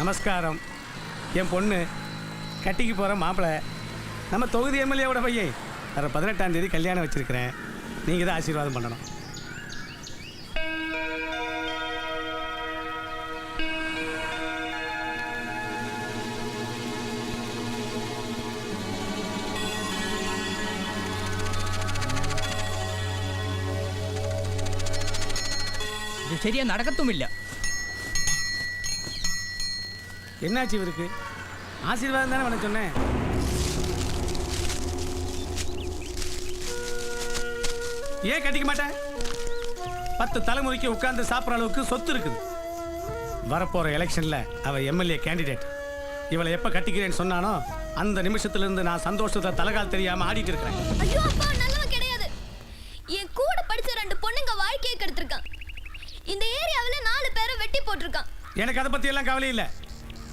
நமஸ்காரம். என் பொண்ணு கட்டிக்கு போகிற மாப்பிள்ளை நம்ம தொகுதி எம்எல்ஏவோட பையன். வர 18ஆம் தேதி கல்யாணம் வச்சுருக்கிறேன். நீங்கள் தான் ஆசீர்வாதம் பண்ணணும். இது சரியா நடக்கத்தும் இல்லை. என்னாச்சு இவருக்கு? ஆசீர்வாதம் தானே பண்ண சொன்னேன். ஏன் கட்டிக்க மாட்டேன்? 10 தலைமுறைக்கு உட்கார்ந்து சாப்பிட்ற அளவுக்கு சொத்து இருக்குது. வரப்போற எலெக்ஷன்ல அவ எம்எல்ஏ கேண்டிடேட். இவளை எப்ப கட்டிக்கிறேன்னு சொன்னானோ அந்த நிமிஷத்துல இருந்து நான் சந்தோஷத்தை தலைகால் தெரியாம ஆடிட்டு இருக்கிறேன். ஐயோ அப்பா, நல்லவன் கிடையாது. என் கூட படிச்ச 2 பொண்ணுங்க வாழ்க்கையை கெடுத்திருக்கான். இந்த ஏரியாவுல 4 பேரை வெட்டி போட்டிருக்கான். எனக்கு அதை பத்தி எல்லாம் கவலை இல்லை.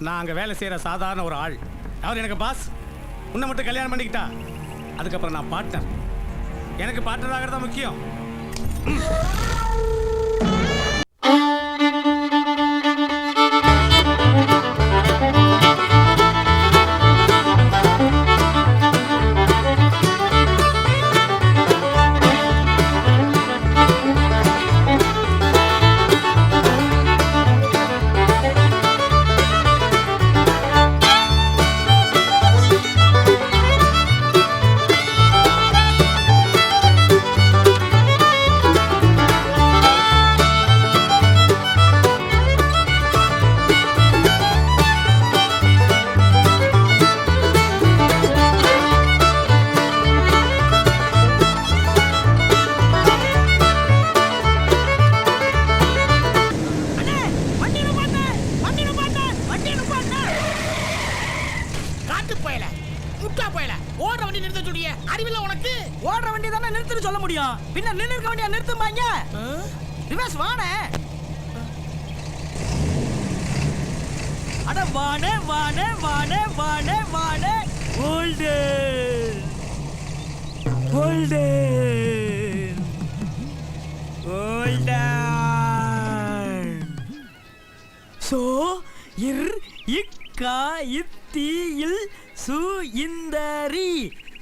நான் அங்க வேலை செய்யற சாதாரண ஒரு ஆள். அவர் எனக்கு பாஸ். உன்னை மட்டும் கல்யாணம் பண்ணிக்கிட்டா அதுக்கப்புறம் நான் பார்ட்னர். எனக்கு பார்ட்னர் ஆகிறதா முக்கியம்.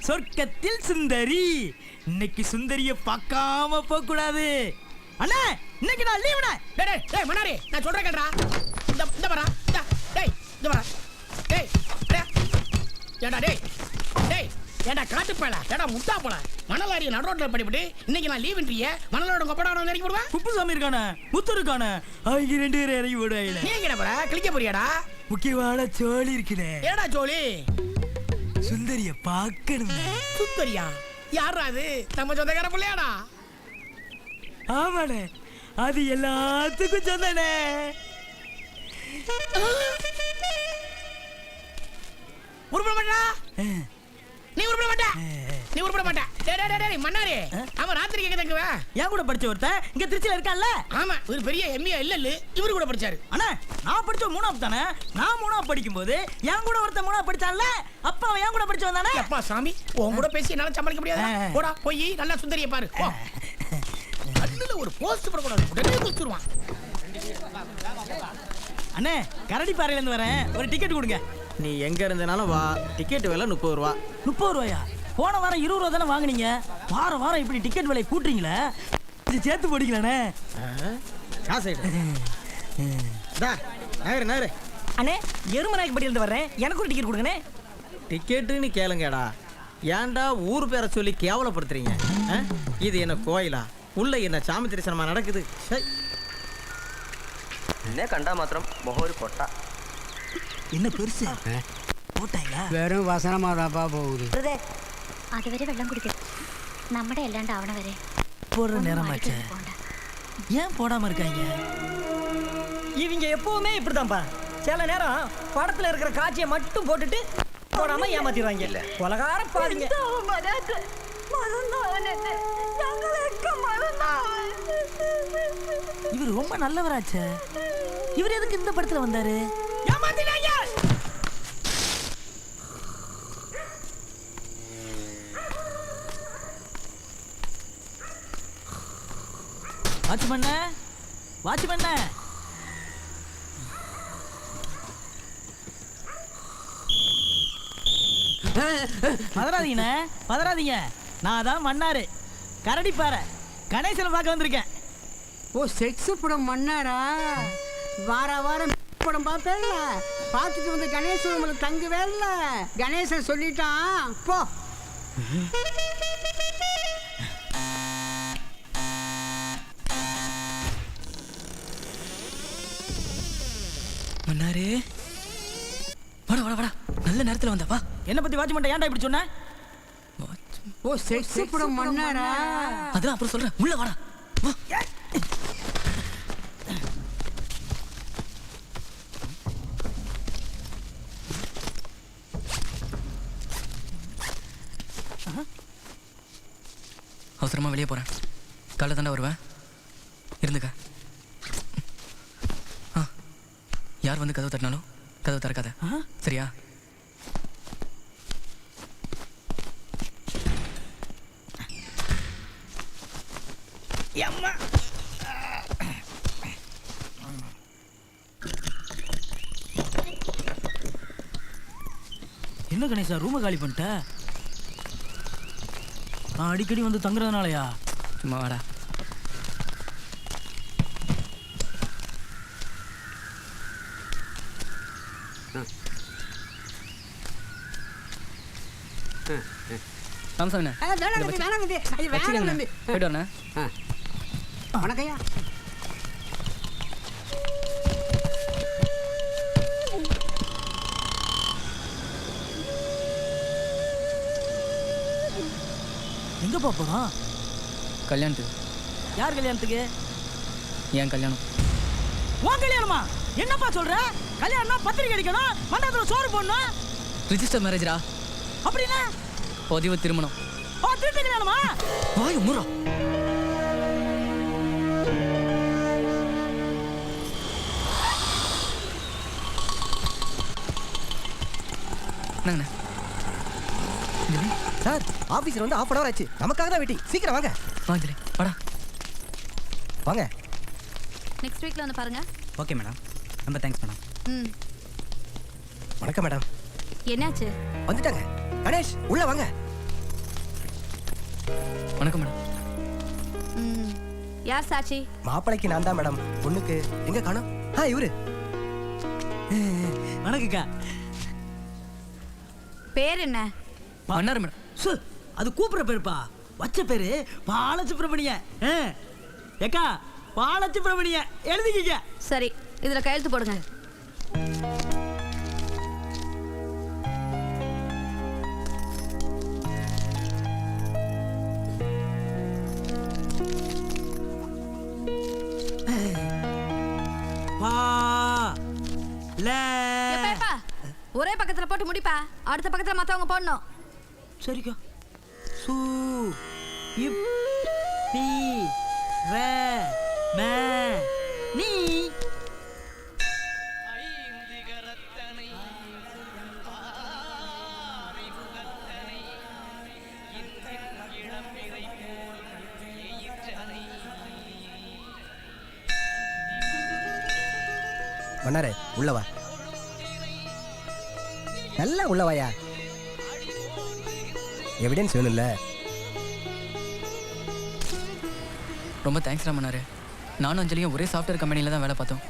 சொர்க்கத்தில் சுந்தரி. இன்னைக்கு சுந்தரிய பார்க்காம போக கூடாது. அண்ணா இன்னைக்கு நான் லீவுடா. டேய் டேய் மனாரி, நான் சொல்றேன் கேட்றா. இந்த வரா. டேய் இந்த வரா. டேய் ஏடா டேய் டேய் ஏடா காட்டு போல ஏடா முட்டா போல மணலாரிய நடுரோட்ல படிப்படி இன்னைக்கு நான் லீவுன்றிய மணலோட கொப்படாட இறங்கி போடுவா. குப்புசாமி இருக்கானே, முத்து இருக்கானே, அவங்க 2 பேரும் இறங்கி போடுவாங்க. நீ எங்கடா போற? கிளிக்க போறியாடா? முக்கியமான ஜோலி இருக்குனே. ஏடா ஜோலி? சுந்தரிய பார்க்கணும். சுந்தரியா? யாரா அது? நம்ம சொந்தக்கார பிள்ளையாடா? ஆமாடே, அது எல்லாத்துக்கும் சொந்தனே. உருப்பட மாட்டா நீ, உருப்பட மாட்டா நீ, உருப்பட மாட்டா. டேய் மன்னாரே, அவன் ராத்திரி எங்க தங்குவா? என் கூட படிச்ச ஒருத்தன் இங்க திருச்சியில இருக்கான்ல. ஆமா, ஒரு பெரிய எம்ஏ இல்ல இவரு கூட படிச்சாரு. அண்ணா நான் படிச்ச 3ஆவது தானே. நான் 3ஆவது படிக்கும்போது என் கூட ஒருத்தன் 3ஆவது படிச்சான்ல, அப்ப அவன் என் கூட படிச்சவன் தானே. அப்பா சாமி, உன் கூட பேசி என்னால சமாளிக்க முடியாது. போடா போய் நல்லா சுந்தரிய பாரு. கண்ணுல ஒரு போஸ்ட் போட கூடாது, உடனே குளிச்சுடுவான். அண்ணே கரடி பாறையில இருந்து வரேன், ஒரு டிக்கெட் கொடுங்க. நீ எங்க இருந்தனாலும் வா. டிக்கெட் விலை 30 ரூபா. 30 ரூபாயா? போன வாரம் 20 ரூபா தானே வாங்குனீங்க. வாரம் இப்படி டிக்கெட் விலை கூட்டுறீங்களே, இது சேர்த்து போடிக்கலானே. காசு நேரு. அண்ணே எருமநாயக்கப்பட்டியில இருந்து வர்றேன், எனக்கு ஒரு டிக்கெட் கொடுங்கண்ணே. டிக்கெட்டுன்னு கேளுங்கடா. ஏன்டா ஊர் பேரை சொல்லி கேவலப்படுத்துறீங்க? இது என்ன கோயிலா? உள்ள என்ன சாமி தரிசனமா நடக்குது? എന്നെ കണ്ടാ മാത്രം മുഖം ഒരു കൊട്ട. என்ன பெருசு போட்டாங்களா? வெறும் வசனமாதாப்பா போகுது. അതുവരെ വെള്ളം കുടിക്കും. നമ്മുടെ അല്ലാണ്ട് ആവണ വരെ போடுற நேரமாச்சே. ஏன் போடாம இருக்காங்க? இவங்க எப்பவுமே இப்படிதான்ப்பா. சில நேரம் படத்துல இருக்கிற காட்சியை மட்டும் போட்டுட்டு போடாம ஏமாத்திடுவாங்க. கொலகார பாருங்க. இவர் ரொம்ப நல்லவராச்சே. இவர் எதுக்கு இந்த படத்துல வந்தாரு? வாட்ச்மேன் பதறாதீங்கண்ணே பதறாதீங்க. நான் தான் மன்னாரு கரடிப்பாறை கணேசனை பார்க்க வந்திருக்கேன். ஓ செக்ஸ் படம் மன்னாரா? வார வாரம் படம் பார்ப்பேன்ல, பார்த்துட்டு வந்து கணேசன் உங்களுக்கு தங்குவே இல்லை. கணேசன் சொல்லிட்டான் போ. மன்னாரு வாடா வாடா வாடா, நல்ல நேரத்தில் வந்தா வா. என்னை பற்றி வாட்ச்மேன் ஏன்டா இப்படி சொன்ன? ஓ செக்ஸ் படம் மன்னாரா? அதெல்லாம் அப்புறம் சொல்கிறேன், உள்ள வாடா வா. அவசரமாக வெளியே போகிறேன், காலைல தாண்டா வருவேன், இருந்துக்க. ஆ, யார் வந்து கதவு தட்டினாலும் கதவு திறக்காத, சரியா? என்ன கணேசா ரூமை காலி பண்ணிட்ட? நான் அடிக்கடி வந்து தங்குறதுனாலயா? சும்மா வாடா. வேணாம் தம்பி, வேணாம் தம்பி. போயிட்டு வரேன். வணக்கம்யா. எங்க போறோம்? கல்யாணத்துக்கு. யார் கல்யாணத்துக்கு? என் கல்யாணம். உன் கல்யாணமா? என்னப்பா சொல்ற? கல்யாணம்னா பத்திரிக்கை அடிக்கணும், மண்டபத்துல சோறு போடணும். ரிஜிஸ்டர் மேரேஜ்ரா. அப்படின்னா பதிவு திருமணம். ஓ திருட்டு கல்யாணமா? வாய் முறா. சார் ஆபீஸ்ல வந்து half an hour ஆச்சு, நமக்காக தான் வெயிட்டிங். சீக்கிரம் வாங்க. வாங்கலே வாடா. வாங்க. நெக்ஸ்ட் வீக்ல வந்து பாருங்க. ஓகே மேடம், ரொம்ப தேங்க்ஸ் மேடம். ம். வணக்கம் மேடம். என்னாச்சு? வந்துட்டாங்க. கணேஷ் உள்ள வாங்க. வணக்கம் மேடம். ம். யார் சாட்சி? மாப்பிளைக்கு நான் தான் மேடம். பொண்ணுக்கு எங்க காணோம்? இவரு. வணக்கக்கா. பேர் என்ன? மன்னார் மேடம். சு, அது கூப்பிடுற பேருப்பா. வச்ச பேரு பாலசுப்ரமணிய. ஏக்கா பாலசுப்ரமணிய எழுதிக்கிங்க. சரி, இதுல கையெழுத்து போடுங்க. பா ல. எப்பா ஒரே பக்கத்துல போட்டு முடிப்பா, அடுத்த பக்கத்துல மத்தவங்க போடணும். சரிக்கா. சு இப் பி ர ம நீ. மன்னாரே உள்ள வா. நல்லா உள்ள வாயா. எவிடன்ஸ் வேணும்ல. ரொம்ப தேங்க்ஸ்ரா மன்னாரு. நானும் அஞ்சலியும் ஒரே சாஃப்ட்வேர் கம்பெனியில் தான் வேலை பார்த்தோம்.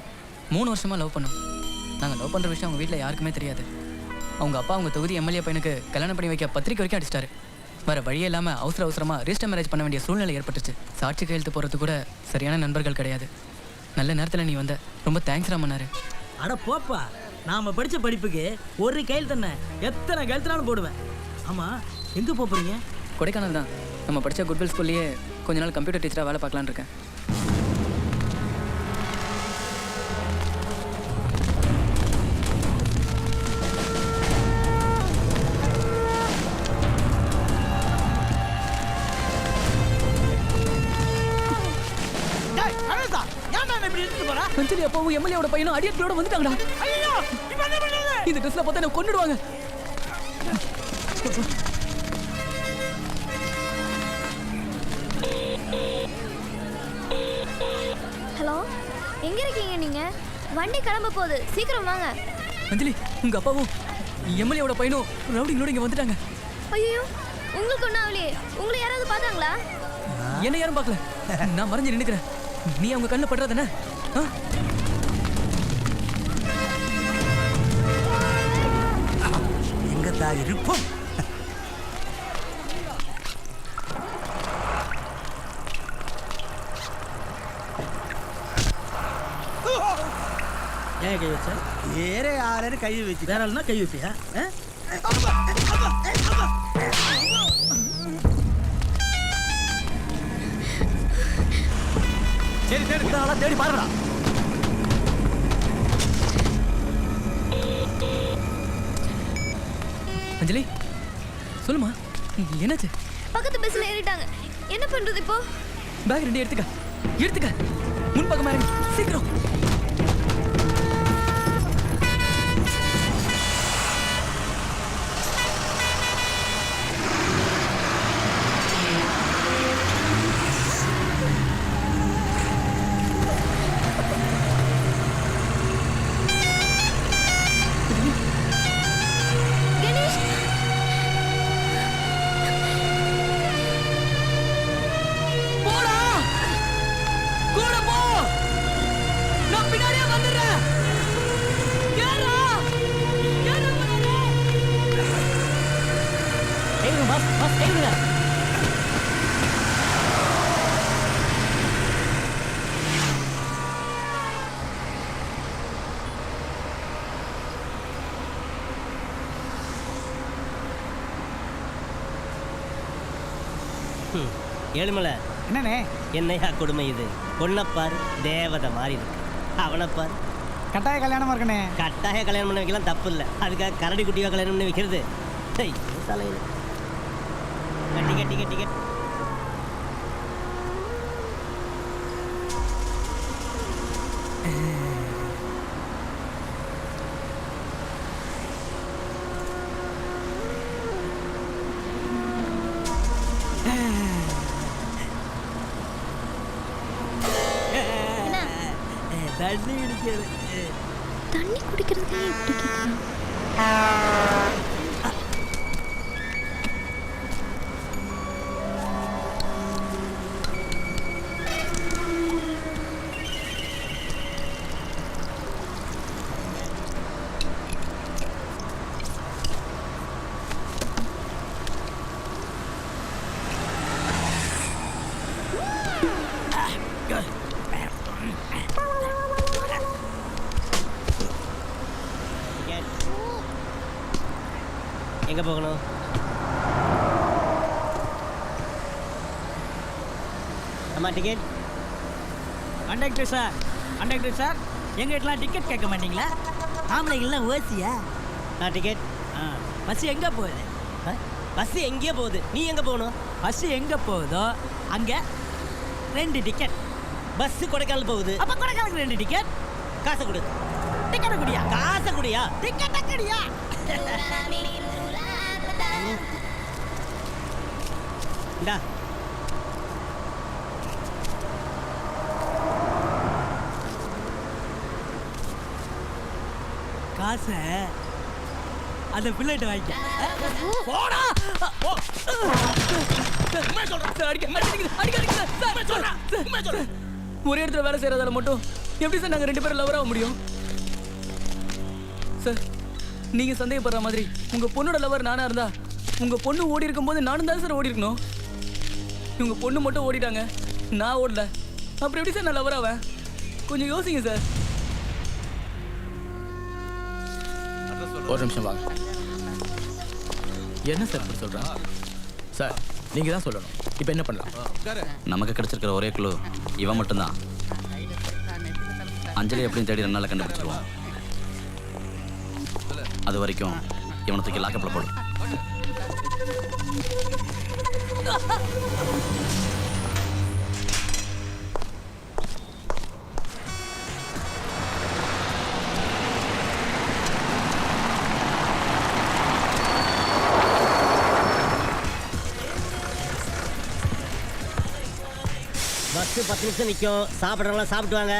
3 வருஷமாக லவ் பண்ணோம். நாங்கள் லவ் பண்ணுற விஷயம் அவங்க வீட்டில் யாருக்குமே தெரியாது. அவங்க அப்பா அவங்க தொகுதி எம்எல்ஏ பையனுக்கு கல்யாணம் பண்ணி வைக்க பத்திரிக்கை வரைக்கும் அடிச்சிட்டாரு. வேறு வழியே இல்லாமல் அவசரமாக ரிஜிஸ்டர் மேரேஜ் பண்ண வேண்டிய சூழ்நிலை ஏற்பட்டுச்சு. சாட்சி கையெழுத்து போகிறது கூட சரியான நண்பர்கள் கிடையாது. நல்ல நேரத்தில் நீ வந்த, ரொம்ப தேங்க்ஸ்ரா மன்னாரு. அட போப்பா, நாம படிச்ச படிப்புக்கு ஒரு கையில் தானே எத்தனை கையெழுத்துனாலும் போடுவேன். ஆமா, எங்க போறீங்க? கொடைக்கானல் தான். நம்ம படித்த குட்வில் ஸ்கூல்லையே கொஞ்ச நாள் கம்ப்யூட்டர் டீச்சராக வேலை பார்க்கலான்னு இருக்கேன். அஞ்சலி அப்பாவும் எம்எல்ஏவோட பையனும் அடியத்தோட வந்துட்டாங்கடா. இந்த ட்ரெஸ்ல பார்த்தா என்ன கொன்னுடுவாங்க. ஹலோ, எங்க இருக்கீங்க நீங்க? வண்டி கிளம்ப போகுது, சீக்கிரம் வாங்க. அஞ்சலி, உங்க அப்பாவும் எம்எல்ஏவோட பையனும் ரவுடிங்களோட இங்க வந்துட்டாங்க. ஐயோ உங்களுக்கு ஒன்றும் ஆகலையே. உங்களை யாராவது பார்த்தாங்களா? என்ன யாரும் பார்க்கல, நான் மறைஞ்சு நின்னுக்கிறேன். நீ அவங்க கண்ணில் படுறதானே? எங்க தான் இருப்போம். ஏன் கை வச்ச? வேற யாரும் கை வச்சு வேற ஆளுனா கை வைப்பியா? சரி சரி தேடி பாருடா. அஞ்சலி சொல்லுமா, என்னாச்சு? பக்கத்து பஸ்ல ஏறிட்டாங்க. என்ன பண்றது இப்போ? பேக் ரெண்டு எடுத்துக்க. முன் பக்கமா இறங்கு சீக்கிரம். கணேஷ் போடா, கூட போ. நான் பின்னாடியே வந்துடுறேன். ஏறா பஸ் ஏறுங்க. ஏழுமலை, என்னண்ணே? என்னையா கொடுமை இது? பொண்ணப்பார் தேவதை மாதிரி இருக்கு, அவனைப்பார் கட்டாய கல்யாணமா இருக்கண்ணே. கட்டாய கல்யாணம் பண்ண வைக்கலாம், தப்பு இல்லை. அதுக்காக கரடி குட்டியோ கல்யாணம் பண்ணி வைக்கிறது தலையில் டிக்கெட். தண்ணி குடிக்கிறது. தண்ணி குடிக்கிறதுக்கு எப்படி கேட்கலாம்? எங்கே போகணும்? அம்மா டிக்கெட். கண்டக்டர் சார் எங்க வீட்டுலாம் டிக்கெட் கேட்க மாட்டீங்களா? ஆம்பளைங்களாம் ஓசியா? டிக்கெட். பஸ் எங்க போகுது? பஸ் எங்கேயோ போகுது, நீ எங்கே போகணும்? பஸ் எங்க போகுதோ அங்க 2 டிக்கெட். பஸ் கொடைக்கானல் போகுது. அப்ப கொடைக்கானலுக்கு 2 டிக்கெட். காசை கொடு. டிக்கெட்டை குடியா? காசை குடியா? டிக்கெட்டை குடியா? இந்தா. காசை அந்த பிள்ளைகிட்ட வாங்கிக்க. போடா. ஒரே இடத்துல வேலை செய்யறதால மட்டும் எப்படி சார் நாங்க 2 பேரும் லவர் ஆக முடியும்? சார், நீங்க சந்தேகப்படுற மாதிரி உங்க பொண்ணோட லவர் நானா இருந்தா உங்க பொண்ணு ஓடி இருக்கும் போது நானும் தான் சார் ஓடி இருக்கணும். உங்க பொண்ணு மட்டும் ஓடிட்டாங்க, நான் ஓடல. அப்புறம் எப்படி சார் நான் லவர் ஆவேன்? கொஞ்சம் யோசிங்க சார். ஒரு நிமிஷம் வாங்க. என்ன சார் இப்படி சொல்றாங்க? சார், நீங்க தான் சொல்லணும். இப்போ என்ன பண்ணலாம்? நமக்கு கிடைச்சிருக்கிற ஒரே குழு இவன் மட்டும்தான். அஞ்சலி எப்படியும் தேடி 2 நாளில் கண்டுபிடிச்சிருவோம். அது வரைக்கும் இவனை தூக்கி லாக்கப்பில் போடும். பஸ் 10 நிமிஷம் நிற்கும். சாப்பிட்றவங்களாம் சாப்பிட்டு வாங்க.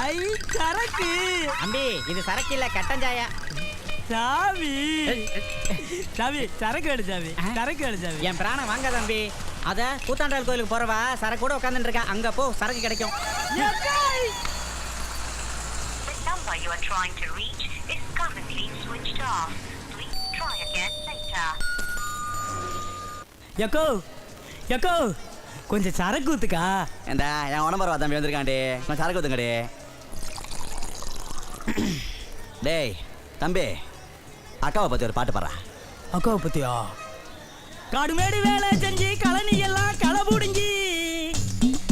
ஐ சரக்கு அம்பி இது சரக்கு இல்ல கட்டஞ்சாயா. சாமி சாமி சரக்கு எடு சாமி, சரக்கு எடு சாமி. என் பிராணம் வாங்க தம்பி. அத கூத்தாண்டாள் கோயிலுக்கு போறவா சரக்கு கூட உட்காந்துட்டு இருக்கா, அங்க போ சரக்கு கிடைக்கும். You are trying to reach is currently switched off. Please try again later. யக்கோ யக்கோ கொஞ்சம் சரக்கு ஊத்துக்கா. ஏண்டா என் உடம்பு தம்பி வந்திருக்காண்டே, கொஞ்சம் சரக்கு ஊத்துங்கடே. டேய் தம்பி, அக்காவை பற்றி ஒரு பாட்டு பாடுறா. அக்காவை பத்தியா? காடுமேடு வேலை செஞ்சு கழனி எல்லாம் களை புடுங்கி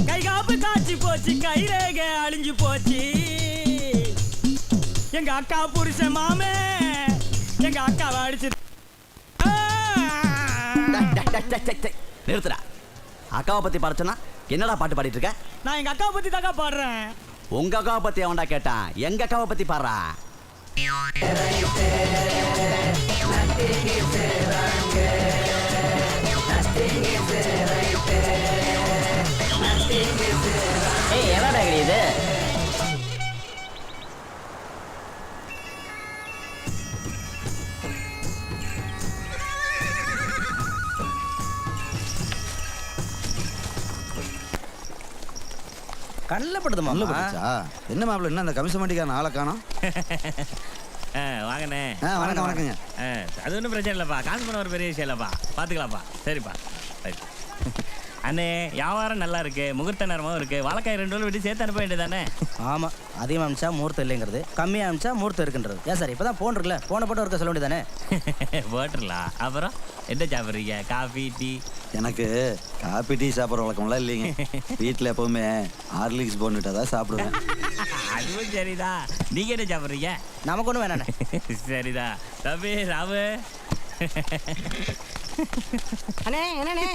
கை காப்பு காய்ச்சி போச்சு, கை ரேகை அழிஞ்சு போச்சு. எங்க அக்கா புருஷன் மாமே எங்க அக்காவை அடிச்சு. நிறுத்துறா. அக்காவை பற்றி பாட என்னடா பாட்டு பாடிட்டு இருக்க? நான் எங்க அக்காவை பத்தி தாக்கா பாடுறேன். உங்க அக்காவை பற்றி அவன்டா கேட்டான், எங்க அக்காவை பற்றி பாடுறா. ஏய் என்னடா இது? கண்ணில் படுதுமா? என்ன மாப்பிள்ள, என்ன அந்த கமிஷன் வண்டிக்கான ஆளை காணோம்? வாங்கண்ணே. வணக்கம் வணக்கங்க. அது ஒன்றும் பிரச்சனை இல்லைப்பா, காசு பண்ண ஒரு பெரிய விஷயம் இல்லைப்பா, பார்த்துக்கலாம்ப்பா. சரிப்பா. அண்ணே வியாபாரம் நல்லா இருக்கு, முகூர்த்த நேரமாகவும் இருக்கு. வாழைக்காய் 2 விட்டு சேர்த்து அனுப்ப வேண்டியதானே? ஆமாம், அதிகமாக அமிச்சா முகூர்த்தம் இல்லைங்கிறது, கம்மியாக அமிச்சா முகூர்த்தம் இருக்குன்றது. ஏன் சார் இப்போ தான் போன் இருக்குல்ல, போனை போட்டு ஒருக்க சொல்ல வேண்டியதானே? போட்டுடலாம். அப்புறம் என்ன சாப்பிட்றீங்க? Coffee tea? எனக்கு காபி டீ சாப்பிட்ற வழக்கம்லாம் இல்லைங்க. வீட்டில் எப்பவுமே ஹார்லிக்ஸ் போன்னுட்டா தான் சாப்பிடுவேன். அதுவும் சரிதா. நீங்கள் என்ன சாப்பிட்றீங்க? நமக்கு ஒன்றும் வேணாண்ணே. சரிதா. தம்பி ராவு, அண்ணே என்னண்ணே?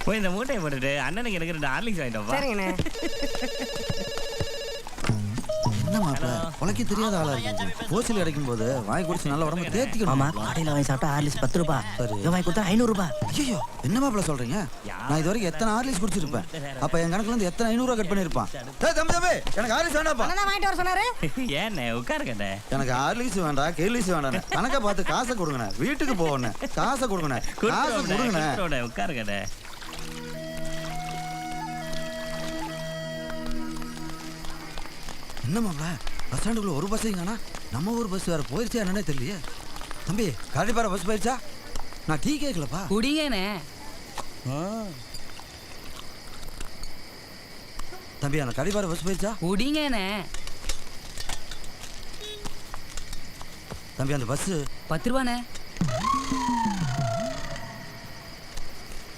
போய் இந்த மூட்டையை போட்டுட்டு அண்ணனுக்கு எனக்கு 2 ஹார்லிக்ஸ் வாங்கிட்டோம்ப்பா. சரிங்கண்ணே. என்ன மாப்பிள்ள, உனக்கு தெரியாத ஆளா இருக்கு. கோச்சில் கிடைக்கும் போது வாங்கி குடிச்சு நல்ல உடம்பு தேத்திக்கணும். ஆமாம், கடையில் வாங்கி சாப்பிட்டா ஹார்லிக்ஸ் 10 ரூபா, இதை வாங்கி கொடுத்தா 500 ரூபா. ஐயோ, என்ன மாப்பிள்ள சொல்றீங்க? நான் இது வரைக்கும் எத்தனை ஹார்லிக்ஸ் குடிச்சிருப்பேன்? அப்ப என் கணக்குல இருந்து எத்தனை 500 ரூபா கட் பண்ணிருப்பான்? தம்பி தம்பி, எனக்கு ஹார்லிக்ஸ் வேண்டாப்பா. அண்ணா வாங்கிட்டு வர சொன்னாரு. ஏண்ணே உட்காருங்கண்ணே. எனக்கு ஹார்லிக்ஸ் வேண்டாம், கேர்லிக்ஸ் வேண்டாம். கணக்கை பார்த்து காசை கொடுங்கண்ணே, வீட்டுக்கு போகணும். காசை கொடுங்கண்ணே, காசை கொடுங்கண்ணே. உட்காருங்கண்ணே. என்ன மாப்பிள்ள, பஸ் ஸ்டாண்டுக்குள்ள ஒரு பஸ் எங்கன்னா நம்ம ஊர் பஸ் வேற போயிருச்சா என்னன்னே தெரியலையே. தம்பி கண்டிப்பாக பஸ் போயிருச்சா? நான் டீ கேட்கலப்பா. குடிங்கண்ணே. தம்பி அந்த கடிப்பார பஸ் போயிருச்சா? குடிங்கண்ணே. தம்பி அந்த பஸ் 10 ரூபாண்ணே.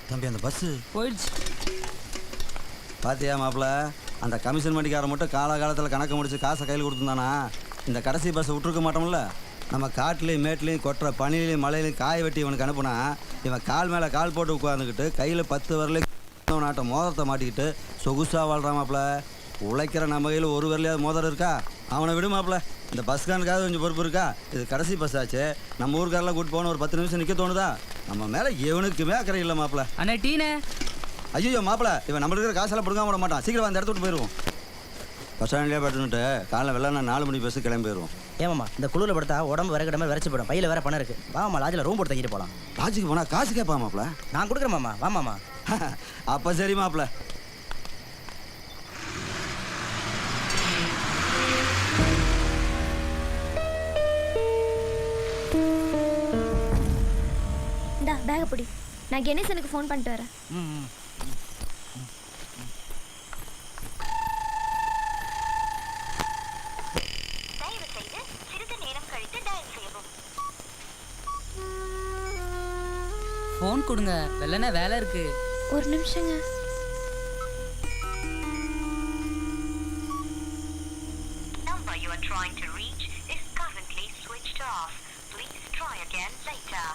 தம்பி அந்த பஸ் போயிடுச்சு. பாத்தியா மாப்பிள்ள, அந்த கமிஷன் வண்டிக்காரன் மட்டும் காலகாலத்தில் கணக்கு முடிச்சு காசை கையில் கொடுத்துருந்தானா இந்த கடைசி பஸ்ஸை விட்டுருக்க மாட்டோம்ல. நம்ம காட்டுலேயும் மேட்லேயும் கொட்டுற பனிலையும் மழையிலையும் காய வெட்டி இவனுக்கு அனுப்புனா இவன் கால் மேலே கால் போட்டு உட்காந்துக்கிட்டு கையில் 10 வரலையும் நாட்டை மோதிரத்தை மாட்டிக்கிட்டு சொகுசாக வாழ்கிறான் மாப்பிள்ள. உழைக்கிற நம்ம கையில் ஒரு வரலையாவது மோதிரம் இருக்கா? அவனை விடு மாப்பிள்ள. இந்த பஸ்கானுக்காவது கொஞ்சம் பொறுப்பு இருக்கா? இது கடைசி பஸ் ஆச்சு, நம்ம ஊருக்காரெல்லாம் கூட்டு போன ஒரு 10 நிமிஷம் நிற்க தோணுதா? நம்ம மேலே எவனுக்குமே அக்கறை இல்லை மாப்பிள்ள. அண்ணா டீனே. ஐயோ மாப்பிள்ள, இவன் நம்ம இருக்கிற காசெல்லாம் பிடுங்காம விட மாட்டான். சீக்கிரம் அந்த இடத்த விட்டு போயிடுவோம். பஸ் ஸ்டாண்ட்லேயே பட்டுன்னுட்டு காலைல வெள்ளம் 4 மணி பஸ்ஸு கிளம்பி போயிடுவோம். ஏமாம்மா, இந்த குழுவில் படுத்தா உடம்பு விறகு மாதிரி விரைச்சி போயிடும். பையில வேற பணம் இருக்கு. வாமா, லாட்ஜில் ரூம் போட்டு தங்கிட்டு போகலாம். லாட்ஜுக்கு போனால் காசு கேட்பா மாப்பிள்ள? நான் கொடுக்குறேன் மாமா, வாமாம்மா. அப்போ சரி மாப்பிள்ள. இந்தா பேக பிடி, நான் கணேசனுக்கு ஃபோன் பண்ணிட்டு வரேன். தயவு செய்து சிறிது நேரம் கழித்து டயல் செய்யவும். ஃபோன் கொடுங்க, வெள்ளனே வேலை இருக்கு. ஒரு நிமிஷங்க. Number you are trying to reach is currently switched off. Please try again later.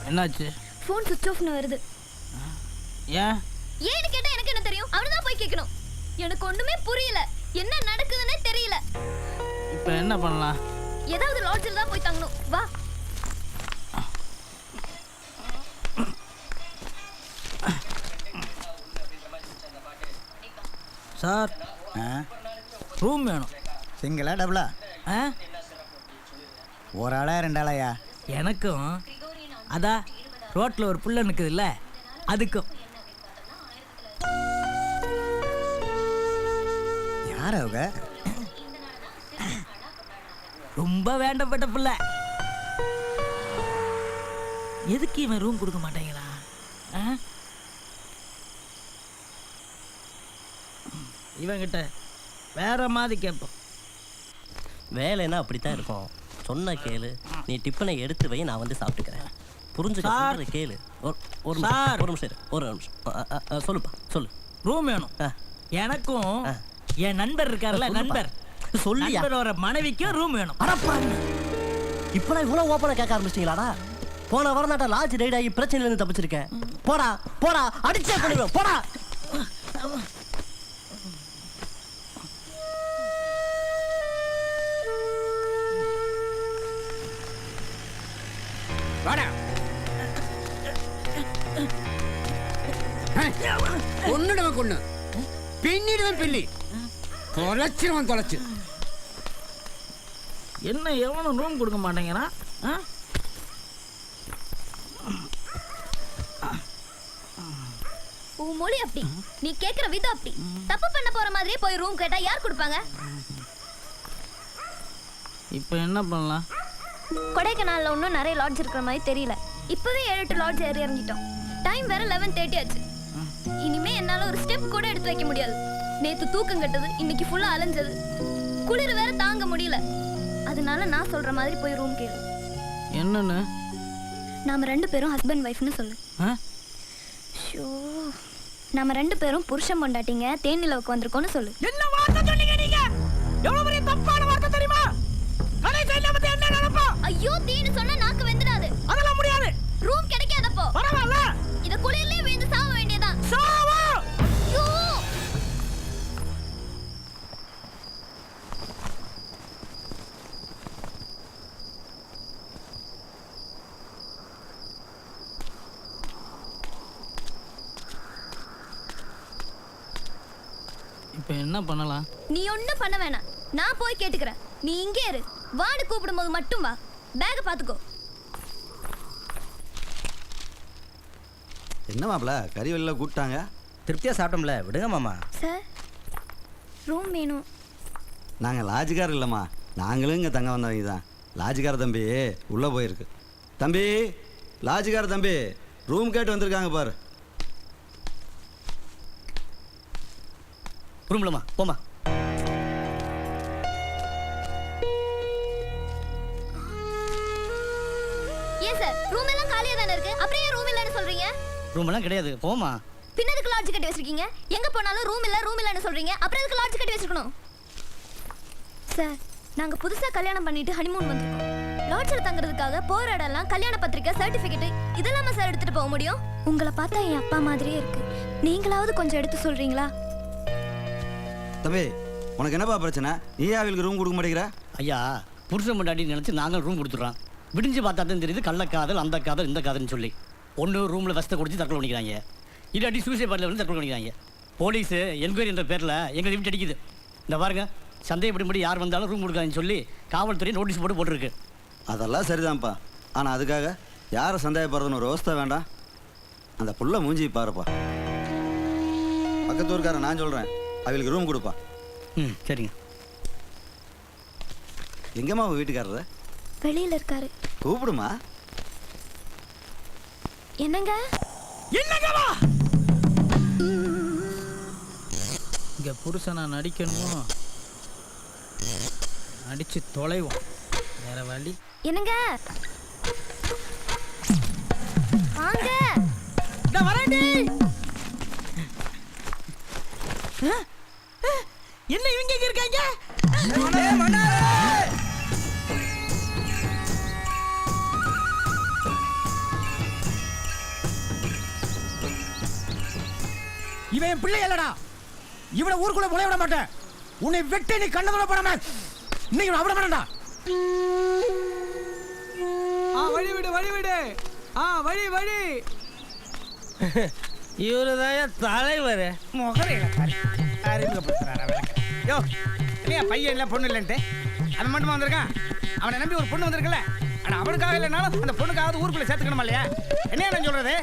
என்னாச்சு? ஃபோன் சுவிட்ச் ஆஃப்னு வருது. ஏன்? ஏன்னு கேட்டா எனக்கு என்ன தெரியும்? அவனுதான் போய் கேட்கணும். எனக்கு ஒண்ணுமே புரியல, என்ன நடக்குதுன்னே தெரியல. இப்போ என்ன பண்ணலாம்? ஏதாவது லாட்ஜில் தான் போய் தங்கணும். வா. சார் ரூம் வேணும். சிங்கிளா டபுளா? ஆ ஒரு ஆளா 2 ஆளாயா? எனக்கும் அதான் ரோட்டில் ஒரு புள்ள நிற்குதுல்ல அதுக்கும். யார் அவங்க? ரொம்ப வேண்டப்பட்ட புள்ள. எதுக்கு இவன் ரூம் கொடுக்க மாட்டேங்கிறான்? இவங்கிட்ட வேற மாதிரி கேட்போம். வேலைன்னா அப்படித்தான் இருக்கும். சொன்ன கேளு, நீ டிப்பனை எடுத்து வை, நான் வந்து சாப்பிட்டுக்கிறேன். புரிஞ்சுக்க கேளு. ஒரு நிமிஷம் இரு, ஒரு நிமிஷம். சொல்லுப்பா சொல்லு. ரூம் வேணும் எனக்கும். என் நண்பர் இருக்காருல்ல, நண்பர் சொல்லி நண்பரோட மனைவிக்கும் ரூம் வேணும். இப்பெல்லாம் இவ்வளோ ஓப்பனாக கேட்க ஆரம்பிச்சிட்டீங்களாடா? போன வாரம் நாட்டை லாட்ஜ் ரைட் ஆகி பிரச்சனையிலேருந்து தப்பிச்சிருக்கேன். போடா போடா, அடிச்சே பண்ணிடுவேன், போடா. ஒன்னுடுவன் கொண்டு பின்னிடுவன் பில்லி தொலைச்சிருவன் தொலைச்சு. என்ன எவனும் ரூம் கொடுக்க மாட்டேங்கிறான்? உன் மொழி அப்படி, நீ கேக்குற விதம் அப்படி. தப்பு பண்ண போற மாதிரியே போய் ரூம் கேட்டா யார் கொடுப்பாங்க? இப்போ என்ன பண்ணலாம்? கொடைக்கானல்ல இன்னும் நிறைய லாட்ஜ் இருக்கிற மாதிரி தெரியல. இப்பவே 7-8 லாட்ஜ் ஏறி இறங்கிட்டோம். டைம் வேற 11:30 ஆச்சு. இனிமே என்னால ஒரு ஸ்டெப் கூட எடுத்து வைக்க முடியாது. நேத்து தூக்கம் கட்டது, இன்னைக்கு ஃபுல்லா அலைஞ்சது, குளிர் வேற தாங்க முடியல. அதனால நான் சொல்ற மாதிரி போய் ரூம் கேளு. என்னன்னு? நாம 2 பேரும் ஹஸ்பண்ட் ஒய்ஃப்னு சொல்லு. ஷோ, நாம 2 பேரும் புருஷன் பொண்டாட்டிங்க தேனிலவுக்கு வந்திருக்கோம்னு சொல்லு. என்ன வார்த்தை சொன்னீங்க நீங்க? எவ்வளவு பெரிய தப்பான வார்த்தை தெரியுமா? கடைசி என்ன பத்தி என்ன நினைப்பா? ஐயோ, தீனு சொன்னா நாக்கு வெந்துடாது. அதெல்லாம் முடியாது. ரூம் கிடைக்காதப்போ பரவாயில்ல, இத குளிர்லயே விழுந்து சாவ வேண்டியதான். சாவா. ஐயோ, இப்போ என்ன பண்ணலாம்? நீ ஒண்ணும் பண்ண வேணாம், நான் போய் கேட்டுக்கிறேன். நீ இங்கே இரு. வார்டு கூப்பிடும்போது மட்டும் வா. பேக பாத்துக்கோ. என்ன மாப்பிள்ள கறி வெளில கூப்பிட்டாங்க? திருப்தியாக சாப்பிட்டோம்ல, விடுங்க மாமா. சார், ரூம் வேணும். நாங்கள் லாட்ஜுக்கார் இல்லைம்மா, நாங்களும் இங்கே தங்க வந்தவங்க தான். லாட்ஜுக்கார தம்பி உள்ளே போயிருக்கு. தம்பி, லாட்ஜுக்கார தம்பி ரூம் கேட்டு வந்திருக்காங்க பாரு. ரூம்லம்மா போமா. ஏன் சார், ரூம் எல்லாம் காலியா தானே இருக்கு, அப்புறம் ஏன் ரூம் இல்லன்னு சொல்றீங்க? ரூம் எல்லாம் கிடையாது, போமா. பின்னதுக்கு லாட்ஜ் கட்டி வச்சிருக்கீங்க. எங்க போனாலும் ரூம் இல்லன்னு சொல்றீங்க, அப்புறம் எதுக்கு லாட்ஜ் கட்டி வச்சிருக்கணும்? சார், நாங்க புதுசா கல்யாணம் பண்ணிட்டு ஹனிமூன் வந்திருக்கோம். லாட்ஜ்ல தங்குறதுக்காக போற இடம்லாம் கல்யாண பத்திரிக்கை, சர்டிபிகேட் இதெல்லாம் சார் எடுத்துட்டு போக முடியும். உங்களை பார்த்தா என் அப்பா மாதிரியே இருக்கு. நீங்களாவது கொஞ்சம் எடுத்து சொல்றீங்களா? தம்பி, உனக்கு என்னப்பா பிரச்சனை? நீ அவளுக்கு ரூம் கொடுக்க மாட்டேங்கிற? ஐயா, புருஷன் முன்னாடி நினச்சி நாங்கள் ரூம் கொடுத்துட்றோம். விடிஞ்சு பார்த்தா தான் தெரியுது கள்ளக்காதல், அந்த காதல், இந்த காதல்னு சொல்லி. ஒன்று ரூமில் வசத்தை குடிச்சு தற்கொலை பண்ணிக்கிறாங்க, இல்லாட்டி சூசைட் பாட்டில் வந்து தற்கொலை பண்ணிக்கிறாங்க. போலீஸு என்கொயரி என்ற பேரில் எங்களை வீட்டு அடிக்குது. இந்த பாருங்க, சந்தேகப்படி யார் வந்தாலும் ரூம் கொடுக்காதுன்னு சொல்லி காவல்துறை நோட்டீஸ் போட்டுருக்கு. அதெல்லாம் சரிதான்ப்பா, ஆனால் அதுக்காக யாரை சந்தேகப்படுறதுன்னு ஒரு விவஸ்தை வேண்டாம்? அந்த புள்ள மூஞ்சி பாருப்பா. பக்கத்து ஊருக்காரன் நான் சொல்கிறேன், அவளுக்கு ரூம் கொடுப்பா. ம், சரிங்க. எங்கம்மா உங்கள் வீட்டுக்காரரு? வெளியில இருக்காரு. கூப்பிடுமா. என்னங்க? என்னங்கவா? இங்க புருஷனா நடிக்கணும், நடிச்சு தொலைவோம், வேற வழி. என்னங்க? வாங்க. நான் வரேன்டி. என்ன இவங்க இங்க இருக்காங்க? இவன் என் பிள்ளை இல்லடா. இவனை ஊருக்குள்ள முளைய விட மாட்டேன். உன்னை வெட்டி நீ கண்ணதுல போடாம இன்னைக்கு விட மாட்டேன்டா. வழி விடு வழி விடு. வழி வழி. இவருதான் தலைவர். முகரையில அறிமுகப்படுத்துறாரா விளக்க? யோ இல்லையா பையன் இல்லை பொண்ணு இல்லைன்ட்டு அது மட்டுமா வந்திருக்கான்? அவனை நம்பி ஒரு பொண்ணு வந்திருக்குல்ல, ஆனால் அவனுக்காக இல்லைனாலும் அந்த பொண்ணுக்காவது ஊருக்குள்ள சேர்த்துக்கணுமா இல்லையா? என்ன நான் சொல்றது?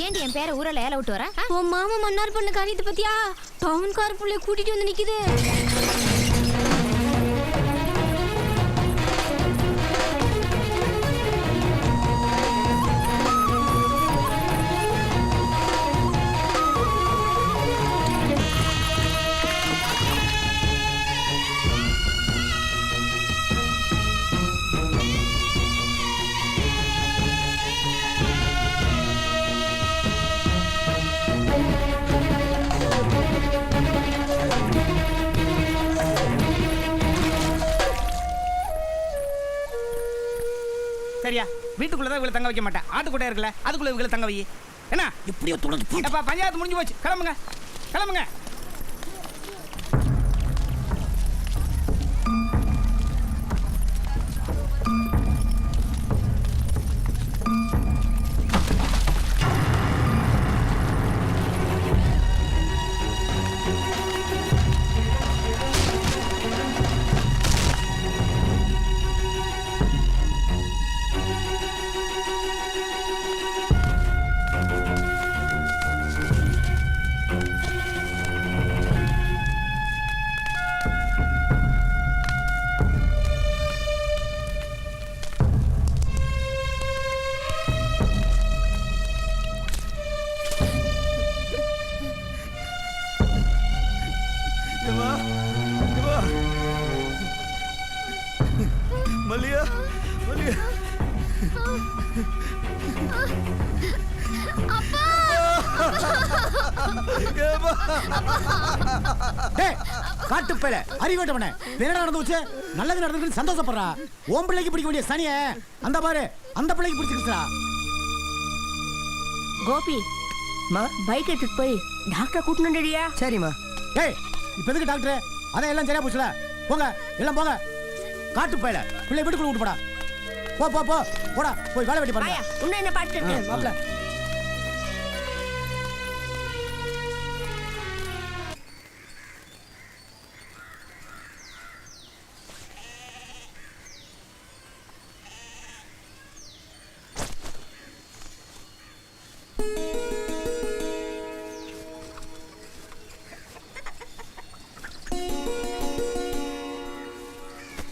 ஏண்டி என் பேரை ஊரில் ஏல விட்டு வர? உன் மாமா மன்னார் பொண்ணு காரியத்தை பத்தியா? டவுன் கார் பிள்ளைய கூட்டிட்டு வந்து நிக்குது. சரியா வீட்டுக்குள்ளதான் இவங்களை தங்க வைக்க மாட்டேன். ஆட்டுக்குட்டே இருக்குல்ல அதுக்குள்ள இவங்களை தங்க வை. என்ன எப்படியோ தொடர்ந்து அப்பா பஞ்சாயத்து முடிஞ்சு போச்சு. கிளம்புங்க கிளம்புங்க. மல்லியா மல்லியா காட்டு பேல அறிவேட்டவனே என்ன நடந்து வச்சு நல்லது நடந்துட்டு சந்தோஷப்படுறா. ஓம் பிள்ளைக்கு பிடிக்க வேண்டிய சனிய அந்த பாரு அந்த பிள்ளைக்கு பிடிச்சிருச்சா. கோபி பைக் எடுத்துட்டு போய் டாக்டர் கூட்டணும்டியா? சரிம்மா. ஏய் இப்ப எதுக்கு டாக்டர்? அதான் எல்லாம் சரியா போச்சுல. போங்க எல்லாம் போங்க. காட்டு பேல பிள்ளை வீட்டுக்குள்ள விட்டு போடா. போ போ போ போடா போய் வேலை வெட்டி பாருங்க. உன்ன என்ன பாத்துட்டு மாப்ள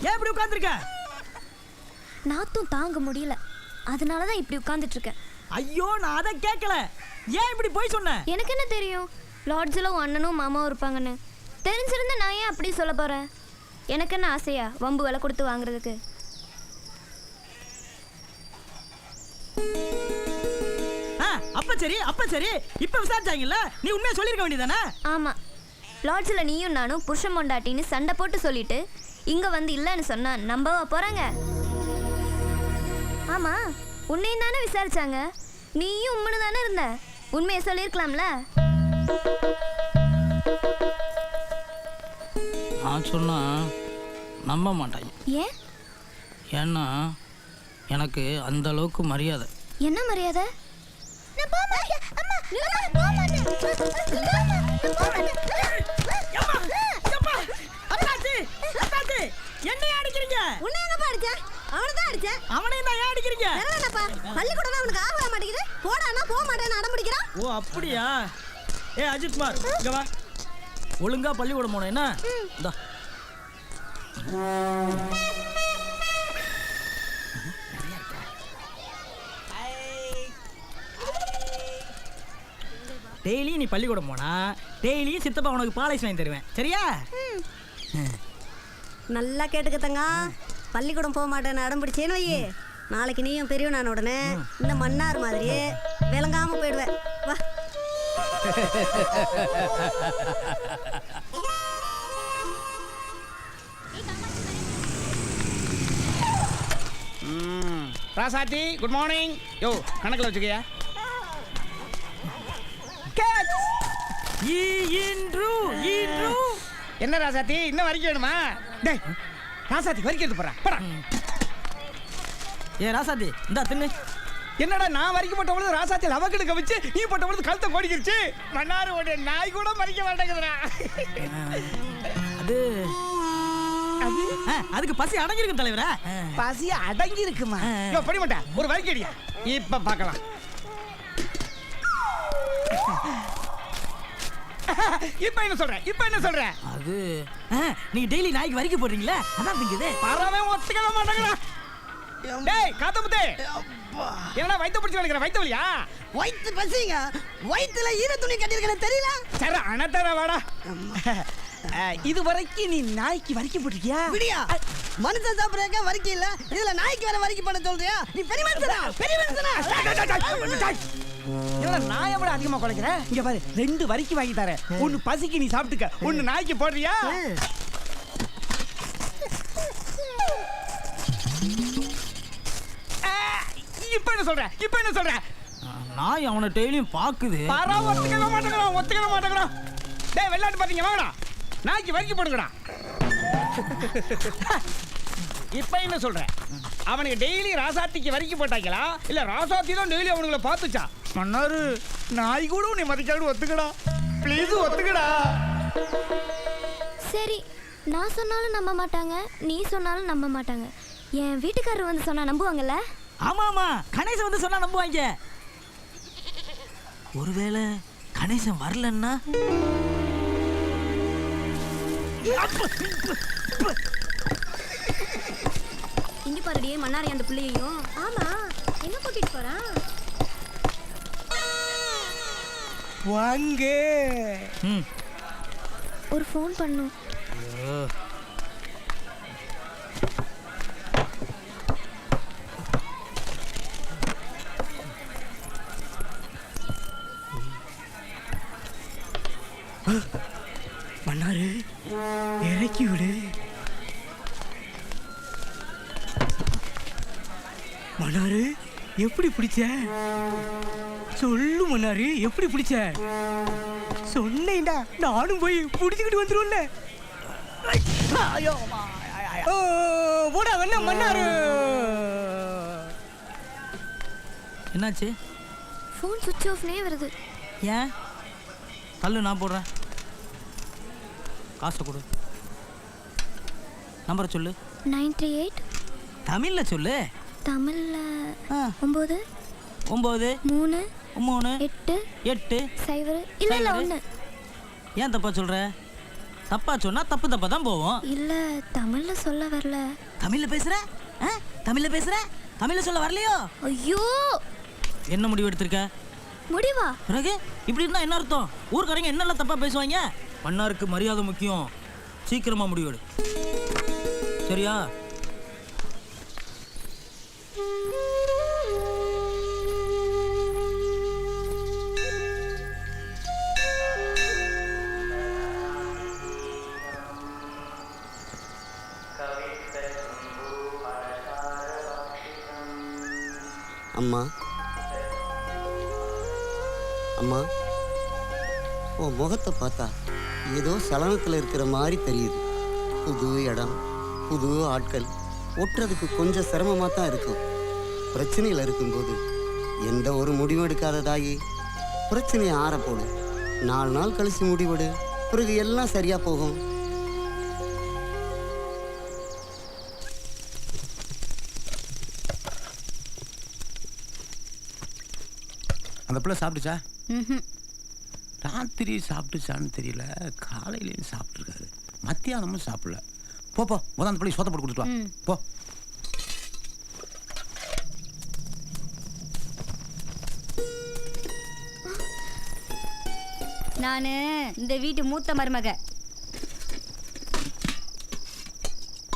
ஏன் இப்படி உட்கார்ந்திருக்க? நாத்தும் தாங்க முடியல, அதனாலதான் இப்படி உட்கார்ந்துட்டு இருக்கேன். ஐயோ நான் அதை கேட்கல. ஏன் இப்படி போய் சொன்ன? எனக்கு என்ன தெரியும் லாட்ஜில் உன் அண்ணனும் மாமாவும் இருப்பாங்கன்னு. தெரிஞ்சிருந்தா நான் ஏன் அப்படி சொல்ல போறேன்? எனக்கு என்ன ஆசையா வம்பு விலை கொடுத்து வாங்குறதுக்கு? அப்ப சரி அப்ப சரி. இப்ப விசாரிச்சாங்கல்ல, நீ உண்மையை சொல்லிருக்க வேண்டியதானே? ஆமா, லாட்ஜில் நீயும் நானும் புருஷன் பொண்டாட்டின்னு சண்டை போட்டு சொல்லிட்டு இங்க வந்து இல்லைன்னு சொன்னா நம்பவா போறாங்க? ஆமா, உன்னையும் தானே விசாரிச்சாங்க. நீயும் உண்மைன்னு தானே இருந்த. உண்மையை சொல்லியிருக்கலாம்ல. நான் சொன்னா நம்ப மாட்டாங்க. ஏன்? ஏன்னா எனக்கு அந்த அளவுக்கு மரியாதை. என்ன மரியாதை? என்னைய அடிக்கிறீங்க? உன்னை எங்கப்பா அடிச்ச? அவனை தான் அடிச்ச. அவனையும் தான் ஏன் அடிக்கிறீங்க? என்னப்பா பள்ளிக்கூடம் அவனுக்கு ஆக மாட்டேங்குது. போடானா போக மாட்டேன்னு அடம் பிடிக்கிறான். ஓ அப்படியா? ஏ அஜித் குமார் இங்க வா. ஒழுங்கா பள்ளிக்கூடம் போனோம் என்ன? இந்தா. டெய்லி நீ பள்ளிக்கூடம் போனா டெய்லியும் சித்தப்பா உனக்கு பாலைஸ் வாங்கி தருவேன். சரியா? நல்லா கேட்டுக்கத்தங்க. பள்ளிக்கூடம் போக மாட்டேன்னு அடம் பிடிச்சேன்னு வையே, நாளைக்கு நீயும் பெரியவனான உடனே இந்த மன்னார் மாதிரியே விளங்காம போயிடுவேன். வா. ராசாத்தி குட் மார்னிங். யோ கணக்கில் வச்சுக்கயா. என்ன ராசாத்தி இன்னும் வரைக்கும் வேணுமா? டேய் ராசாத்தி வரைக்கும் எடுத்து போறா. ஏ ராசாத்தி இந்தா தின்னு. என்னடா நான் வரைக்கும் போட்டவங்களுக்கு ராசாத்தி லவக்கெடுக்க வச்சு நீ போட்டவங்களுக்கு கழுத்தை கோடிக்கிருச்சு. மன்னாரு உடைய நாய் கூட மறிக்க மாட்டேங்குதுடா. அது அதுக்கு பசி அடங்கிருக்கு தலைவரா. பசி அடங்கி இருக்குமா? படி மாட்டேன் ஒரு வரைக்கடியா இப்ப பார்க்கலாம். இப்ப என்ன சொல்ற? அது நீங்க டெய்லி நாய்க்கு வரிக்க போடுறீங்களா? அதான் திங்குது. பரவே ஒத்துக்கவே மாட்டேங்கடா. டேய் காத்தமுத்தே, என்னடா வயித்த பிடிச்சு வலிக்கிற? வயித்த வலியா? வயிற்று பசிங்க, வயிற்றுல ஈர துணி கட்டியிருக்கேன்னு தெரியல. சரி அனத்தர வாடா. இது வரைக்கும் நீ நாய்க்கு வரிக்க போட்டிருக்கியா? விடியா மனுஷன் சாப்பிட்றக்க வரிக்க இல்ல, இதுல நாய்க்கு வேற வரிக்க பண்ண சொல்றியா? நீ பெரிய மனுஷனா? என்னடா நாயை விட அதிகமா குலைக்கிற? இங்க பாரு 2 வரிக்கு வாங்கி தரேன். ஒன்னு பசிக்கு நீ சாப்பிட்டுக்க, ஒன்னு நாய்க்கு போடுறியா? இப்ப என்ன சொல்ற? நாய் அவனை டெய்லியும் பாக்குது. ஒத்துக்கவே மாட்டேங்கிறா. டேய் வெள்ளாட்டு பாத்தீங்க வாங்கடா, நாய்க்கு வரிக்கு போடுங்கடா. இப்ப என்ன சொல்ற? அவனுக்கு டெய்லி ராசாத்திக்கு வரிக்கு போட்டாங்களா இல்ல ராசாத்தி தான் டெய்லி அவனுங்களை பார்த்துச்சா? மன்னாரு நாய் கூட உன்னை மதிக்காது. ஒத்துக்கடா ப்ளீஸ், ஒத்துக்கடா. சரி, நான் சொன்னாலும் நம்ப மாட்டாங்க, நீ சொன்னாலும் நம்ப மாட்டாங்க. என் வீட்டுக்காரர் வந்து சொன்னா நம்புவாங்கல்ல? ஆமா கணேசன் வந்து சொன்னா நம்புவாங்க. ஒருவேளை கணேசன் வரலன்னா இங்க பாருடியே மன்னாரி அந்த பிள்ளையையும். ஆமா, எங்க கூட்டிட்டு போறான்? வாங்க ஒரு ஃபோன் பண்ணும். மன்னாரு இறக்கி விடு. மன்னாரு எப்படி பிடிச்ச? சொல்லு மன்னாரு, எப்படி பிடிச்ச? சொன்னேன்டா, நானும் போய் பிடிச்சுக்கிட்டு வந்துரும்ல. மன்னாரு என்னாச்சு? ஃபோன் சுவிட்ச் ஆஃப்னே வருது. ஏன்? தள்ளு, நான் போடுறேன். காசை கொடு. நம்பரை சொல்லு. 938. தமிழ்ல சொல்லு. தமிழ்ல 9 9 3 3 8 8 0 இல்ல 1. ஏன் தப்பா சொல்ற? தப்பா சொன்னா தப்பு தப்பா தான் போவோம். இல்ல தமிழ்ல சொல்ல வரல. தமிழ்ல பேசுற? தமிழ்ல சொல்ல வரலையோ? ஐயோ, என்ன முடிவு எடுத்திருக்க? முடிவா? பிறகு இப்படி இருந்தா என்ன அர்த்தம்? ஊர்க்காரங்க என்னெல்லாம் தப்பா பேசுவாங்க. மன்னாருக்கு மரியாதை முக்கியம். சீக்கிரமா முடிவெடு, சரியா? அம்மா உன் முகத்தை பார்த்தா ஏதோ சலனத்தில் இருக்கிற மாதிரி தெரியுது. புது இடம், புது ஆட்கள், ஒட்டுறதுக்கு கொஞ்சம் சிரமமாக தான் இருக்கும். பிரச்சனையில் இருக்கும்போது எந்த ஒரு முடிவும் எடுக்காத தாயி பிரச்சனையை ஆற போடு. 4 நாள் கழிச்சு முடிவெடு, பிறகு எல்லாம் சரியா போகும். அந்த பிள்ளை சாப்பிட்டுச்சா? ராத்திரி சாப்பிட்டுச்சான்னு தெரியல, காலையிலேயும் சாப்பிட்ருக்காரு, மத்தியானமும் சாப்பிடல. போ முதல் அந்த பிள்ளை சோத்த போட்டு கொடுத்துட்டு வா போ. நானு இந்த வீட்டு மூத்த மருமக,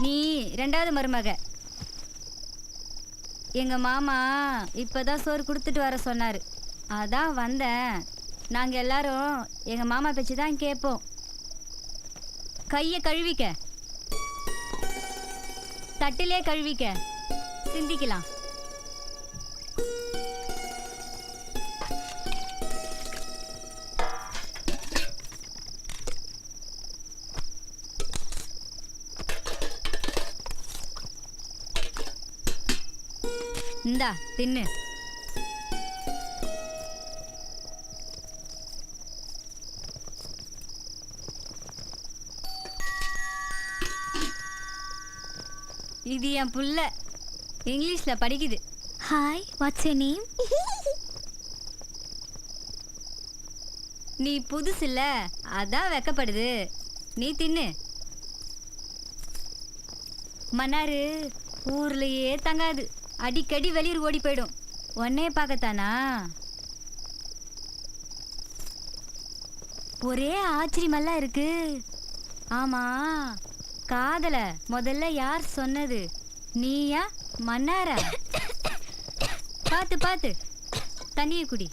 நீ 2வது மருமக. எங்க மாமா இப்பதான் சோறு கொடுத்துட்டு வர சொன்னாரு, அதான் வந்தேன். நாங்க எல்லாரும் எங்க மாமா பேச்சு தான் கேட்போம். கையை கழுவிக்க, தட்டிலே கழுவிக்க, சிந்திக்கலாம். இந்தா தின்னு. இது என் புள்ள இங்கிலீஷ்ல படிக்குது. Hi, what's your name? நீ புதுசு இல்ல, அதான் வெக்கப்படுது. நீ தின்னு. மன்னாரு ஊர்லயே தங்காது, அடிக்கடி வெளியூர் ஓடி போயிடும். உன்னைய பார்க்கத்தானா? ஒரே ஆச்சரியமெல்லாம் இருக்கு. ஆமா, காதல முதல்ல யார் சொன்னது? நீயா மன்னாரா? பாத்து பாத்து தண்ணிய குடி.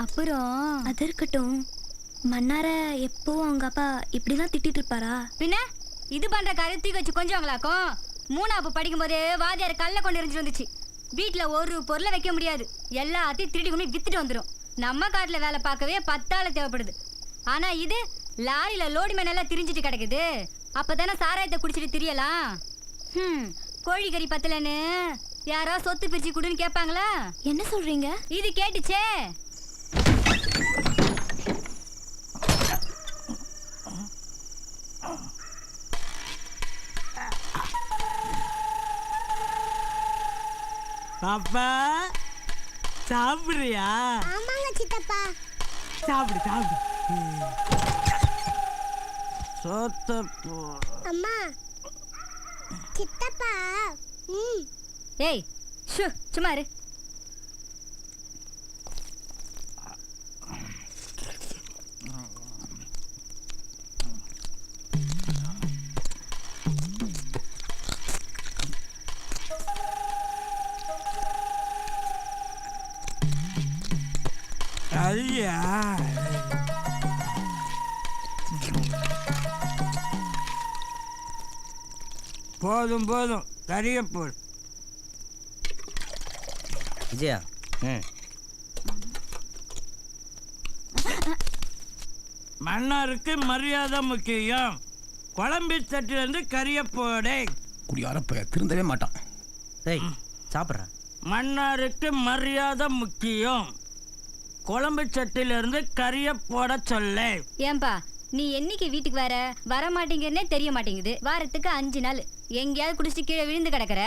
அப்புறம் அது இருக்கட்டும், மன்னார எப்போ அவங்க அப்பா இப்படிதான் திட்டிட்டு இருப்பாரா? பின்ன இது பண்ற கருத்தி வச்சு கொஞ்சவங்களாக்கும். 3ஆப்பு படிக்கும் போதே வாதியார் கல்ல கொண்டு எரிஞ்சு வந்துச்சு. வீட்டுல ஒரு பொருளை வைக்க முடியாது, எல்லாத்தையும் திருடி கொண்டு வித்துட்டு வந்துடும். நம்ம காட்டுல வேலை பார்க்கவே 10 ஆள் தேவைப்படுது. ஆனா இது லாரியில லோடு மேன் எல்லாம் திரிஞ்சிட்டு கிடக்குது. அப்பதானே சாராயத்தை குடிச்சிட்டு திரியலாம். கோழி கறி பத்தலன்னு யாரோ சொத்து பிரிச்சு குடுன்னு கேட்பாங்களா? என்ன சொல்றீங்க? இது கேட்டுச்சே. பாப்பா சாப்பிடுறியா? ஆமாங்க சித்தப்பா. சாப்பிடு சாப்பிடு. அம்மா சித்தப்பா. ஏய் ஷு, சும்மா இரு. ஐயா போதும் போதும், கரிய போடு. விஜயா, மன்னாருக்கு மரியாதை முக்கியம். குழம்பு சட்டிலிருந்து கரிய போடு. குடியாரப்ப திருந்தவே மாட்டான். டேய் சாப்பிட்றேன். மன்னாருக்கு மரியாதை முக்கியம். குழம்பு சட்டிலிருந்து கரிய போட சொல்ல. ஏன்பா நீ என்னைக்கு வீட்டுக்கு வர மாட்டேங்கன்னே தெரிய மாட்டேங்குது. வாரத்துக்கு 5 நாள் எங்கேயாவது குடிச்சிட்டு கீழே விழுந்து கிடக்குற.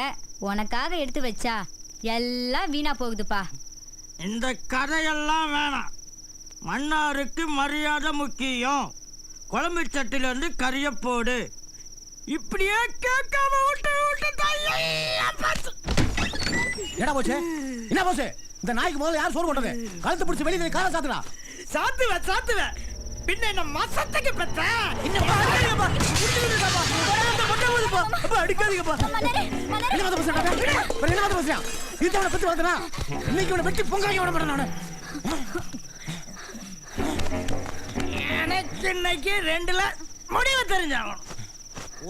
உனக்காக எடுத்து வச்சா எல்லாம் வீணா போகுதுப்பா. இந்த கதையெல்லாம் வேணாம். மன்னாருக்கு மரியாதை முக்கியம். குழம்பு சட்டிலிருந்து கரிய போடு. இப்படியே கேட்காம விட்டு என்ன போச்சு? என்ன போச்சு? இந்த நாய்க்கு முதல்ல யார் சோறு போட்டது? கழுத்து பிடிச்சி வெளியே காலை சாத்துடா. சாத்துவேன். பின்ன என்ன மாசத்துக்கு பெத்த? அடிக்காதீங்கப்பா. என்ன மாதிரி பேசுறான்? இதை பத்தி வளர்த்தனா இன்னைக்கு இவனை வெட்டி பொங்கலாக்கி விட மாட்டேன் நானு. எனக்கு இன்னைக்கு 2ல முடிவு தெரிஞ்சாகணும்.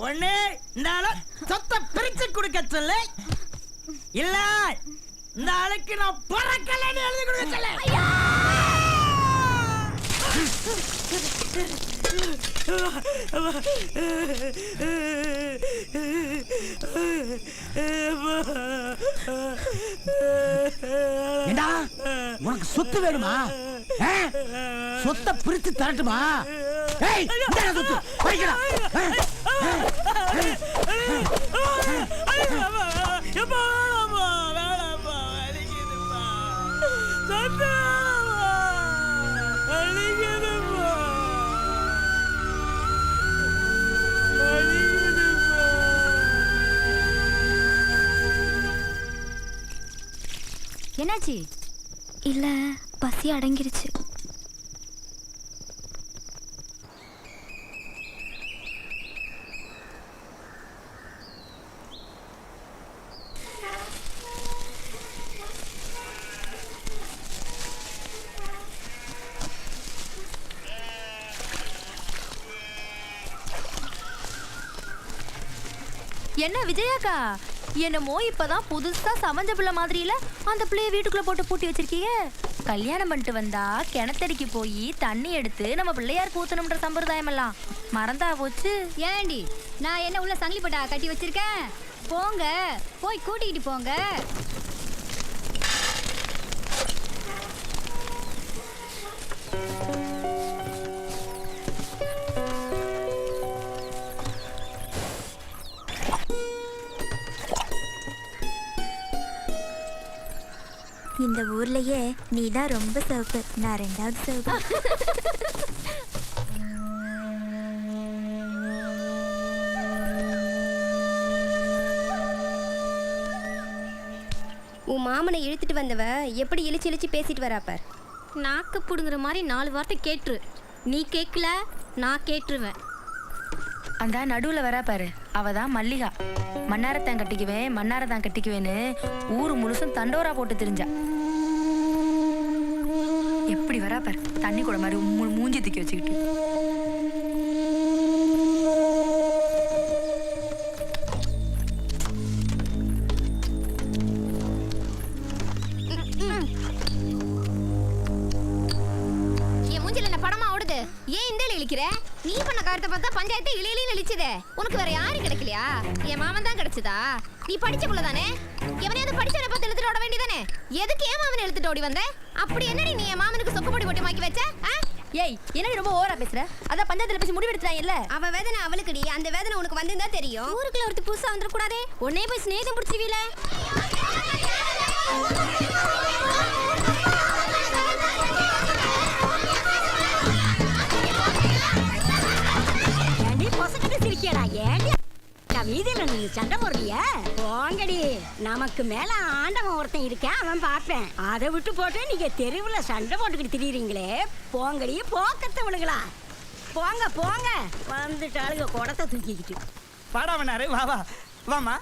ஒண்ணு இந்த ஆளை சொத்தை பிரிச்சு கொடுக்க சொல்லு, இல்ல இந்த ஆளுக்கு நான் பறக்கலன்னு எழுதி கொடுக்க சொல்லு. ஏண்டா உனக்கு சொத்து வேணுமா? சொத்தை பிரிச்சு தரட்டுமா? ஏய் இந்தா சொத்து பறிக்கடா. என்னாச்சு? இல்ல பசி அடங்கிருச்சு. என்ன விஜயாக்கா, என்னமோ இப்பதான் புதுசா சமஞ்ச பிள்ளை மாதிரில அந்த பிள்ளைய வீட்டுக்குள்ள போட்டு பூட்டி வச்சிருக்கீங்க. கல்யாணம் பண்ணிட்டு வந்தா கிணத்தடிக்கு போய் தண்ணி எடுத்து நம்ம பிள்ளையாருக்கு ஊத்தணும்ன்ற சம்பிரதாயம் எல்லாம் மறந்தா போச்சு. ஏண்டி நான் என்ன உள்ள சங்கிலி பட்டா கட்டி வச்சிருக்கேன்? போங்க போய் கூட்டிக்கிட்டு போங்க. இந்த ஊர்லயே நீ தான் ரொம்ப சிவப்பு, நான் ரெண்டாவது சிவப்பு. உன் மாமனை இழுத்துட்டு வந்தவ எப்படி இழிச்சு இழிச்சு பேசிட்டு வராப்பார். நாக்கு புடுங்குற மாதிரி 4 வார்த்தை கேட்டுரு. நீ கேட்கல, நான் கேட்டுருவேன். அந்த நடுவில் வரா பாரு, அவ தான் மல்லிகா. மன்னாரத்தான் கட்டிக்குவேன், மன்னாரத்தான் கட்டிக்குவேன்னு ஊர் முழுசும் தண்டோரா போட்டு தெரிஞ்சா. எப்படி வரா பாரு, தண்ணி கூட மாதிரி மூஞ்சி தூக்கி வச்சுக்கிட்டு. ஏன் இந்த இழிக்கிற? நீ பண்ண காரியத்தை பார்த்தா பஞ்சாயத்து இளையிலையும் இழிச்சதே. உனக்கு வேற யாரும் கிடைக்கலையா? என் மாமன் தான் கிடைச்சதா? நீ படிச்ச புள்ள தானே? எவனையாவது படிச்சவனை பார்த்து இழுத்துட்டு ஓட வேண்டியதானே? எதுக்கு ஏன் மாமனை இழுத்துட்டு ஓடி வந்த? அப்படி என்னடி நீ என் மாமனுக்கு சொக்குப்பொடி போட்டு மாக்கி வச்ச? ஏய், என்னடி ரொம்ப ஓவரா பேசுற? அதான் பஞ்சாயத்துல பேசி முடிவெடுத்துறாங்க இல்ல? அவ வேதனை அவளுக்குடி, அந்த வேதனை உனக்கு வந்துந்தா தெரியும். ஊருக்குள்ள ஒருத்தி புதுசா வந்துட கூடாதே. உன்னைய போய் ஸ்நேகம் பிடிச்சிவீல. வீதியில நீங்க சண்டை போடுறிய? போங்கடி, நமக்கு மேல ஆண்டவன் ஒருத்தன் இருக்கேன், அவன் பாப்பேன். அதை விட்டு போட்டு நீங்க தெருவுல சண்டை போட்டுக்கிட்டு திரியுறீங்களே, போங்கடி போக்கத்தவளுங்களா. போங்க போங்க, வந்துட்டாளுங்க குடத்தை தூக்கிக்கிட்டு. பாடா மன்னாரு, வா வா வாமா.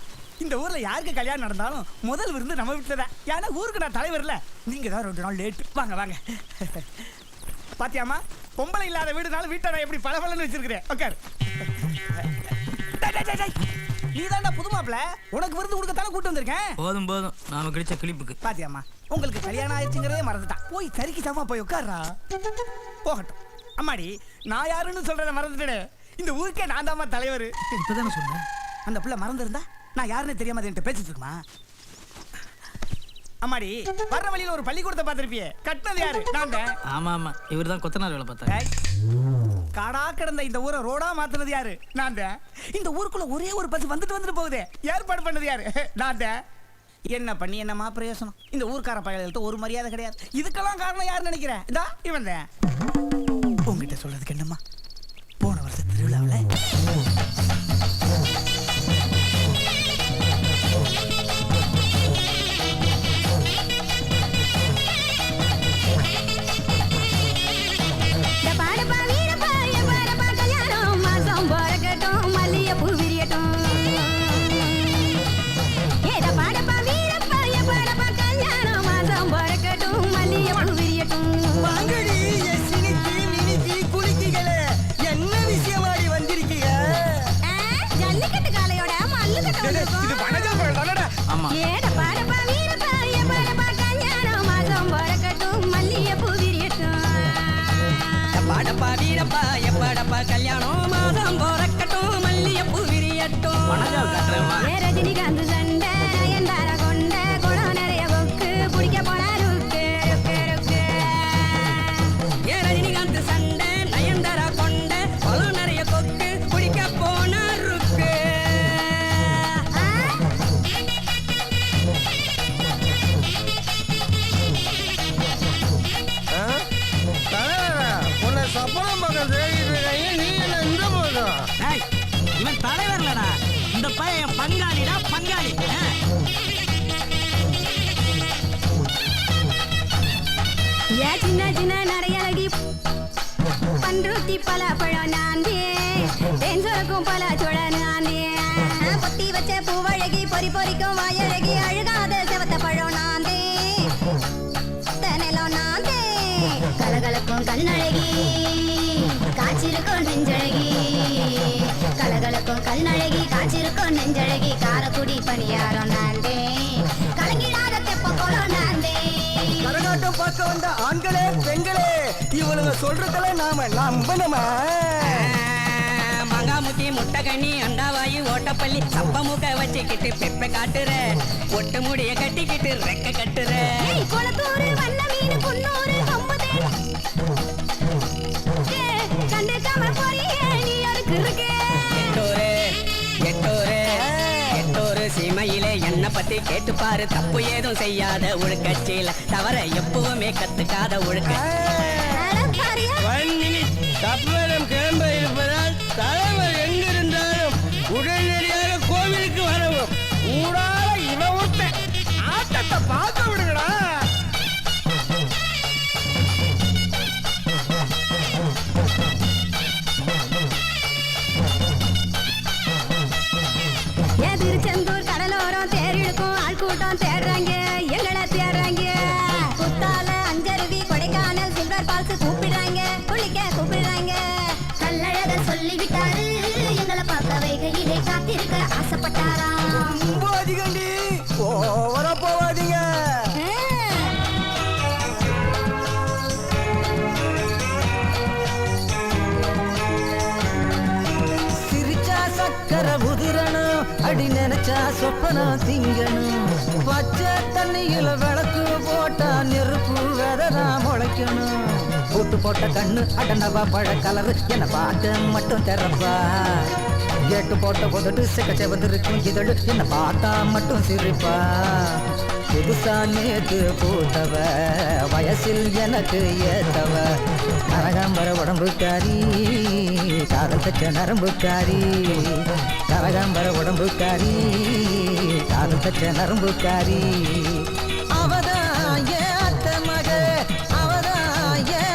இந்த ஊர்ல யாருக்கு கல்யாணம் நடந்தாலும் முதல் விருந்து நம்ம வீட்டுல தான். ஏன்னா ஊருக்கு நான் தலைவர்ல, நீங்க தான் 2 நாள் லேட்டு. வாங்க வாங்க. பாத்தியாமா, பொம்பளை இல்லாத வீடுனாலும் வீட்டை நான் எப்படி பளபளன்னு வச்சிருக்கிறேன். உட்கார். நீ தான்டா புது மாப்பிள்ள, உனக்கு விருந்து கொடுக்கத்தானே கூட்டு வந்திருக்கேன். போதும் போதும், நாம கிடைச்ச கிளிப்புக்கு. பாத்தியாமா, உங்களுக்கு கல்யாணம் ஆயிடுச்சுங்கிறதே மறந்துட்டான். போய் சரிக்கு சமமா போய் உட்கார்றா. போகட்டும். அம்மாடி, நான் யாருன்னு சொல்றத மறந்துட்டேன். இந்த ஊருக்கே நான் தாமா தலைவர். இப்பதானே சொன்னேன். அந்த பிள்ளை மறந்துருந்தா நான் யாருன்னு தெரியாம என்கிட்ட பேசிட்டு இருக்குமா? அம்மாடி, வர்ற வழியில ஒரு பள்ளிக்கூடத்தை பார்த்திருப்பியே, கட்டினது யாரு? நான் தான். ஆமா ஆமா, இவர் தான் கொத்தனார் வேலை பார்த்தாரு. காடா கிடந்த இந்த ஊரை ரோடா மாத்துனது யாரு? நான் தான். இந்த ஊருக்குள்ள ஒரே ஒரு பஸ் வந்துட்டு போகுதே, ஏற்பாடு பண்ணது யாரு? நான் தான். என்ன பண்ணி என்னமா பிரயோசனம்? இந்த ஊர்க்கார பயல்கிட்ட ஒரு மரியாதை கிடையாது. இதுக்கெல்லாம் காரணம் யாருன்னு நினைக்கிறேன்? இதா இவன் தான். உங்ககிட்ட சொல்றதுக்கு என்னம்மா, போன வருஷம் திருவிழாவில் கல்யாணம் மாதம் போறக்கட்டும், மல்லியப்பூ விரியட்டும். ரஜினிகாந்த் சண்டை நயன்தார கொண்ட குளம் நிறைய கொக்கு குடிக்க போனா ருக்கு ருக்கு ருக்கு. ரஜினிகாந்த் சண்டை நயன்தார கொண்ட குளம் நிறைய கொக்கு குடிக்க போனா ருக்கு. உன்னை சப்பளம் பக்கம் நீ என்ன இந்த போதும்? இவன் தலைவர்லடா, இந்த பையன் பங்காளிடா, பங்காளி. சின்ன சின்ன நரையழகி பன்ருட்டி பல பழம் நாந்தே, தேன் சுரக்கும் பல சுழ நாந்தே, பொத்தி வச்ச பூவழகி பொறி பொறிக்கும் வாயழகி அழுகாத செவத்த பழம் நாந்தே, நிலம் நாந்தே, கலகலக்கும் கண்ணழகி காய்ச்சிருக்கும் நெஞ்சழகி, கலகலக்கும் கண்ணழகி காய்ச்சிருக்கும் நெஞ்சழகி, காரக்குடி பணியாரம் நாந்தே, கலங்கிடாத தெப்ப கோலம் நாந்தே. கரகாட்டம் பார்க்க வந்த ஆண்களே பெண்களே, இவனுங்க சொல்றதெல்லாம் நாம நம்பணுமா? முட்டகனி அண்டாவாயி ஓட்டப்பள்ளி சப்ப மூக்க வச்சுக்கிட்டு பெப்ப காட்டுற ஒட்டு முடிய கட்டிக்கிட்டு ரெக்க கட்டுற குளத்தூர் வண்ண மீன் பொன்னூர் கம்புதே கண்டு காம போறியே நீ யாருக்கு இருக்கு எட்டோரு சீமையிலே என்ன பத்தி கேட்டு பாரு தப்பு ஏதும் செய்யாத ஒழுக்கச்சில தவற எப்பவுமே கத்துக்காத ஒழுக்க தப்பரம் கிளம்ப இருப்பதால் தலைவர் எங்கிருந்தாலும் உடனடியாக கோவிலுக்கு வரவும் ஊடால இவ விட்ட ஆட்டத்தை பார்க்க விடுங்கடா. திருச்செந்தூர் கடலோரம் தேரிழுக்கும் ஆள் கூட்டம் தேடுறாங்க எங்களை தேடுறாங்க குத்தால அஞ்சருவி கொடைக்கானல் சில்வர் பால்ஸ் கூப்பிடுறாங்க குளிக்க கூப்பிடுறாங்க கல்லழக சொல்லிவிட்டாரு எங்களை பார்க்க வைகையிலே காத்திருக்க ஆசைப்பட்டாராம். போதிகண்டி ஓவரா போவாதீங்க. சிரிச்சா சக்கரை உதிரணும் அடி நினைச்சா சொப்பனம் திங்கணும் பச்சை தண்ணியில விளக்கு போட்டா நெருப்பு வெதரா முளைக்கணும் போட்டு போட்ட கண்ணு அடனவா பழ கலரு என்ன பார்த்து மட்டும் திறப்பா கேட்டு போட்ட போதுட்டு சிக்கச்சை வந்திருக்கும் இதழு என்ன பார்த்தா மட்டும் சிரிப்பா புதுசா நேத்து பூத்தவ வயசில் எனக்கு ஏத்தவ கரகாம்பர உடம்புக்காரி காதல் தச்ச நரம்புக்காரி கரகாம்பர உடம்புக்காரி காதல் தச்ச நரம்புக்காரி அவதான் ஏன் அத்தை மக அவதான் ஏன்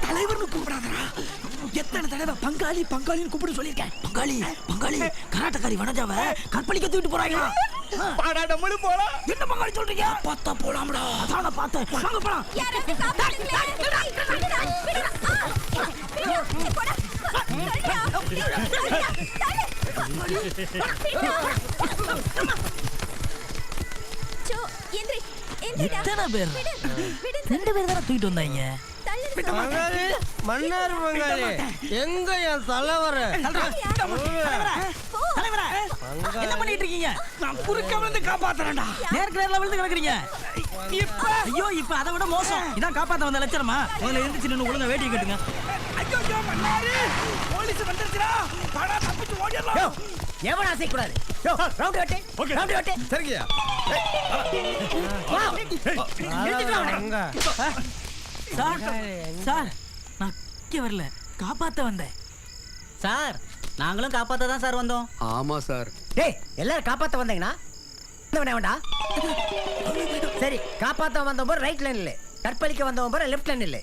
தலைவர்னு கூப்பிடாதடா. எத்தனை தடவை பங்காளி பங்காளின்னு கூப்பிட்டு சொல்லியிருக்கேன். பங்காளி பங்காளி கராட்டக்காரி வனஜாவ கற்பழிக்க தூக்கிட்டு போறாங்களா? பாடா நம்மளு போலாம். என்ன பங்காளி சொல்றீங்க? பார்த்தா போலாம்டா. அதான் பார்த்தேன். வாங்க போலாம். எத்தனை பேர்? 2 பேர் தானே தூக்கிட்டு வந்தாங்க. மன்னார் பங்காளி எங்க என் தலைவர என்ன பண்ணிட்டு இருக்கீங்க? நான் குறுக்க வந்து காப்பாத்துறேன்டா. நேர்ல விழுந்து கிடக்குறீங்க. ஐயோ இப்ப அதை விட மோசம். இதான் காப்பாத்த வந்த லட்சணமா? முதல்ல எந்திரிச்சு நின்னு ஒழுங்கா வேட்டியை கட்டுங்க. ஐயோ மன்னாரு போலீஸ் வந்துருச்சுடா. படா தப்பிச்சு ஓடிடலாம். எவன் ஆசை கூடாது. யோ ரவுண்ட் வெட்டு. ஓகே ரவுண்ட் வெட்டு. சரிங்கயா. சார் நான் இங்க வரல காப்பாத்த வந்தேன். சார் நாங்களும் காப்பாத்த தான் சார் வந்தோம். ஆமா சார். டேய் எல்லாரும் காப்பாத்த வந்தீங்கன்னா வேண்டாம். சரி காப்பாத்த வந்தவன் ரைட் லைன் இல்ல, கற்பழிக்க வந்தவன் லெஃப்ட் லைன் இல்ல.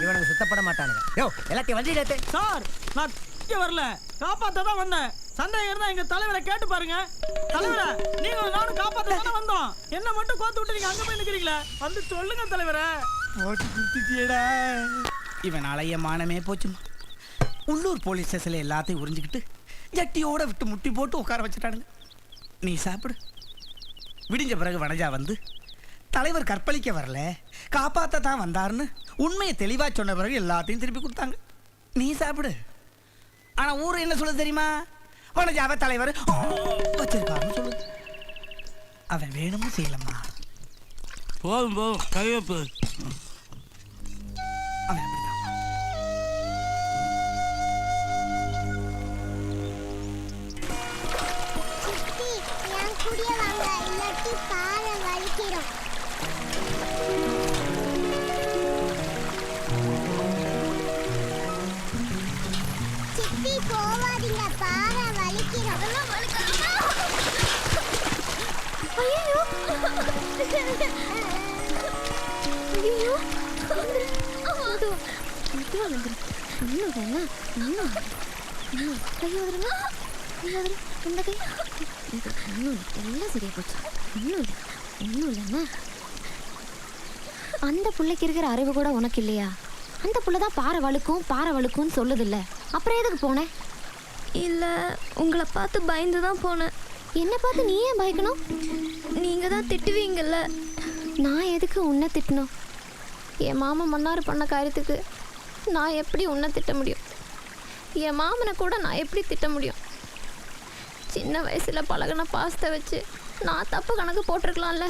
இவனுக்கு சுத்தப்பட மாட்டானுங்க. யோ எல்லாத்தையும் வண்டியில சார் நான் இங்க வரல காப்பாத்த தான் வந்தேன். சந்தேகம் இருந்தா எங்க தலைவரை கேட்டு பாருங்க. தலைவரே நீங்க நானும் காப்பாத்த தானே வந்தோம். என்ன மட்டும் கோத்து விட்டு நீங்க அங்க போய் நிக்கிறீங்களா? வந்து சொல்லுங்க தலைவரே. போட்டு குடுத்துட்டியேடா. இவன் அலைய மானமே போச்சுமா. உள்ளூர் போலீஸ் ஸ்டேஷன்ல எல்லாத்தையும் உறிஞ்சிக்கிட்டு ஜட்டியோட விட்டு முட்டி போட்டு உட்கார வச்சுட்டானுங்க. நீ சாப்பிடு. விடிஞ்ச பிறகு வனஜா வந்து தலைவர் கற்பழிக்க வரல காப்பாத்த தான் வந்தாருன்னு உண்மையை தெளிவா சொன்ன பிறகு எல்லாத்தையும் திருப்பி கொடுத்தாங்க. நீ சாப்பிடு. ஆனா ஊர் என்ன சொல்லுது தெரியுமா? வனஜாவை தலைவர் வச்சிருக்காருன்னு சொல்லுது. அவன் வேணும்னு செய்யலம்மா. போதும் கையப்பு. அவன் அப்படிதான். போவாதீங்க பாறை வலிக்கிறோம். ஐயோ ஐயோ இன்னும் வேணா இன்னும் கையை வருங்க இந்த கை இது இன்னும் எல்லாம் சரியா போச்சு ஒன்றும் இல்லைண்ணா அந்த பிள்ளைக்கு இருக்கிற அறிவு கூட உனக்கு இல்லையா? அந்த புள்ள தான் பாறை வழுக்கும்னு சொல்லுதில்ல, அப்புறம் எதுக்கு போனேன்? இல்லை, உங்களை பார்த்து பயந்து தான் போனேன். என்னை பார்த்து நீ ஏன் பயக்கணும்? நீங்கள் தான் திட்டுவீங்கல்ல. நான் எதுக்கு உன்னை திட்டணும்? என் மாமன் மன்னார் பண்ண காரியத்துக்கு நான் எப்படி உன்னை திட்ட முடியும்? என் மாமனை கூட நான் எப்படி திட்ட முடியும்? சின்ன வயசில் பழகின பாசத்தை வச்சு நான் தப்பு கணக்கு போட்டிருக்கலாம்ல.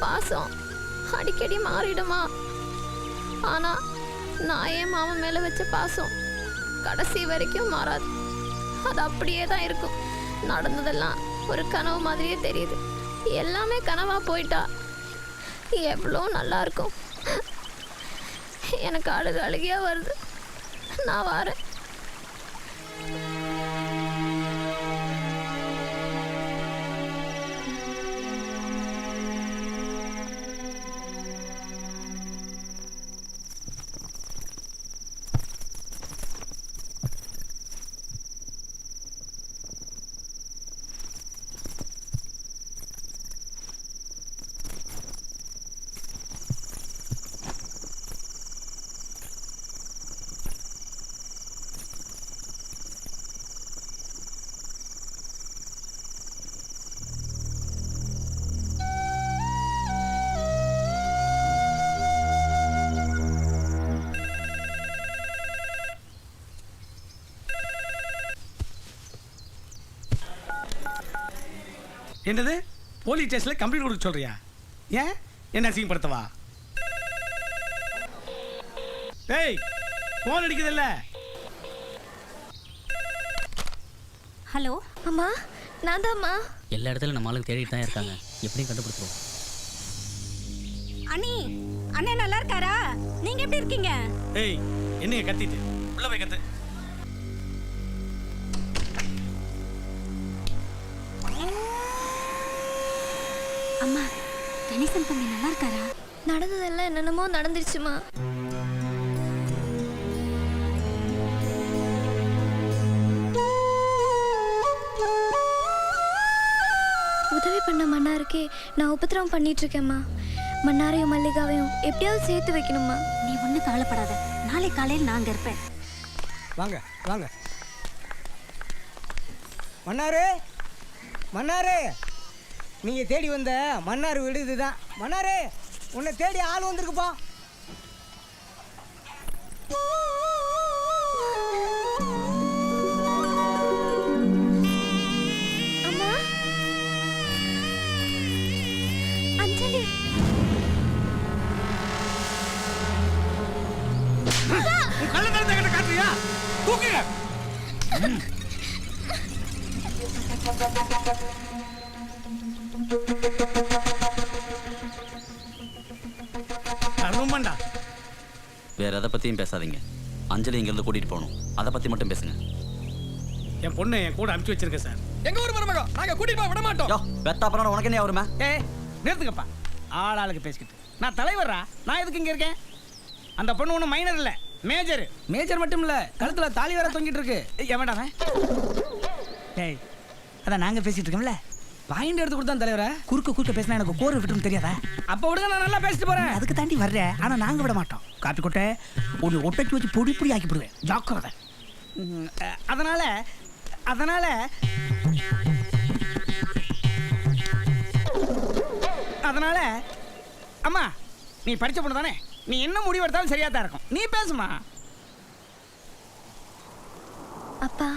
பாசம் அடிக்கடி மாறிடுமா? ஆனால் நான் என் மாமன் மேலே வச்ச பாசம் கடைசி வரைக்கும் மாறாது. அது அப்படியே தான் இருக்கும். நடந்ததெல்லாம் ஒரு கனவு மாதிரியே தெரியுது. எல்லாமே கனவா போயிட்டா எவ்வளோ நல்லா இருக்கும். எனக்கு அழுகையா வருது. நான் வரேன். என்னது போலீஸ் ஸ்டேஷன்ல கம்ப்ளைண்ட் கொடுக்க சொல்றியா? ஏன் என்ன அசிங்கப்படுத்தவா? ஏய், போன் அடிக்குதுல்ல. ஹலோ அம்மா, நான் தான்மா. எல்லா இடத்துலையும் நம்ம ஆளுக்கு தேடிட்டு தான் இருக்காங்க. எப்படியும் கண்டுபிடிச்சிருவோம். அண்ணே நல்லா இருக்காரா? நீங்க எப்படி இருக்கீங்க? ஏய், என்னைய கத்திட்டு உள்ள போய் கத்து. அம்மா, கணேசன் தம்பி நல்லா இருக்காரா? நடந்ததெல்லாம் என்னென்னமோ நடந்துருச்சுமா. உதவி பண்ண மன்னாருக்கே நான் உபத்திரவம் பண்ணிட்டு இருக்கேம்மா. மன்னாரையும் மல்லிகாவையும் எப்படியாவது சேர்த்து வைக்கணுமா. நீ ஒன்றும் கவலைப்படாத, நாளை காலையில் நான் அங்கே இருப்பேன். வாங்க வாங்க. மன்னாரு மன்னாரு, நீங்கள் தேடி வந்த மன்னார் வீடு இதுதான். மன்னாரு, உன்னை தேடி ஆள் வந்திருக்குப்பா. அம்மா, அஞ்சலி. உன் கள்ள தரத்தை கிட்ட காட்டுறியா? தூக்குங்க. ரொம்பண்டா. வேற எதை பத்தியும் பேசாதீங்க. அஞ்சலி இங்கிருந்து கூட்டிட்டு போகணும். அதை பத்தி மட்டும் பேசுங்க. என் பொண்ணை என் கூட அனுப்பிச்சு வச்சிருக்கேன் சார். எங்க ஊர் மருமகம், நாங்க கூட்டிட்டு போக விட மாட்டோம். யோ, வெத்தா பண்ண உனக்கு என்ன வருமா? நிறுத்துக்கப்பா. ஆளாளுக்கு பேசிக்கிட்டு. நான் தலைவர்ரா, நான் எதுக்கு இங்கே இருக்கேன்? அந்த பொண்ணு ஒன்றும் மைனர் இல்லை, மேஜர். மேஜர் மட்டும் இல்லை, கழுத்தில் தாலி வேற தொங்கிட்டு இருக்கு. எவன்டா? ஏய், அதான் நாங்கள் பேசிட்டு இருக்கோம்ல. பாயிண்ட் எடுத்து கொடுத்தா தலைவரை குறுக்க பேசினா எனக்கு கோர் விட்டுன்னு தெரியாதா? அப்போ விடுங்க, நான் நல்லா பேசிட்டு போறேன். அதுக்கு தாண்டி வர்றேன், ஆனால் நாங்கள் விட மாட்டோம். காப்பி கொட்டை ஒன்று ஒட்டைக்கு வச்சு பொடி ஆக்கிவிடுவேன். ஜாக்கிரதை. அதனால அதனால அம்மா, நீ படிச்ச பொண்ணு தானே, நீ என்ன முடிவு எடுத்தாலும் சரியா தான் இருக்கும். நீ பேசுமா. அப்பா,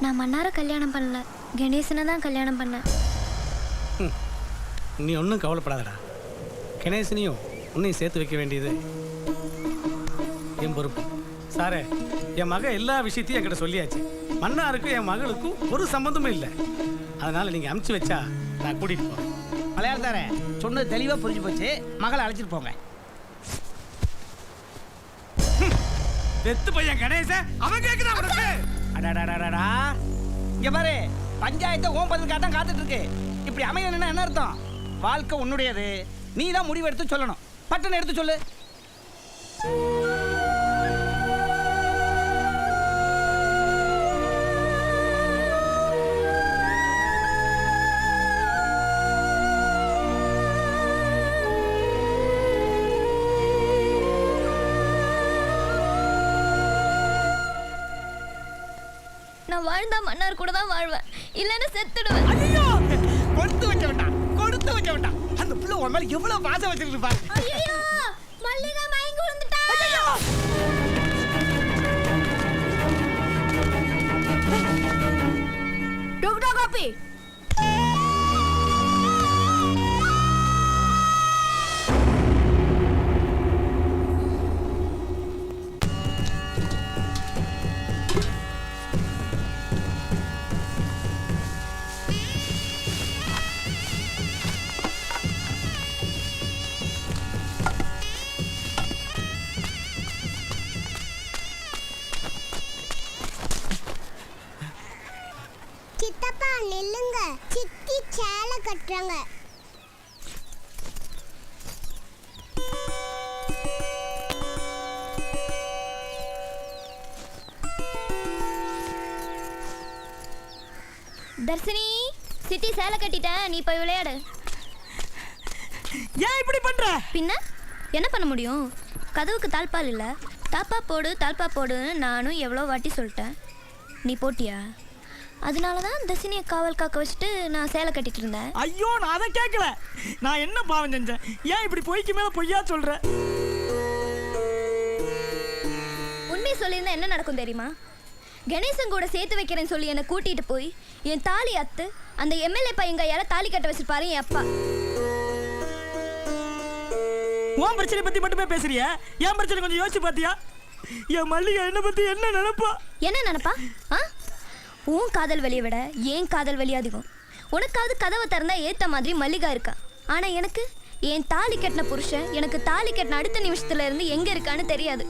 நான் மன்னாரை கல்யாணம் பண்ணல, கணேசனை தான் கல்யாணம் பண்ணேன். நீ ஒன்றும் கவலைப்படாதடா. கணேசனையும் உன்னையும் சேர்த்து வைக்க வேண்டியது என் பொறுப்பு. சாரே, என் மக எல்லா விஷயத்தையும் என்கிட்ட சொல்லியாச்சு. மன்னாருக்கும் என் மகளுக்கும் ஒரு சம்மந்தமும் இல்லை. அதனால நீங்க அமுச்சு வச்சா நான் கூட்டிட்டு போறேன். மலையாளத்தாரே, சொன்னது தெளிவாக புரிஞ்சு போச்சு. மகளை அழைச்சிட்டு போங்க. வெத்து பையன் கணேசன், அவன் கேட்குறான் உனக்கு. அடாடாடாடா, இங்க பாரு, பஞ்சாயத்தை ஓம் பதிலுக்காக தான் காத்துட்டு இருக்கு. இப்படி அமையணும்னா என்ன அர்த்தம்? வாழ்க்கை உன்னுடையது, நீ தான் முடிவு எடுத்து சொல்லணும். பட்டன் எடுத்து சொல்லு. நான் வாழ்ந்தா மன்னார் கூட தான் வாழ்வேன், இல்லைன்னா செத்துடுவேன். ஐயோ, கொடுத்து வைக்க வேண்டாம், கொடுத்து வைக்க வேண்டாம். அந்த புள்ள உன் மேல எவ்வளவு பாசம் வச்சிருக்கு பாரு. ஐயோ, மல்லிகா மயங்கி விழுந்துட்டா. Doctor coffee. சித்தப்பா நில்லுங்க, சித்தி சேலை கட்டுறாங்க. தர்ஷினி, சித்தி சேலை கட்டிட்டேன், நீ போய் விளையாடு. ஏன் இப்படி பண்ற? பின்ன என்ன பண்ண முடியும்? கதவுக்கு தாழ்பால் இல்ல, தாப்பா போடு தாழ்பா போடுன்னு நானும் எவ்வளோ வாட்டி சொல்லிட்டேன். நீ போட்டியா? அதனால தான் தர்ஷினியை காவல் காக்க வச்சுட்டு நான் சேலை கட்டிட்டு இருந்தேன். ஐயோ, நான் அதை கேட்கல. நான் என்ன பாவம் செஞ்சேன்? ஏன் இப்படி பொய்க்கு மேல பொய்யா சொல்ற? உண்மையை சொல்லியிருந்தா என்ன நடக்கும் தெரியுமா? கணேசன் கூட சேர்த்து வைக்கிறேன்னு சொல்லி என்னை கூட்டிட்டு போய் என் தாலி அத்து அந்த எம்எல்ஏ பையன் கையால தாலி கட்ட வச்சிருப்பாரு என் அப்பா. உன் பிரச்சனை பத்தி மட்டுமே பேசுறிய, என் பிரச்சனை கொஞ்சம் யோசிச்சு பாத்தியா? என் மல்லிகா என்ன பத்தி என்ன நினைப்பா? என்ன நினைப்பா? உன் காதல் வெளியை விட ஏன் காதல் வெளியே அதிகம். உனக்காவது கதவை திறந்தா ஏத்த மாதிரி மல்லிகா இருக்கா. ஆனா எனக்கு என் தாலி கட்டின புருஷன் எனக்கு தாலி கட்டின அடுத்த நிமிஷத்துல இருந்து எங்க இருக்கான்னு தெரியாது.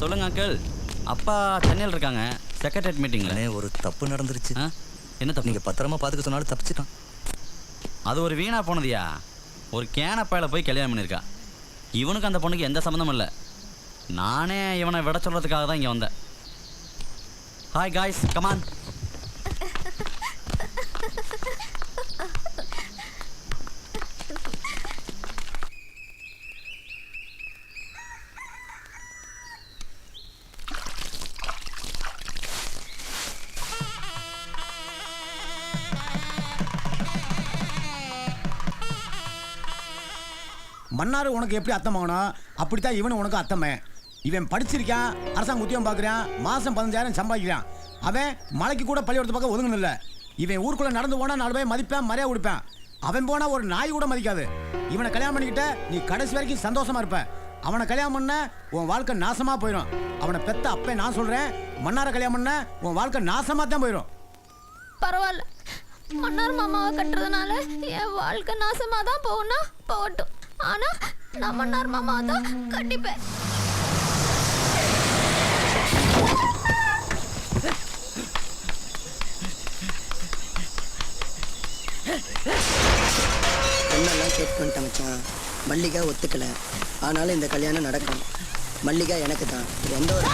சொல்லுங்க அங்கிள். அப்பா சென்னையில் இருக்காங்க, செக்ரட்டரியேட் மீட்டிங்ல. ஒரு தப்பு நடந்துருச்சு. என்ன தப்பு? நீங்கள் பத்திரமா பார்த்துக்க சொன்னாலும் தப்பிச்சிட்டான். அது ஒரு வீணா போனதியா? ஒரு கேனப்பாயில் போய் கல்யாணம் பண்ணியிருக்கா. இவனுக்கு அந்த பொண்ணுக்கு எந்த சம்மந்தமும் இல்லை. நானே இவனை விட சொல்கிறதுக்காக தான் இங்கே வந்தேன். Hi guys, come on. மன்னார் உனக்கு எப்படி அர்த்தமாகணும், அப்படித்தான் இவனு உனக்கு அர்த்தமே. இவன் படிச்சிருக்கான், அரசாங்க உத்தியோகம் பார்க்குறான், மாதம் 15,000 சம்பாதிக்கிறான். அவன் மலைக்கு கூட பள்ளிக்கூடத்து பக்கம் ஒதுங்கணும் இல்லை. இவன் ஊருக்குள்ளே நடந்து போனால் 4 பேர் மதிப்பேன், மரியாதை கொடுப்பேன். அவன் போனா ஒரு நாய் கூட மதிக்காது. இவனை கல்யாணம் பண்ணிக்கிட்ட நீ கடைசி வரைக்கும் சந்தோஷமா இருப்ப. அவனை கல்யாணம் பண்ண உன் வாழ்க்கை நாசமா போயிடும். அவனை பெத்த அப்பே நான் சொல்றேன், மன்னார கல்யாணம் பண்ண உன் வாழ்க்கை நாசமா தான் போயிடும். பரவாயில்ல, மன்னார் மாமாவை கட்டுறதுனால என் வாழ்க்கை நாசமா தான் போகும்னா போகட்டும். ஆனா நான் மன்னார் மாமாவை தான் கட்டிப்பேன். என்னெல்லாம் கேட் பண்ணிட்டேன் மச்சான். மல்லிகா ஒத்துக்கல, ஆனாலும் இந்த கல்யாணம் நடக்கும். மல்லிகா எனக்கு தான். எந்த ஒரு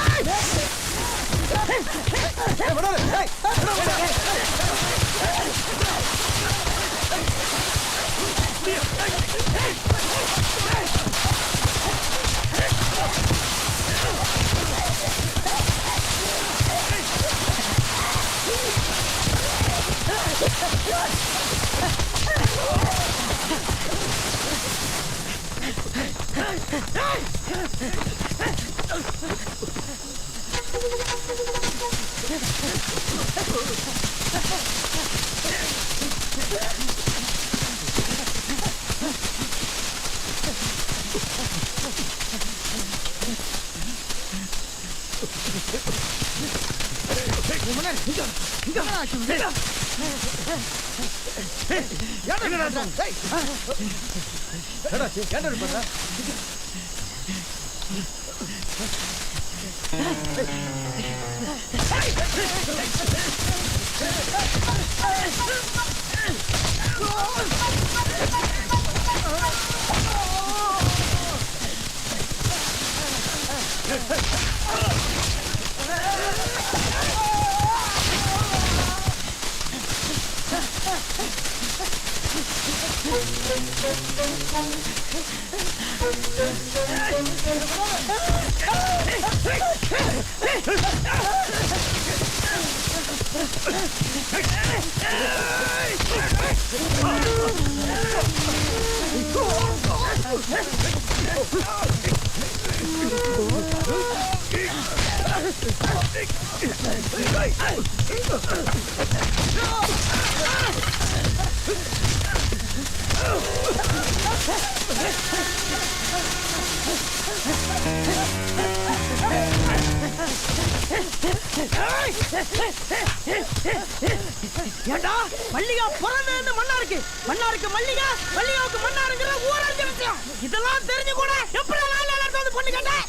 ஏண்டா மல்லிகா பிறந்தது மன்னாருக்கு, மன்னாருக்கு மல்லிகா, மல்லிகாவுக்கு மன்னாருங்கிற ஊரறிஞ்ச விஷயம். இதெல்லாம் தெரிஞ்சு கூட எப்படி எல்லாரும் வந்து பொண்ணு கேட்டேன்?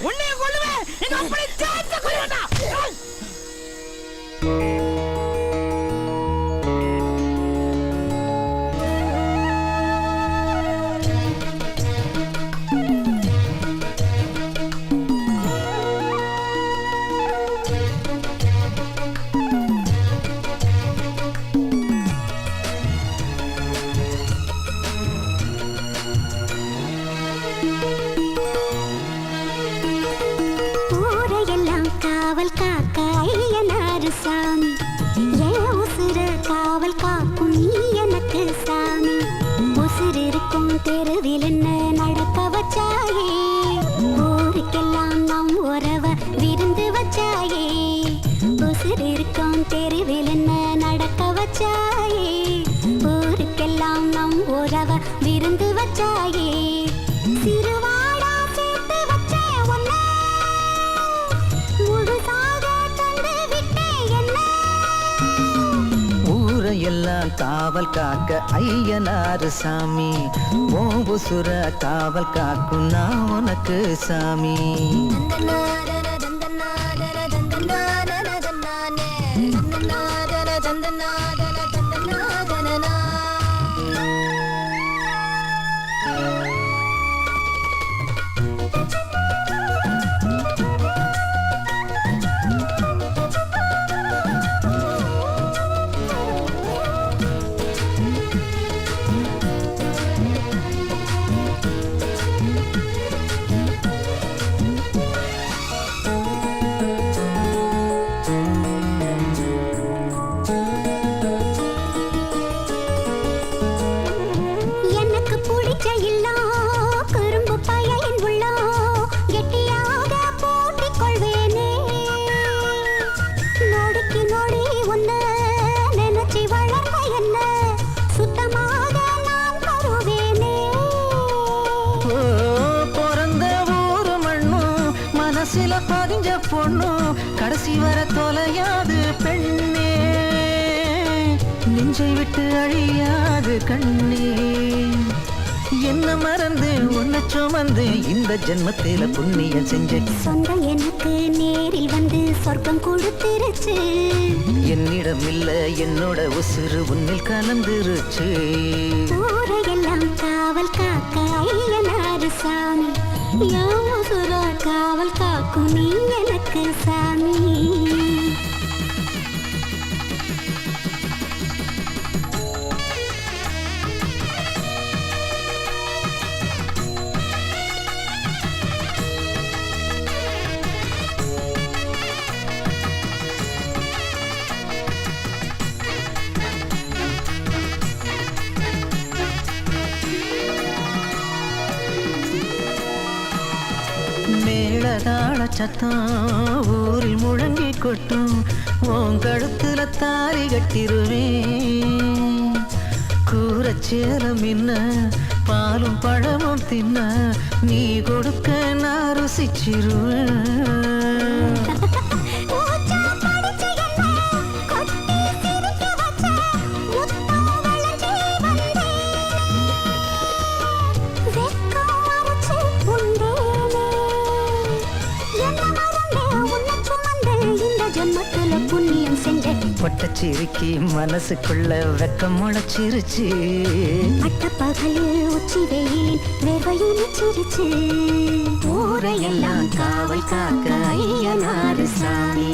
உன்னைய கொல்லுவேன். எங்க அப்பனை சேர்த்து கொல்ல வேண்டாம். தெருவில் என்ன நடக்க வச்சாயே, ஊருக்கெல்லாம் நம் உறவ விருந்து வச்சாயே. உசுர் இருக்கும் தெருவில் என்ன நடக்க வச்சாயே, ஊருக்கெல்லாம் நம் உறவ விருந்து வச்சாயே. சிறுவாடா சேர்த்து வச்சே உன்னை, முழுசாக தந்து விட்டே என்ன. ஊரையெல்லாம் காவல் காக்க ஐயனாரு சாமி, ஓம்புசுர காவல் காக்கும் நான் உனக்கு சாமி. பதிஞ்ச பொண்ணும் கடைசி வர தொலையாது பெண்ணே, நெஞ்சை விட்டு அழியாது கண்ணே. என்ன மறந்து உன்னை சுமந்து இந்த ஜென்மத்தில புண்ணியம் செஞ்சேன். சொந்தம் எனக்கு நேரில் வந்து சொர்க்கம் கொடுத்துருச்சு. என்னிடம் இல்ல என்னோட உசுறு உன்னில் கலந்துருச்சு. ஊரையெல்லாம் காவல் காக்க ஐயனாரு சாமி, என் உசுரா காவல் காக்கும் நீ எனக்கு சாமி. மேளதாள சத்தம் ஊரில் முழங்கி கொட்டும், உன் கழுத்துல தாலி கட்டிருவேன். கூரச்சேலம் என்ன பாலும் பழமும் தின்ன நீ கொடுக்க நான் ருசிச்சிருவேன். பட்டச்சிரிக்கி மனசுக்குள்ள வெக்கம் முளைச்சிருச்சு. பட்ட பகலில் உச்சி வெயில் வேர்வையும் சிரிச்சு. ஊரையெல்லாம் காவல் காக்க ஐயனாரு சாமி,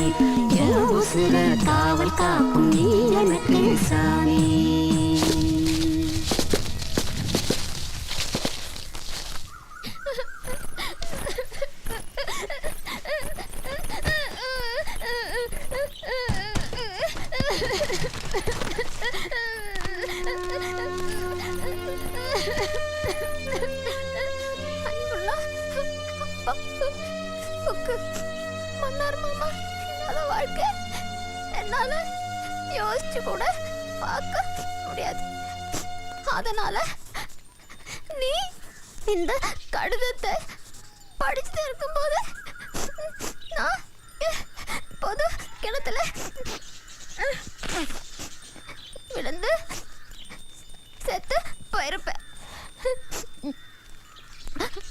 என் உசுர காவல் காக்கும் நீ எனக்கு சாமி. மன்னார் மாமா இல்லாத வாழ்க்கை என்னால யோசிச்சு கூட பார்க்க முடியாது. அதனால நீ இந்த கடிதத்தை படிச்சுட்டு இருக்கும்போது நான் பொது கிணத்துல விழுந்து செத்து போயிருப்பேன்.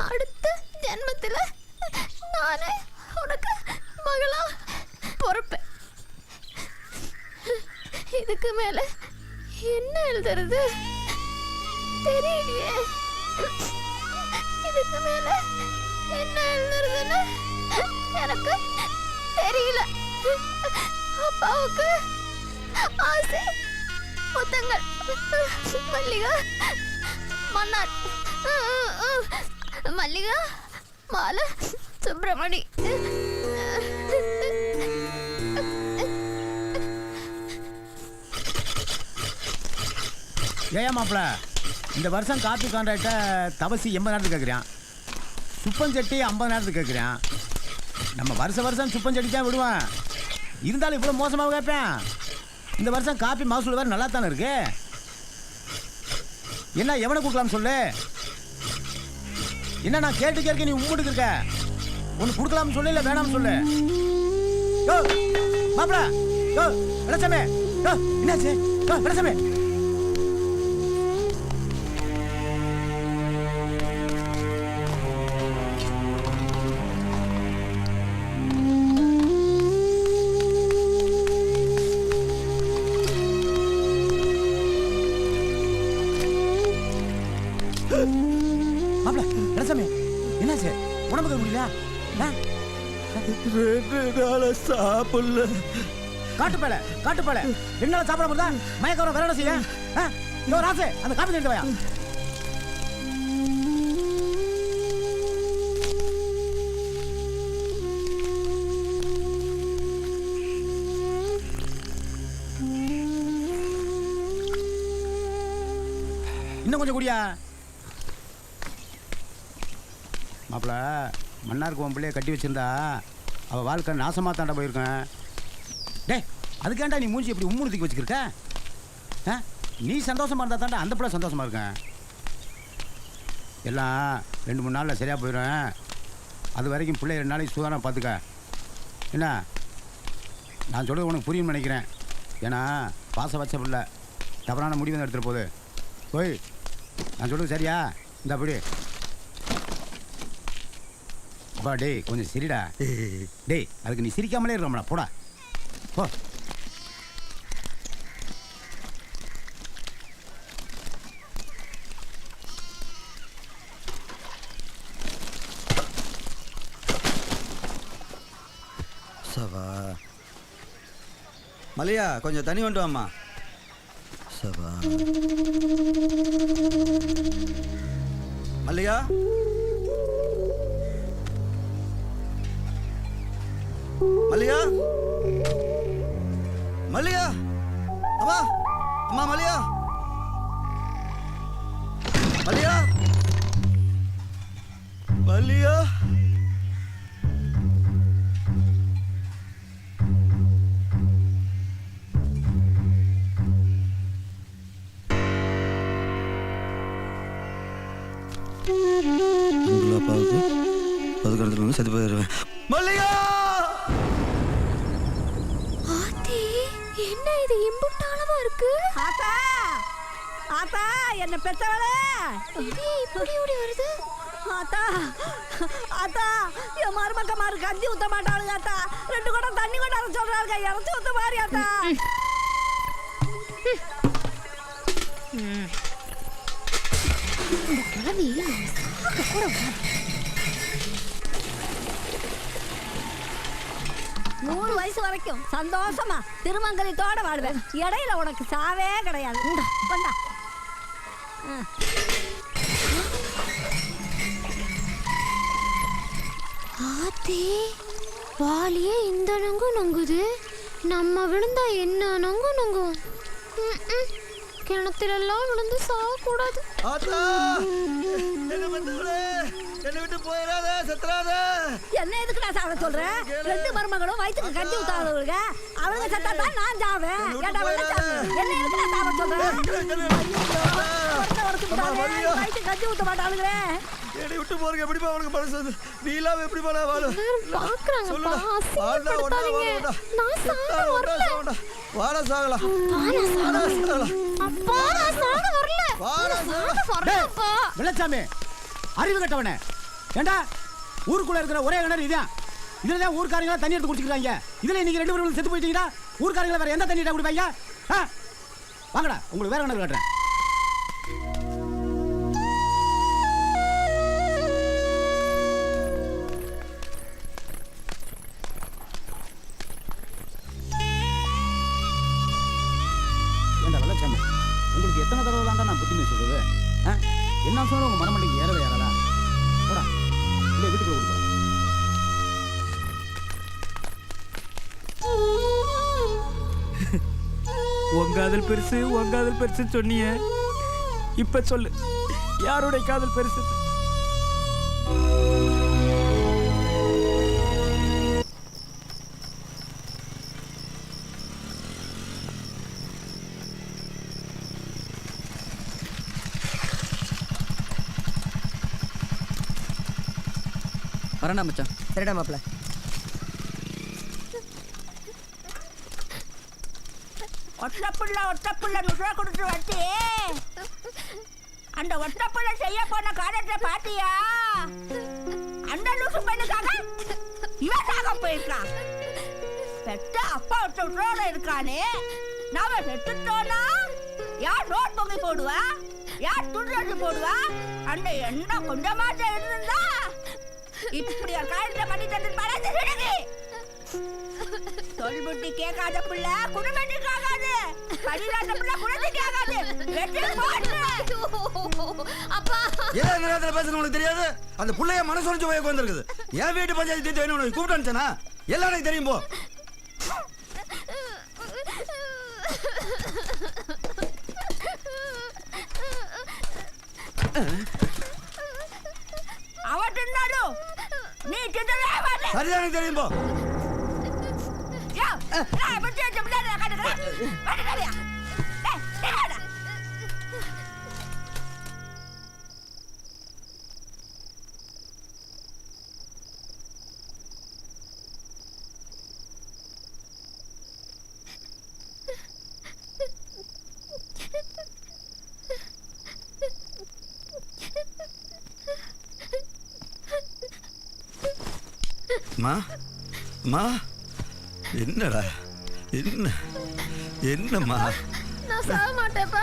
அடுத்த ஜென்மத்துல நானே உனக்கு மகளா பொறுப்பேன். இதுக்கு மேல என்ன எழுதுறது தெரியலையே. இதுக்கு மேல என்ன எழுதுறதுன்னு எனக்கு தெரியல. அப்பாவுக்கு ஆசை முத்தங்கள். மல்லிகா மன்னார் மல்லிகா மாலை சுப்பிரமணி. ஏயா மாப்பிள்ள, இந்த வருஷம் காப்பி கான்ட்ராக்டை தவசி 80,000 கேட்குறான், சுப்பஞ்சட்டி 50,000 கேட்குறான். நம்ம வருஷம் சுப்பஞ்சட்டி தான் விடுவேன், இருந்தாலும் இவ்வளோ மோசமாக கேட்பேன். இந்த வருஷம் காப்பி மகசூல் வேறு நல்லா தானே இருக்கு. என்ன எவனை கொடுக்கலாம்னு சொல்லு. என்ன நான் கேட்டு நீ உம்முட்டுக்கு இருக்க. ஒன்று கொடுக்கலாம்னு சொல்லு, இல்லை வேணாம்னு சொல்லு. யோ மாப்பிள்ள, யோ வெளசாமி, யோ என்னாச்சு, யோ வெளசாமி. மாப்பிள்ள வெளசாமி, என்னாச்சு, உடம்புக்கு முடியல? சாப்பிடல. காட்டுப்பேல 2 நாள் சாப்பிட முடியல, மயக்கம் வேற என்ன செய்ய? ராசு அந்த காப்பி தட்டு வாயா. இன்னும் கொஞ்சம் குடியா. மாப்பிள்ள, மன்னாருக்கு உன் பிள்ளைய கட்டி வச்சிருந்தா அவள் வாழ்க்கை நாசமாக தாண்டா போயிருக்கேன். டே, அதுக்காண்டா நீ மூஞ்சி எப்படி உம்முறுத்திக்கு வச்சுக்கிருக்க? நீ சந்தோஷமா இருந்தா தாண்டா அந்த பிள்ளை சந்தோஷமா இருக்கேன். எல்லாம் 2-3 நாளில் சரியாக போயிடும். அது வரைக்கும் பிள்ளை 2 நாளைக்கு சுதாரணம் பார்த்துக்க. என்ன நான் சொல்கிறது உனக்கு புரியும்னு நினைக்கிறேன். ஏன்னா பாச வச்ச பிள்ளை தவறான முடிவு தான் எடுத்துகிட்டு போகுது. போய் நான் சொல்கிறது சரியா? இந்த அப்படி அப்பா டேய் கொஞ்சம் சிரிடா. டேய் அதுக்கு நீ சிரிக்காமலே இருக்கோம்டா, போடா போ. சவா மல்லியா கொஞ்சம் தண்ணி வந்துட்டு வாம்மா. சவா மல்லிகா மல்லிகா மல்லிகா அம்மா அம்மா மல்லிகா மல்லிகா மல்லிகா அப்பாவுக்கு பதுக்கடத்துல வந்து செத்து போயிடுவேன். மல்லிகா ஆத்தி என்ன இது இம்புட்டாளவா இருக்கு? ஆத்தா ஆத்தா என்ன பெத்தவளே இப்படி ஓடி வருது. ஆத்தா ஆத்தா என் மருமக்கமாரு கஞ்சி ஊத்த மாட்டாளுங்க ஆத்தா. 2 குடம் தண்ணி கொண்டாட சொல்றாங்க, இறச்சி ஊத்த மாதிரி ஆத்தா. இந்த கிழவி கூட 100 வயசு வரைக்கும் சந்தோஷமா திருமங்கலத்தோட வாழ்வேன். இடையில உனக்கு சாவே கிடையாது. கொண்டா ஆத்தி வாலியே இந்த நங்கு நங்குது. நம்ம விழுந்தா என்ன நங்கு நங்கும். கிணத்திலெல்லாம் விழுந்து சாகக்கூடாது. என்ன விட்டு போயிடாத செத்துறாத. என்ன எதுக்கு நான் சாக சொல்றேன்? 2 மருமகளும் வயிற்றுக்கு கஞ்சி ஊத்தாதவங்க. அவங்க சத்தா தான் நான் சாவேன். ஏண்டா என்ன எதுக்கு நான் சாக சொல்றேன்? வயிற்றுக்கு கஞ்சி ஊத்த மாட்டாளுங்களே. என்னை விட்டு போறீங்க எப்படிப்பா உனக்கு மனசு வந்து? நீ இல்லாம எப்படிப்பா நான் வாழும்? பாக்குறாங்கப்பா, அசிங்கப்படுத்தாதீங்க. நான் சாக வரல. வாடா சாகலாம். அப்பா நான் சாக வரல. சாக வரலப்பா. வெள்ளச்சாமி அறிவு கட்டவனே. ஏண்டா ஊருக்குள்ள இருக்கிற ஒரே கிணறு இதான். இதுல தான் ஊர்க்காரங்க தண்ணி எடுத்து குடிச்சிக்கிறாங்க. இதுல நீங்க 2 பேரும் செத்து போயிட்டீங்கடா. ஊர்க்காரங்க வேற எந்த தண்ணி எடுத்து குடிப்பாங்க? வாங்கடா உங்களுக்கு வேற கிணறு காட்டுறேன். உங்களுக்கு எத்தனை தடவை தாண்டா நான் புத்திமே சொல்றது? என்ன சொல்ல உங்க மனமண்டைக்கு ஏறவே ஏறதா? போடா இல்லை வீட்டுக்குள்ள கொடுப்பா. உன் காதல் பெருசு சொன்னிய. இப்ப சொல்லு யாருடைய காதல் பெருசு? வரண்டா மச்சான். சரிடா மாப்பிள்ள. ஒட்டப்புள்ள நுசா கொடுத்து வச்சு அந்த ஒட்டப்புள்ள செய்ய போன காரியத்தை பாத்தியா? அந்த லூசு பெண்ணுக்காக இவன் சாக போயிருக்கான். பெத்த அப்பா ஒருத்தரோட இருக்கானே. நாம செத்துட்டோம்னா யார் ரோட் பொங்கி போடுவா, யார் துண்டு போடுவா? அந்த எண்ணம் கொஞ்சமாச்ச இருந்தா இப்படி ஒரு காரியத்தை பண்ணி தந்து பழத்து சொல்புட்டி கேட்காத பிள்ள குடும்பத்துக்கு ஆகாது. கடிதாட்ட பிள்ள குழந்தைக்கு ஆகாது. அப்பா ஏன் இந்த நேரத்துல பேசுறது உங்களுக்கு தெரியாது? அந்த புள்ளைய மனசு உடைஞ்சு போய் உட்கார்ந்திருக்குது. என் வீட்டு பஞ்சாயத்து தீர்த்து வேணும் கூப்பிட்டு அனுப்பிச்சனா எல்லாம் எனக்கு தெரியும். போ அவன் தின்னாலும் நீ தின்னவே மாட்டே. சரியா எனக்கு தெரியும். போ நான் பத்தி வச்ச பிள்ளை நான் கண்டுக்கிறேன். கண்டுக்கலையா? அம்மா அம்மா என்னடா என்ன என்னம்மா நான் சாக மாட்டேப்பா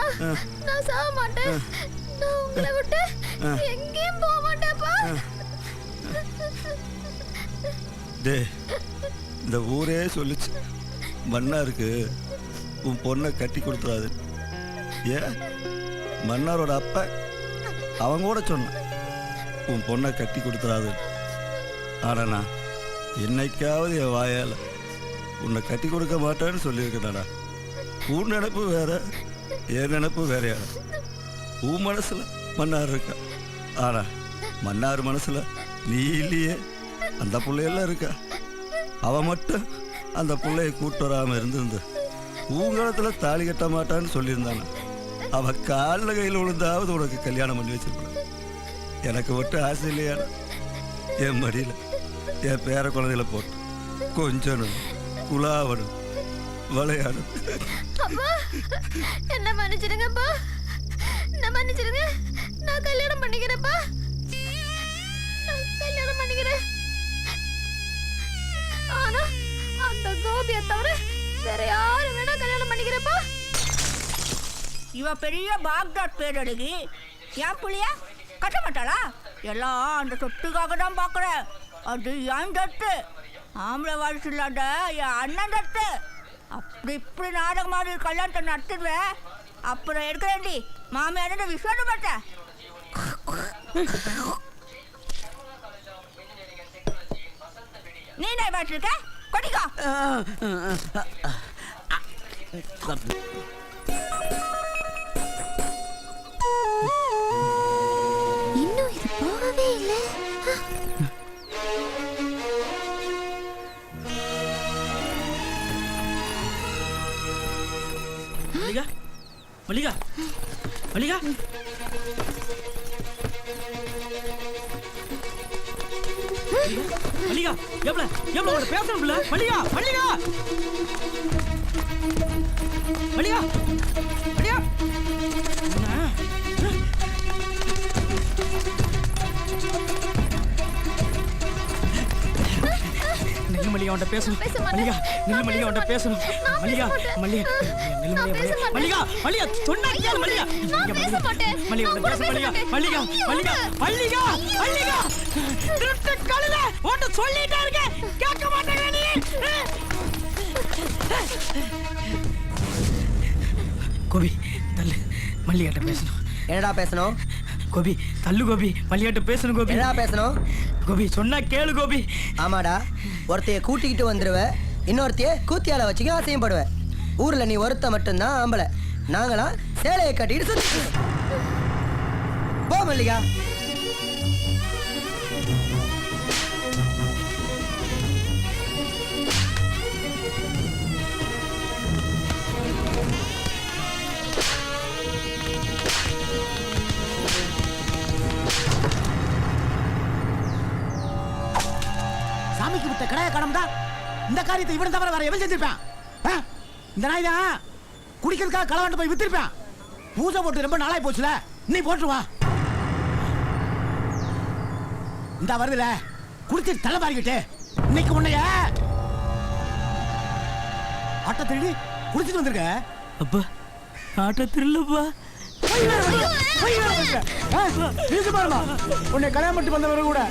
நான் சாக மாட்டேன் நான் உங்களை விட்டு எங்கேயும் போக மாட்டேப்பா டே இந்த ஊரே சொல்லிச்சு மன்னாருக்கு உன் பொண்ணை கட்டி கொடுத்துறாது ஏன் மன்னாரோட அப்பா அவங்க கூட சொன்னான் உன் பொண்ணை கட்டி கொடுத்துறாது ஆனால் நான் என்னைக்காவது என் வாயால் உன்னை கட்டி கொடுக்க மாட்டேன்னு சொல்லியிருக்கேன்டா உன் நினப்பு வேற என் நினப்பு வேறையா உன் மனசில் மன்னார் இருக்கா ஆனால் மன்னார் மனசில் நீ இல்லையே அந்த பிள்ளையெல்லாம் இருக்கா அவன் மட்டும் அந்த பிள்ளைய கூட்டு வராமல் இருந்திருந்து ஊங்காலத்தில் தாலி கட்ட மாட்டான்னு சொல்லியிருந்தானே அவள் காலில் கையில் விழுந்தாவது உனக்கு கல்யாணம் பண்ணி வச்சிருப்பான் எனக்கு மட்டும் ஆசை இல்லையான என் மடியில் என் பேர குழந்தையில போட்டு கொஞ்சணும் குலாவணும் விளையாடும் அப்பா என்ன மன்னிச்சிடுங்கப்பா என்ன மன்னிச்சிடுங்க நான் கல்யாணம் பண்ணிக்கிறேன்ப்பா நான் கல்யாணம் பண்ணிக்கிறேன் ஆனா அந்த கோபியை தவிர வேற யாரு வேணா கல்யாணம் பண்ணிக்கிறேன்ப்பா இவ பெரிய பாக்தாத் பேரழகி என் புள்ளிய கட்ட மாட்டாளா எல்லாம் அந்த சொத்துக்காக தான் பார்க்குறேன் அது என் தட்டு ஆம்பளை வாரிசு இல்லாத என் அண்ணன் தட்டு அப்படி இப்படி நாடகம் மாதிரி கல்யாணத்தை நடத்துடுவேன் அப்புறம் எடுக்கிறேன்டி மாமியார் விஸ்வாசம் பார்த்தேன் நீ என்ன பாட்டிருக்க கொடிக்கோ இன்னும் இது போகவே இல்லை மல்லிகா மல்லிகா மல்லிகா மல்லிகா எவ்வளோ எவ்வளோ ஒரு பேசணும் இல்ல மல்லிகா மல்லிகா மல்லிகா மல்லிகா நில்லு மல்லிகா அவன்கிட்ட பேசணும் மல்லிகா நில்லு மல்லிகா அவன்கிட்ட பேசணும் மல்லிகா மல்லிகா நில்லு மல்லிகா மல்லிகா மல்லிகா சொன்னா கேளு மல்லிகா மல்லிகா பேச மல்லிகா மல்லிகா மல்லிகா மல்லிகா மல்லிகா திருட்டு கழுதை உன்கிட்ட சொல்லிட்டே இருக்கேன் கேட்க மாட்டேங்க நீ கோபி தள்ளு மல்லிகாட்ட பேசணும் என்னடா பேசணும் கோபி தள்ளு கோபி மல்லிகாட்ட பேசணும் கோபி என்னடா பேசணும் கோபி சொன்னா கேளு கோபி ஆமாடா ஒருத்தைய கூட்டிக்கிட்டு வந்துருவ இன்னொருத்தைய கூத்தியால வச்சுக்க ஆசையப்படுவ ஊர்ல நீ ஒருத்த மட்டும்தான் ஆம்பளை நாங்களாம் சேலையை கட்டிட்டு சுத்தி போ மல்லிகா சாமிக்கு விட்ட கடையை கடம்டா இந்த காரியத்தை இவன் தவிர வேற எவன் செஞ்சிருப்பான் இந்த நாய் தான் குடிக்கிறதுக்காக களவாண்டு போய் வித்திருப்பான் பூஜை போட்டு ரொம்ப நாளாய் போச்சுல நீ போட்டு வா இந்த வருதுல குடிச்சிட்டு தலை பாரிக்கிட்டு இன்னைக்கு உன்னைய ஆட்ட திருடி குடிச்சிட்டு வந்திருக்க அப்பா ஆட்ட திருடலப்பா உன்னை கல்யாணம் பண்ணிட்டு வந்தவரை கூட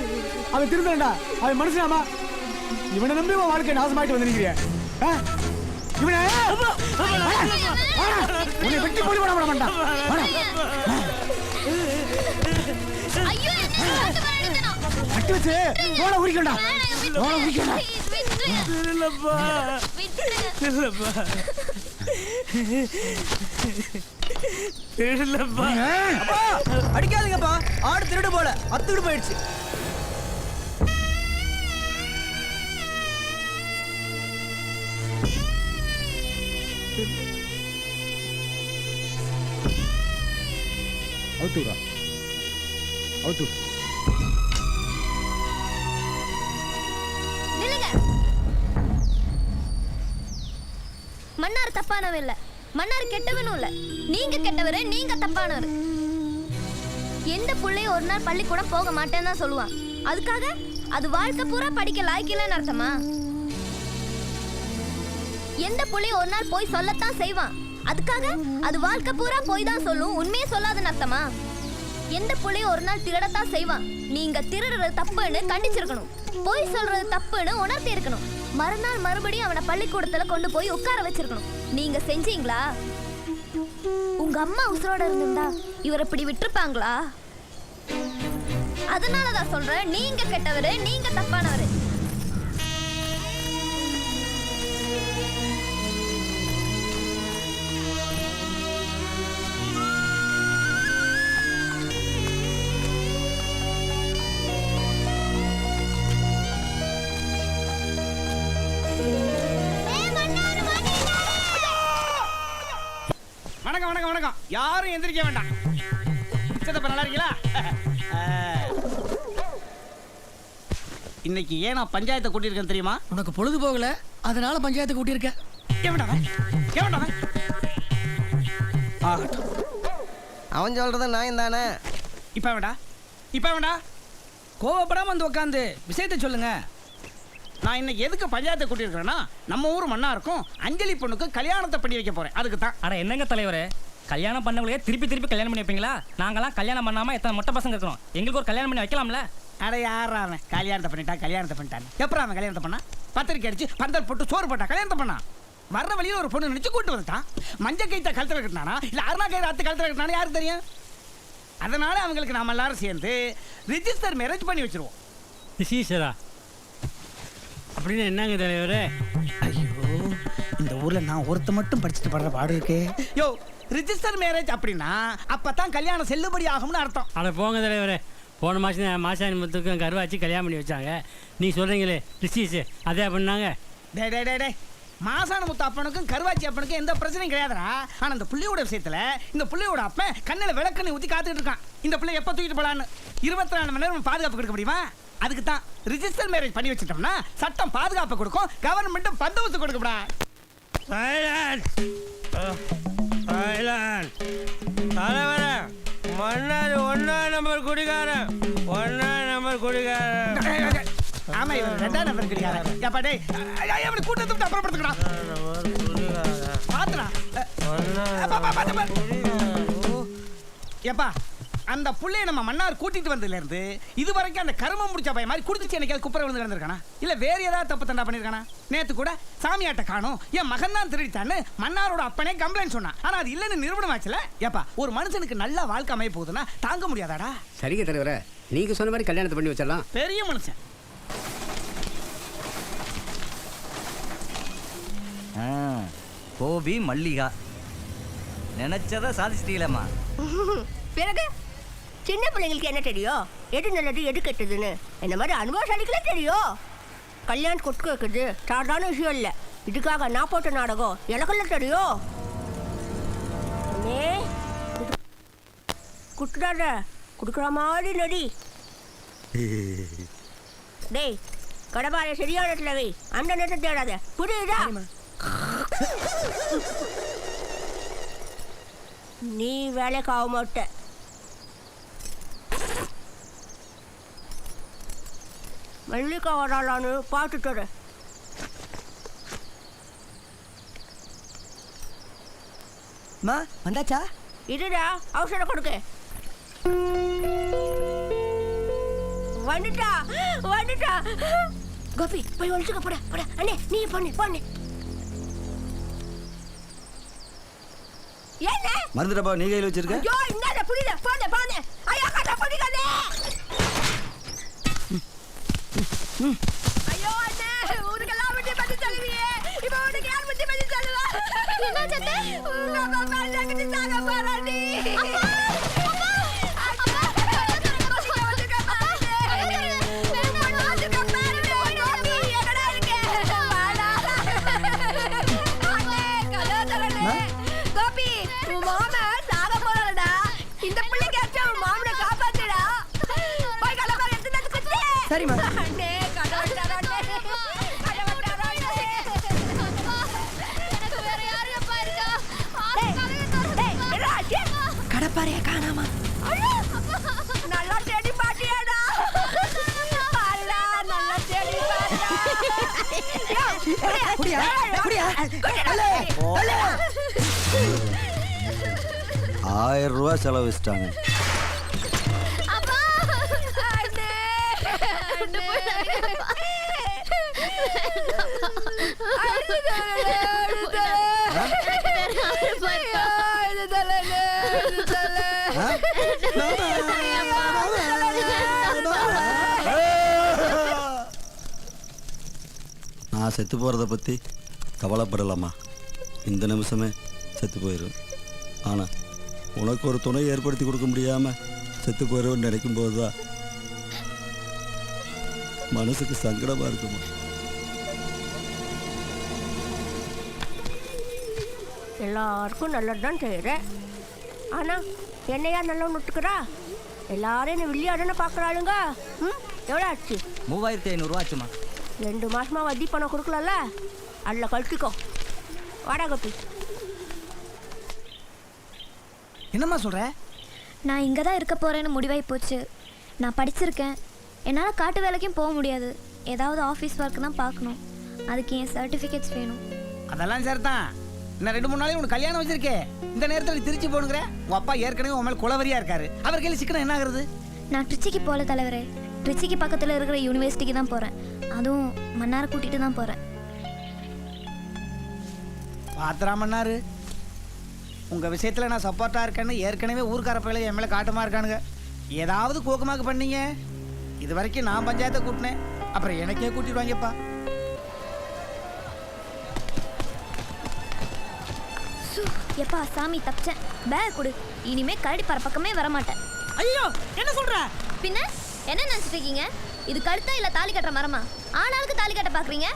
அவன் திருந்தா அவன் மனுஷனாமா இவனை நம்பி உன் வாழ்க்கை நாசமாயிட்டு வந்து நிக்கிறிய இவனை உன்னை வெட்டி போடி விட மாட்டான் கட்டி வச்சு தோலை உரிக்கண்டா தோலை உரிக்கண்டா அடிக்காதீங்கப்பா ஆடு திருடு போல அத்துடு போயிடுச்சு அவுத்துடா அவுத்து நில்லுங்க மன்னார் தப்பானவன் இல்ல மன்னார் கெட்டவனும் இல்ல நீங்க கெட்டவரு நீங்க தப்பானவரு எந்த புள்ளையும் ஒரு நாள் பள்ளிக்கூடம் போக மாட்டேன்னு தான் சொல்லுவான் அதுக்காக அது வாழ்க்கை பூரா படிக்க லாய்க்கலன்னு அர்த்தமா? எந்த புள்ளையும் ஒரு நாள் போய் சொல்லத்தான் செய்வான். அதுக்காக அது வாழ்க்கை பூரா போய் தான் சொல்லும், உண்மையே சொல்லாதுன்னு அர்த்தமா? எந்த புள்ளையும் ஒரு நாள் திருடத்தான் செய்வான். நீங்க திருடுறது தப்புன்னு கண்டிச்சிருக்கணும், போய் சொல்றது தப்புன்னு உணர்த்தி இருக்கணும். மறுநாள் மறுபடியும் அவனை பள்ளிக்கூடத்துல கொண்டு போய் உட்கார வச்சிருக்கணும். நீங்க செஞ்சீங்களா? உங்க அம்மா உசுரோட இருந்திருந்தா இவரை இப்படி விட்டுருப்பாங்களா? அதனாலதான் சொல்றேன், நீங்க கெட்டவரு, நீங்க தப்பானவரு. வணக்கம் வணக்கம் வணக்கம். யாரும் எந்திரிக்க வேண்டாம். சித்தப்பா நல்லா இருக்கீங்களா? இன்னைக்கு ஏன் நான் பஞ்சாயத்தை கூட்டியிருக்கேன் தெரியுமா? உனக்கு பொழுது போகல, அதனால பஞ்சாயத்தை கூட்டியிருக்கேன். அவன் சொல்றத நான் தானே. இப்ப வேண்டா கோவப்படாம வந்து உட்காந்து விஷயத்தை சொல்லுங்க. நான் இன்னைக்கு எதுக்கு பஞ்சாயத்தை கூட்டியிருக்கிறேன்னா, நம்ம ஊர் மண்ணா இருக்கும் அஞ்சலி பொண்ணுக்கு கல்யாணத்தை பண்ணி வைக்க போறேன். அதுக்கு தான். அட என்னங்க தலைவரே, கல்யாணம் பண்ணவங்களே திருப்பி திருப்பி கல்யாணம் பண்ணி வைப்பீங்களா? நாங்களாம் கல்யாணம் பண்ணாம எத்தனை மொட்டை பசங்க இருக்கிறோம், எங்களுக்கு ஒரு கல்யாணம் பண்ணி வைக்கலாம்ல? அட யாரா அவன் கல்யாணத்தை பண்ணிட்டான் எப்பறம் அவன் கல்யாணத்தை பண்ணா? பத்திரிக்கை அடிச்சு பந்தல் போட்டு சோறு போட்டா கல்யாணத்தை பண்ணா? வர்ற வழியில் ஒரு பொண்ணு நினைச்சு கூட்டு வந்துட்டான். மஞ்சள் கைத்த கழுத்துல கட்டினானா இல்ல அருணா கைத்த அத்து கழுத்துல கட்டினானா யாருக்கு தெரியும்? அதனால அவங்களுக்கு நாம எல்லாரும் சேர்ந்து ரிஜிஸ்டர் மேரேஜ் பண்ணி வச்சிருவோம். ரிஜிஸ்டரா அப்படின்னு என்னங்க தலைவரே? ஐயோ, இந்த ஊர்ல நான் ஒருத்த மட்டும் படிச்சுட்டு படுற பாடு இருக்கே. யோ, ரிஜிஸ்டர் மேரேஜ் அப்படின்னா அப்பதான் கல்யாணம் செல்லுபடி ஆகும்னு அர்த்தம். அட போங்க தலைவரே, போன மாதம் மாசாணி முத்துக்கும் கருவாச்சி கல்யாணம் பண்ணி வச்சாங்க. நீ சொல்கிறீங்களே ரிஷிஸ் அதே பண்ணாங்க. டே மாசாண முத்து அப்பனுக்கும் கருவாச்சி அப்பனுக்கும் எந்த பிரச்சனையும் கிடையாதுடா. ஆனால் இந்த பிள்ளையோட விஷயத்தில் இந்த பிள்ளையோட அப்பன் கண்ணில் விளக்கண்ணை ஊற்றி காத்துக்கிட்டு இருக்கான். இந்த பிள்ளை எப்போ தூக்கிட்டு போகலான்னு 24 மணி நேரம் பாதுகாப்பு கொடுக்க முடியுமா? அதுக்கு தான் ரிஜிஸ்டர் மேரேஜ் பண்ணி வச்சுட்டோம்னா சட்டம் பாதுகாப்பு கொடுக்கும், கவர்மெண்ட்டும் பந்தோபஸ்து கொடுக்கும்டா. மன்னார் 1ஆம் நம்பர் குடிகாரன், 1ஆம் நம்பர் குடிகாரன். ஆமா, இவர் 2ஆம் நம்பர் குடிகாரன். ஏப்பா டேய், அவனை கூட்டத்தை விட்டு அப்புறப்படுத்துக்கடா. பாத்துடா. ஏப்பா, அந்த புள்ளைய நம்ம மன்னார் கூட்டிட்டு வந்ததுல இருந்து இது வரைக்கும் அந்த கருமம் முடிச்ச பையன் மாதிரி குடிச்சு எனக்கு குப்பரை விழுந்து கிடந்திருக்கானா? இல்ல வேற ஏதாவது தப்பு தண்டா பண்ணிருக்கானா? நேத்து கூட சாமியாட்ட காணோம், என் மகன் தான் திருடிட்டான்னு மன்னாரோட அப்பனே கம்ப்ளைண்ட் சொன்னான். ஆனா அது இல்லன்னு நிரூபணம் ஆச்சுல. ஏப்பா, ஒரு மனுஷனுக்கு நல்ல வாழ்க்கை அமைய போகுதுன்னா தாங்க முடியாதாடா? சரிங்க தலைவரே, நீங்க சொன்ன மாதிரி கல்யாணத்தை பண்ணி வச்சிடலாம். பெரிய மனுஷன். கோபி மல்லிகா நினைச்சதை சாதிச்சிட்டீங்களேம்மா. பிறகு சின்ன பிள்ளைங்களுக்கு என்ன தெரியும், எது நல்லது எது கெட்டதுன்னு? இந்த மாதிரி அனுபவசாலிகளே தெரியும். கல்யாணம் கொட்டு வைக்கிறது சாதாரண விஷயம் இல்லை. இதுக்காக நான் போட்ட நாடகம் எனக்குள்ள தெரியும். குட்டுடாத, குடுக்குற மாதிரி நடி. டேய், கடபாரை சரியான இடத்துல வை, அந்த நேரத்தை தேடாத, புரியுதா? நீ வேலைக்கு ஆக மாட்ட. மல்லிகா வராளான்னு பார்த்துட்டு வந்தாச்சா? இதுடா அவசரம் கொடுக்க. வந்துட்டா வந்துட்டா. கோபி போய் ஒழிச்சுக்க. போட போட. அண்ணே நீ பண்ணு பண்ணு. என்ன மருந்து டப்பா நீ கையில் வச்சிருக்க? ஐயோ, இந்தாத புடிடா. போடு போடு. ஐயா கட்ட புடிக்கனே. ஐயோ அண்ணே, ஊருக்கெல்லாம் விட்டு பண்ணி தள்ளுவியே. இப்போ உனக்கு யார் விட்டு பண்ணி தள்ளுவா? என்ன சத்தே? உங்க பாப்பா ஜாக்கிட்டு தாங்க போறாடி. அப்பா சரிம்மா. கடப்பாறைய காணாமா? நல்லா தேடி பாட்டியாடா. ₹1000 செலவிச்சிட்டாங்க. நான் செத்து போகிறத பற்றி கவலைப்படலாமா? இந்த நிமிஷமே செத்து போயிடும். ஆனால் உனக்கு ஒரு துணை ஏற்படுத்தி கொடுக்க முடியாமல் செத்து போயிடுவேன்னு நினைக்கும் போது தான் மனசுக்கு சங்கடமாக இருக்குமா? எல்லாருக்கும் நல்லது தான் செய்கிறேன். ஆனால் என்னையா நல்லா நுட்டுக்கிறா? எல்லாரும் என்ன வில்லியாடனை பார்க்குறாளுங்க. எவ்வளோ ஆச்சு? 3500 ஆச்சுமா. 2 மாசமா வட்டி பணம் கொடுக்கலல்ல, அதில் கழிச்சிக்கோ. வாடா கப்பி. என்னம்மா சொல்ற? நான் இங்கே தான் இருக்க போகிறேன்னு முடிவாகி போச்சு. நான் படிச்சிருக்கேன். என்னால் காட்டு வேலைக்கும் போக முடியாது. ஏதாவது ஆஃபீஸ் ஒர்க் தான் பார்க்கணும். அதுக்கு என் சர்டிஃபிகேட்ஸ் வேணும். அதெல்லாம் சரி தான். இன்னும் 2-3 நாளைக்கு உனக்கு கல்யாணம் வச்சிருக்கே. இந்த நேரத்தில் திருச்சி போகணுங்கிற உங்கள் அப்பா ஏற்கனவே உன் மேலே குலவரியாக இருக்காரு. அவர் கையில் சிக்கனம் என்ன ஆகுறது? நான் ட்ரிச்சிக்கு போகல தலைவரே. ட்ரிச்சிக்கு பக்கத்தில் இருக்கிற யூனிவர்சிட்டிக்கு தான் போகிறேன். அதுவும் மன்னாரை கூட்டிகிட்டு தான் போகிறேன். பாத்திரா மன்னாரு, உங்கள் விஷயத்தில் நான் சப்போர்ட்டாக இருக்கேன்னு ஏற்கனவே ஊர்க்கார பயில என் மேலே காட்டமாக இருக்கானுங்க. ஏதாவது கோக்கமாக்கு பண்ணீங்க. இது வரைக்கும் நான் பஞ்சாயத்தை கூட்டினேன், அப்புறம் எனக்கே கூட்டிடுவாங்கப்பா. எப்பா சாமி தப்பிச்சேன். பேக் கொடு. இனிமே கரடி பற பக்கமே வரமாட்டேன். ஐயோ என்ன சொல்ற? பின்ன என்ன நினச்சிட்டு இருக்கீங்க? இது கழுத்தா இல்லை தாலி கட்டுற மரமா? ஆளாளுக்கு தாலி கட்ட பார்க்குறீங்க.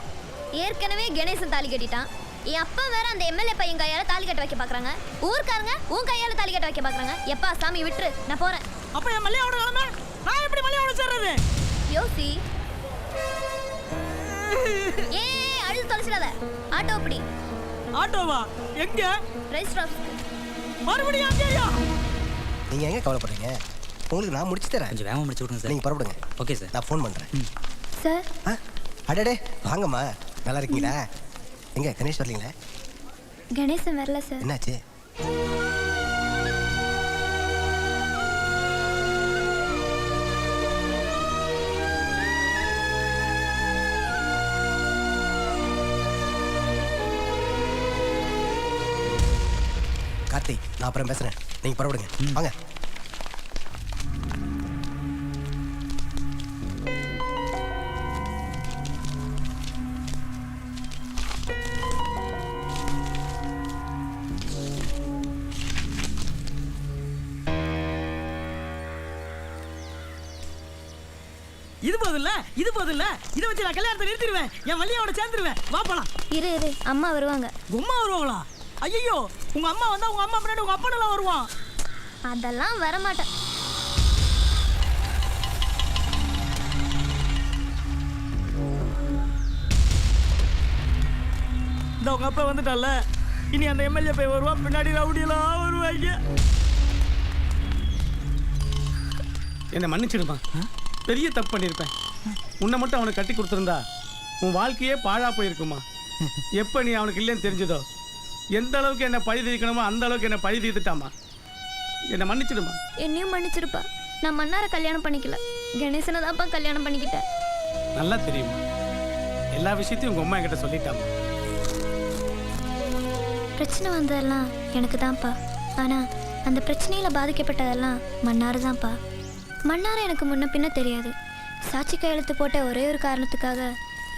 ஏற்கனவே கணேசன் தாலி கட்டிட்டான். என் அப்பா வேற அந்த எம்எல்ஏ பையன் கையால் தாலி கட்ட வைக்க பார்க்குறாங்க. ஊர்க்காரங்க உன் கையால் தாலி கட்ட வைக்க பார்க்குறாங்க. எப்பா சாமி விட்டுரு, நான் போகிறேன். அப்போ என் மல்லியோட நிலைமை நான் எப்படி மல்லியோட சேர்றது? யோசி. ஏ அழுது தொலைச்சிடாத. ஆட்டோ அப்படி. ஆட்டோவா? எங்க? ரெஜிஸ்டர். மறுபடியும் அங்கேயா? நீங்கள் எங்கே கவலைப்படுறீங்க? உங்களுக்கு நான் முடிச்சு தரேன். கொஞ்சம் வேகமாக முடிச்சு விடுங்க சார். நீங்கள் புறப்படுங்க. ஓகே சார், நான் ஃபோன் பண்ணுறேன். சார். அடடே வாங்கம்மா, நல்லா இருக்கீங்களா? எங்கே கணேஷ் வரலீங்களா? கணேசன் வரல சார். என்னாச்சு? கார்த்தி, நான் அப்புறம் பேசுகிறேன். நீங்கள் புறப்படுங்க. வாங்க. இது போதில்ல, இது போதில்ல. இதை வச்சு நான் கல்யாணத்தை நிறுத்திடுவேன். என் மல்லியோட சேர்ந்துருவேன். வா போலாம். இரு இரு, அம்மா வருவாங்க. உம்மா வருவாங்களா? ஐயோ, உங்க அம்மா வந்தா உங்க அம்மா பின்னாடி உங்க அப்பனெல்லாம் வருவான். அதெல்லாம் வரமாட்டேன். இந்த உங்க அப்பா வந்துட்டால, இனி அந்த எம்எல்ஏ போய் வருவான், பின்னாடி ரவுடியெல்லாம் வருவாங்க. என்னை மன்னிச்சிடுமா. பெரிய தப்பு பண்ணியிருப்பேன். உன்னை மட்டும் அவனை கட்டி கொடுத்துருந்தா உன் வாழ்க்கையே பாழா போயிருக்குமா. எப்போ நீ அவனுக்கு இல்லைன்னு தெரிஞ்சதோ எந்த அளவுக்கு என்னை பழி தீர்க்கணுமோ அந்த அளவுக்கு என்னை பழி தீர்த்துட்டாமா. என்னை மன்னிச்சிடுமா. என்னையும் மன்னிச்சிருப்பா. நான் மன்னாரை கல்யாணம் பண்ணிக்கல, கணேசனை தான்ப்பா கல்யாணம் பண்ணிக்கிட்டேன். நல்லா தெரியுமா. எல்லா விஷயத்தையும் உங்கள் அம்மா என்கிட்ட சொல்லிட்டாமா. பிரச்சனை வந்ததெல்லாம் எனக்கு தான்ப்பா. ஆனால் அந்த பிரச்சனையில் பாதிக்கப்பட்டதெல்லாம் மன்னார் தான்ப்பா. மன்னாரை எனக்கு முன்ன பின்ன தெரியாது. சாட்சி கையெழுத்து போட்ட ஒரே ஒரு காரணத்துக்காக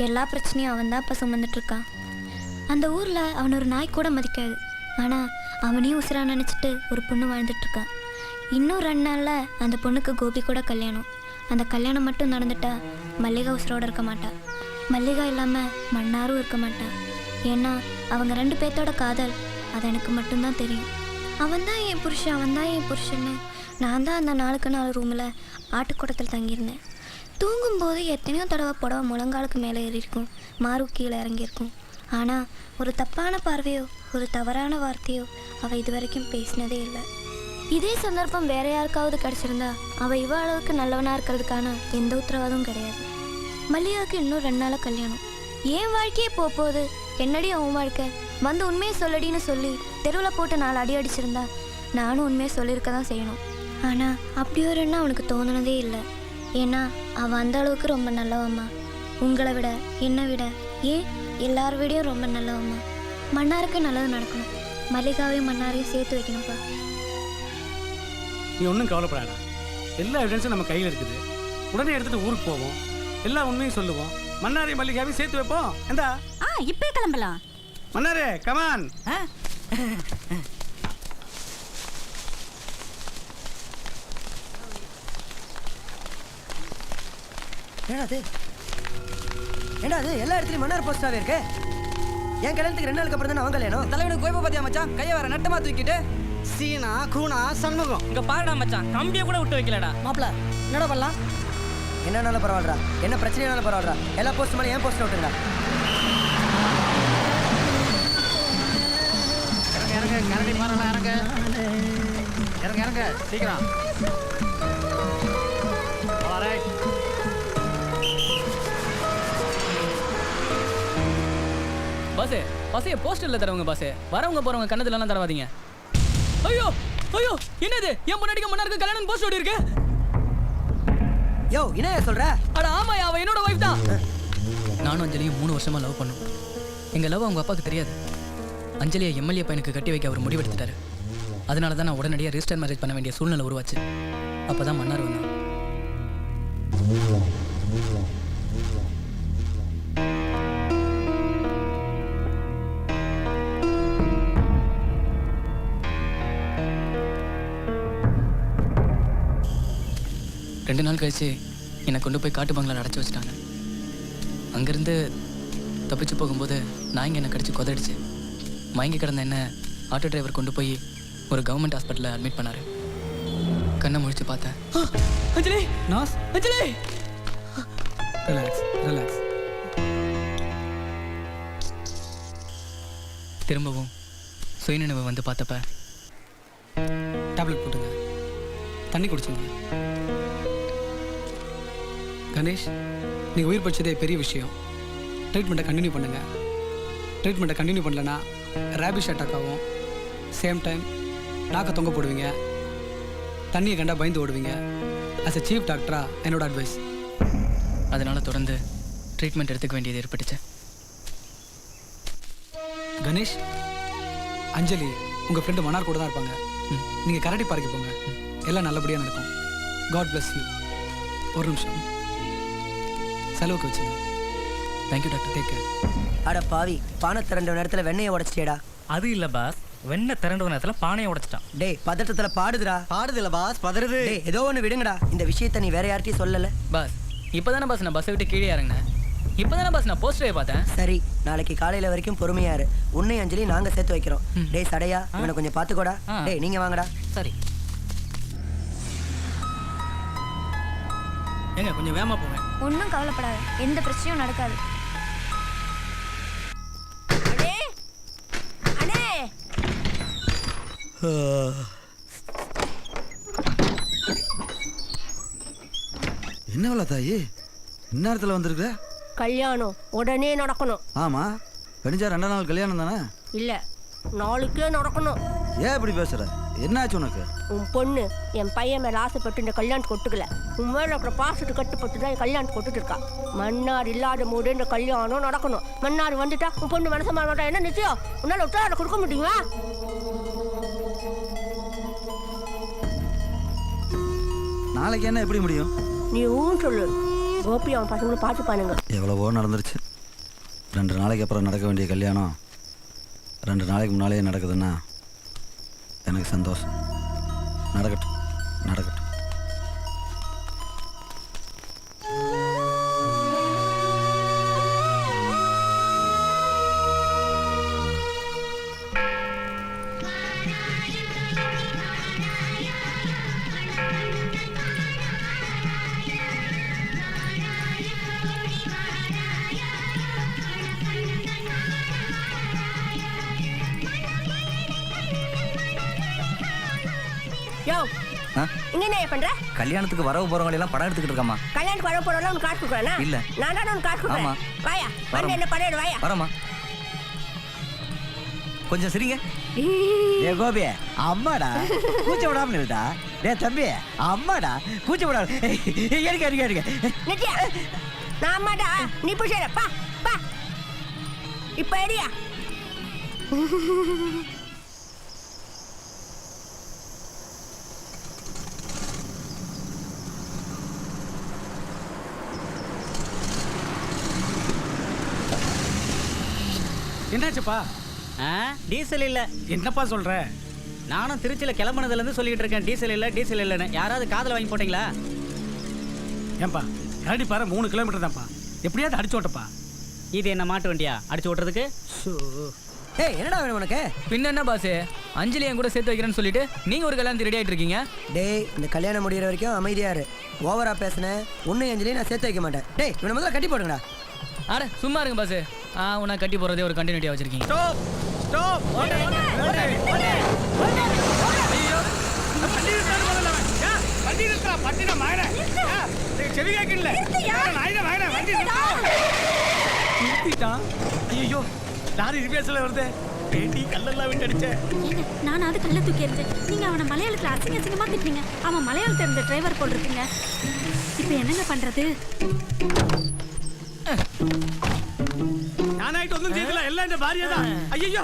எல்லா பிரச்சனையும் அவன் தான் இப்போ சுமந்துட்டுருக்கான். அந்த ஊரில் அவன் ஒரு நாய் கூட மதிக்காது. ஆனால் அவனையும் உசுரா நினச்சிட்டு ஒரு பொண்ணு வாழ்ந்துட்டுருக்கான். இன்னும் 2 நாளில் அந்த பொண்ணுக்கு கோபி கூட கல்யாணம். அந்த கல்யாணம் மட்டும் நடந்துட்டா மல்லிகா உசுரோடு இருக்க மாட்டா. மல்லிகா இல்லாமல் மன்னாரும் இருக்க மாட்டான். ஏன்னா அவங்க 2 பேர்த்தோட காதல் அது எனக்கு மட்டும்தான் தெரியும். அவன் தான் என் புருஷன், அவன் தான் என் புருஷன்னு நான் தான் அந்த 4க்கு 4 ரூமில் ஆட்டுக்கூடத்தில் தங்கியிருந்தேன். தூங்கும்போது எத்தனையோ தடவை புடவை முழங்காலுக்கு மேலே ஏறியிருக்கும், மாறு கீழே இறங்கியிருக்கும். ஆனால் ஒரு தப்பான பார்வையோ ஒரு தவறான வார்த்தையோ அவள் இது வரைக்கும் பேசினதே இல்லை. இதே சந்தர்ப்பம் வேற யாருக்காவது கிடச்சிருந்தா அவள் இவ அளவுக்கு நல்லவனாக இருக்கிறதுக்கான எந்த உத்தரவாதமும் கிடையாது. மல்லிகாவுக்கு இன்னும் 2 நாளில் கல்யாணம். என் வாழ்க்கையே போகுது. என்னடி உன் வாழ்க்கை வந்து உண்மையை சொல்லடின்னு சொல்லி தெருவில் போட்டு 4 அடி அடிச்சிருந்தா நானும் உண்மையை சொல்லியிருக்க தான் செய்யணும். ஆனால் அப்படி ஒரு எண்ணம் அவனுக்கு தோணுனதே இல்லை. ஏன்னா அவன் அந்த அளவுக்கு ரொம்ப நல்லவம்மா. உங்களை விட என்னை விட ஏன் எல்லார் விடையும் ரொம்ப நல்லவம்மா. மன்னாருக்கு நல்லது நடக்கணும். மல்லிகாவையும் மன்னாரையும் சேர்த்து வைக்கணும்ப்பா. நீ ஒன்றும் கவலைப்படாடா. எல்லா எவிடன்ஸும் நம்ம கையில் இருக்குது. உடனே எடுத்துட்டு ஊருக்கு போவோம். எல்லா உண்மையும் சொல்லுவோம். மன்னாரையும் மல்லிகாவையும் சேர்த்து வைப்போம். எந்தா இப்பே கிளம்பலாம். மன்னாரே கமான். ஏண்டா அது எல்லா இடத்துலயும் மன்னார் போஸ்டாவே இருக்கு. என் கல்யாணத்துக்கு 2 நாளுக்கு அப்புறம் தான் அவன் கல்யாணம். தலைவனுக்கு கோயப்ப பாத்தியா மச்சான்? கைய வர நட்டமா தூக்கிட்டு சீனா கூனா சண்முகம் இங்க பாருடா மச்சான், கம்பிய கூட விட்டு வைக்கலடா. மாப்ள என்னடா பண்ணலாம்? என்னன்னாலும் பரவாயில்லடா, என்ன பிரச்சனைனாலும் பரவாயில்லடா, எல்லா போஸ்ட் மேலே ஏன் போஸ்ட் விட்டுங்கடா. இறங்க கரடி மாறலாம். இறங்க சீக்கிரம். பாசே பசைய போஸ்டர்ல தரவங்க பாசே. வரவங்க போறவங்க கண்ணத்துல எல்லாம் தரவாதீங்க. ஐயோ ஐயோ என்னது என் முன்னாடிக்கு மன்னாருக்கு கல்யாணம் போஸ்ட் ஓடி இருக்கு. யோ என்ன சொல்ற? அட ஆமா அவ என்னோட வைஃப் தான். நானும் அஞ்சலியும் 3 வருஷமா லவ் பண்ணோம். எங்க லவ் அவங்க அப்பாவுக்கு தெரியாது. அஞ்சலியை எம்எல்ஏ பையனுக்கு கட்டி வைக்க அவர் முடிவெடுத்துட்டாரு. அதனால தான் நான் உடனடியாக ரிஜிஸ்டர் மேரேஜ் பண்ண வேண்டிய சூழ்நிலை உருவாச்சு. அப்பதான் மன்னார் வந்தான். ரெண்டு நாள் கழிச்சு என்னை கொண்டு போய் காட்டு பங்களால் அடைச்சி வச்சுட்டாங்க. அங்கேருந்து தப்பிச்சு போகும்போது நாய்ங்க என்னை கடிச்சு கொதடிச்சு மயங்கி கிடந்த என்ன ஆட்டோ டிரைவர் கொண்டு போய் ஒரு கவர்மெண்ட் ஹாஸ்பிட்டலில் அட்மிட் பண்ணாரு. கண்ணை முழிச்சு பார்த்தேன். அஞ்சலி நாஸ் அஞ்சலி. ரிலாக்ஸ். திரும்பவும் சுயநினைவு வந்து பார்த்தப்ப டேப்லெட் போட்டுங்க, தண்ணி குடிச்சுங்க. கணேஷ், நீங்கள் உயிர் பச்சதே பெரிய விஷயம். ட்ரீட்மெண்ட்டை கண்டினியூ பண்ணுங்கள். ட்ரீட்மெண்ட்டை கண்டினியூ பண்ணலன்னா ரேபிஸ் அட்டாக் ஆகும். சேம் டைம் நாக்கை தொங்க போடுவீங்க, தண்ணியை கண்டா பயந்து ஓடுவீங்க. ஆஸ் எ சீஃப் டாக்டராக என்னோட அட்வைஸ். அதனால் தொடர்ந்து ட்ரீட்மெண்ட் எடுத்துக்க வேண்டியது ஏற்பட்டுச்சு. கணேஷ், அஞ்சலி உங்கள் ஃப்ரெண்டு மன்னார் கூட தான் இருப்பாங்க. நீங்கள் கரடி பார்க்க போங்க, எல்லாம் நல்லபடியாக நடக்கும். God bless you. ஒரு நிமிஷம் செலவுக்கு வச்சுங்க. Thank you doctor, take care. அட பாவி, பானை திரண்ட நேரத்தில் வெண்ணையை உடைச்சிட்டேடா. அது இல்ல பாஸ், வெண்ணெய் திரண்ட நேரத்தில் பானையை உடைச்சிட்டான். டேய் பதட்டத்தில் பாடுதுடா. பாடுதில்ல பாஸ், பதறுது. டேய் ஏதோ ஒன்று விடுங்கடா. இந்த விஷயத்தை நீ வேற யார்ட்டையும் சொல்லலை பாஸ். இப்போ தானே பாஸ் நான் பஸ்ஸை விட்டு கீழே இறங்கினேன். இப்போ தானே பாஸ் நான் போஸ்டரை பார்த்தேன். சரி, நாளைக்கு காலையில் வரைக்கும் பொறுமையாரு. உன்னை அஞ்சலி நாங்கள் சேர்த்து வைக்கிறோம். டேய் சடையா, இவனை கொஞ்சம் பார்த்துக்கோடா. டேய் நீங்கள் வாங்கடா. சரி ஏங்க கொஞ்சம் வேகமாக போங்க. ஒன்றும் கவலைப்படாது, எந்த பிரச்சனையும் நடக்காது. என்ன வேலை தாயி, இந்நேரத்தில் வந்திருக்க? கல்யாணம் உடனே நடக்கணும். ஆமா, வெடிஞ்சா 2 நாள் கல்யாணம் தானே? இல்ல, நாளைக்கே நடக்கணும். ஏன் இப்படி பேசுற? என்னாச்சு உனக்கு? உன் பொண்ணு என் பையன் மேல ஆசைப்பட்டு இந்த கல்யாணத்துக்கு ஒட்டுக்கல. உன் மேல இருக்கிற பாசத்துக்கு கட்டுப்பட்டு தான் என் கல்யாணத்துக்கு ஒட்டுட்டு இருக்கா. மன்னார் இல்லாத போது இந்த கல்யாணம் நடக்கணும். மன்னார் வந்துட்டா உன் பொண்ணு மனசு மாற மாட்டா. என்ன நிச்சயம்? உன்னால உத்தரவாதம் கொடுக்க முடியுமா? நாளைக்கு என்ன எப்படி முடியும்? நீ ஊன் சொல்லு. கோபி அவன் பசங்களும் பார்த்துப்பானுங்க. எவ்வளவோ நடந்துருச்சு. 2 நாளைக்கு அப்புறம் நடக்க வேண்டிய கல்யாணம் 2 நாளைக்கு முன்னாலேயே நடக்குதுன்னா எனக்கு சந்தோஷம். நடக்கட்டும் நடக்கட்டும். யோ, இங்க என்ன பண்ற? கல்யாணத்துக்கு வரவு போறவங்க எல்லாம் படம் எடுத்துக்கிட்டு இருக்கமா? கல்யாணத்துக்கு வர போறவங்க உனக்கு காசு கொடுக்குறானா? இல்ல, நான் தான் உனக்கு காசு கொடுக்குறேன். வாயா, வந்து என்ன படம் எடு, வாயா. வரமா. கொஞ்சம் சரிங்க. ஏ கோபி அம்மாடா கூச்ச விடாம இருந்தா. டே தம்பி அம்மாடா கூச்ச விடாம எடுக்க. நித்யா நான் அம்மாடா நீ புஷர பா பா இப்ப எடியா என்னாச்சுப்பா? டீசல் இல்ல. என்னப்பா சொல்ற? நானும் திருச்சியில கிளம்புனதுல இருந்து சொல்லிட்டு இருக்கேன் டீசல் இல்லைன்னு. யாராவது காதுல வாங்கி போட்டீங்களா? ஏன்பா கரடி பாரு 3 கிலோமீட்டர் தான்ப்பா. எப்படியாவது அடிச்சு ஓட்டப்பா. இது என்ன மாட்டு வண்டியா அடிச்சு ஓட்டுறதுக்கு? ஏய் என்னடா வேணும் உனக்கு? பின்ன என்ன பாஸ், அஞ்சலி என் கூட சேர்த்து வைக்கிறேன்னு சொல்லிட்டு நீங்க ஒரு கல்யாணத்துக்கு ரெடி ஆயிட்டு இருக்கீங்க. டேய் இந்த கல்யாணம் முடிகிற வரைக்கும் அமைதியா இரு. ஓவரா பேசுனேன் ஒன்னும் அஞ்சலி நான் சேர்த்து வைக்க மாட்டேன். டேய் இவனை முதல்ல கட்டி போடுங்கடா. அட சும்மா இருங்க பாஸ். உன்னை கட்டி போறதே ஒரு கண்டினியூட்டியா வச்சிருக்கீங்க. ஸ்டாப் ஸ்டாப் வண்டி நிறுத்துறா. பட்டின மாயிர செவி கேட்கல. நிறுத்திட்டான். ஐயோ லாரி ரிவேர்ஸ்ல வருது. பேட்டி கல்லெல்லாம் விட்டு அடிச்ச. நான் அது கல்ல தூக்கி எறிஞ்சேன். நீங்க அவனை மலையாளத்துல அசிங்கமா திட்டுறீங்க. அவன் மலையாளம் தெரிஞ்ச டிரைவர் போல் இருக்கீங்க. இப்போ என்னங்க பண்றது? நானாயிட்டு ஒன்றும் கேட்கல. எல்லாம் இந்த பாரியா தான். ஐயோ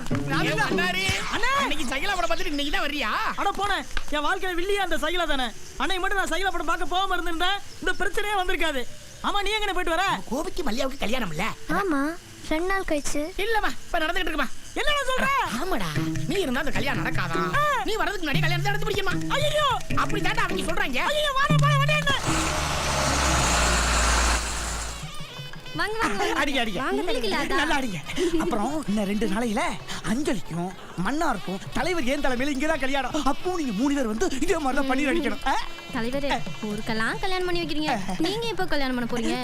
அன்னைக்கு சைக்கிளா படம் பார்த்துட்டு இன்னைக்கு தான் வர்றியா? அட போனேன். என் வாழ்க்கையில வில்லியா அந்த சைக்கிளா தானே. அன்னைக்கு மட்டும் நான் சைக்கிளா படம் பார்க்க போகாம இருந்திருந்தேன் இந்த பிரச்சனையே வந்திருக்காது. ஆமா நீ எங்க போயிட்டு வர? கோபிக்கு மல்லியாவுக்கு கல்யாணம் இல்ல? ஆமா 2 நாள் கழிச்சு. இல்லம்மா இப்ப நடந்துகிட்டு இருக்குமா? என்ன சொல்ற? ஆமாடா நீ இருந்தா அந்த கல்யாணம் நடக்காதா? நீ வரதுக்கு முன்னாடி கல்யாணத்தை நடத்தி முடிக்குமா? ஐயோ அப்படி தாண்டா அவங்க சொல்றாங்க. ஐயோ வாடா போடா வாடா என்ன வாங்க வாங்க அடிங்க நல்லா அடிங்க. அப்புறம் இன்னும் 2 நாளையில அஞ்சலிக்கும் மன்னாருக்கும் தலைவர் ஏன் தலைமையில இங்கதான் கல்யாணம். அப்போ நீங்க 3 பேர் வந்து இதே மாதிரி தான் பண்ணி அடிக்கணும். தலைவரே ஊருக்கெல்லாம் கல்யாணம் பண்ணி வைக்கிறீங்க. நீங்க எப்போ கல்யாணம் பண்ண போறீங்க?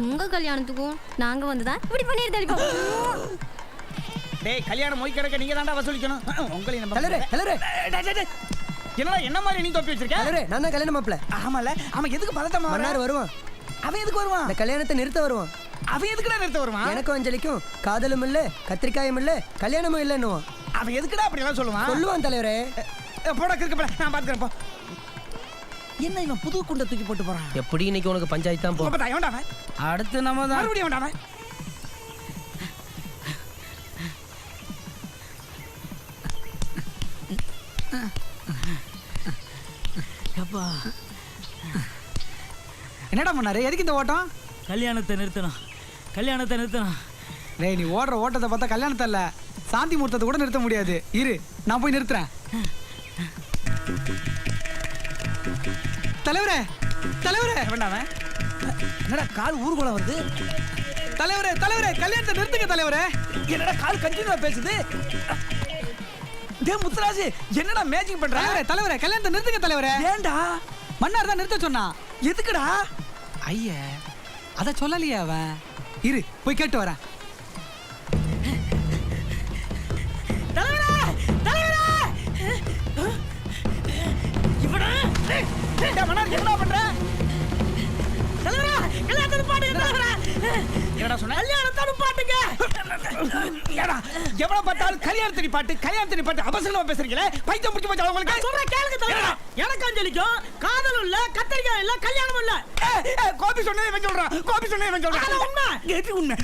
உங்க கல்யாணத்துக்கும் நாங்க வந்துதான் இப்படி பண்ணிட்டு இருக்கோம். டேய் கல்யாணம் மொய் கிடக்க நீங்க தாண்டா வசூலிக்கணும். உங்களை நம்ம தலைவரே என்னடா என்ன மாதிரி நீ தொப்பி வச்சிருக்க? தலைவரே நான் தான் கல்யாணம் மாப்ள. ஆமால அவன் எதுக்கு பதட்டமா மன்னார் வருவான். அவன் எதுக்கு வருவான்? இந்த கல்யாணத்தை நிறுத்த வருவான். அவன் எதுக்குடா நிறுத்த வருவான்? எனக்கும் அஞ்சலிக்கும் காதலும் இல்ல கத்திரிக்காயும் இல்ல கல்யாணமும் இல்லன்னுவான். அவன் எதுக்குடா அப்படி எல்லாம் சொல்லுவான் தலைவரே. போடா கிறுக்கு போடா நான் பாத்துக்கறேன் போ. என்ன இவன் புது குண்ட தூக்கி போட்டு போறான்? எப்படி இன்னைக்கு உனக்கு பஞ்சாயத்து தான் போ. அப்ப தான் வேண்டாம். அடுத்து நம்ம தான் மறுபடியும் வேண்டாம். அப்பா என்னடா பண்ணாரு? எதுக்கு இந்த ஓட்டம்? கல்யாணத்தை நிறுத்தணும். டேய் நீ ஓடுற ஓட்டத்தை பார்த்தா கல்யாணத்தை இல்ல சாந்தி முகூர்த்தத்தை கூட நிறுத்த முடியாது. இரு நான் போய் நிறுத்துறேன். தலைவரே வேண்டாம். என்னடா கால் ஊர்வலம் வருது? தலைவரே கல்யாணத்தை நிறுத்துங்க தலைவரே. என்னடா கால் கண்டினியூவா பேசுது? டேய் முத்துராஜ் என்னடா மேஜிக் பண்ற? தலைவரே கல்யாணத்தை நிறுத்துங்க தலைவரே. ஏன்டா? மன்னார் தான் நிறுத்த சொன்னா. எதுக்குடா? ஐயா அத சொல்லலையே அவன். இரு போய் கேட்டு வரேன். என்ன பண்ற? என்னடா சொன்ன? கல்யாணத்தோட பாட்டுங்க. ஏடா எவ்வளவு பார்த்தாலும் கல்யாணத்தடி பாட்டு அவசரமா பேசுறீங்களே. பைத்தியம் பிடிச்சு போச்சு உங்களுக்கு. சொல்ற கேளுங்க தலைவரா. எனக்கு அஞ்சலிக்கும் காதலும் இல்ல கத்திரிக்காய் இல்ல கல்யாணமும் இல்ல. கோபி சொன்னதே இவன் சொல்றான். அது உண்மை. எது உண்மை?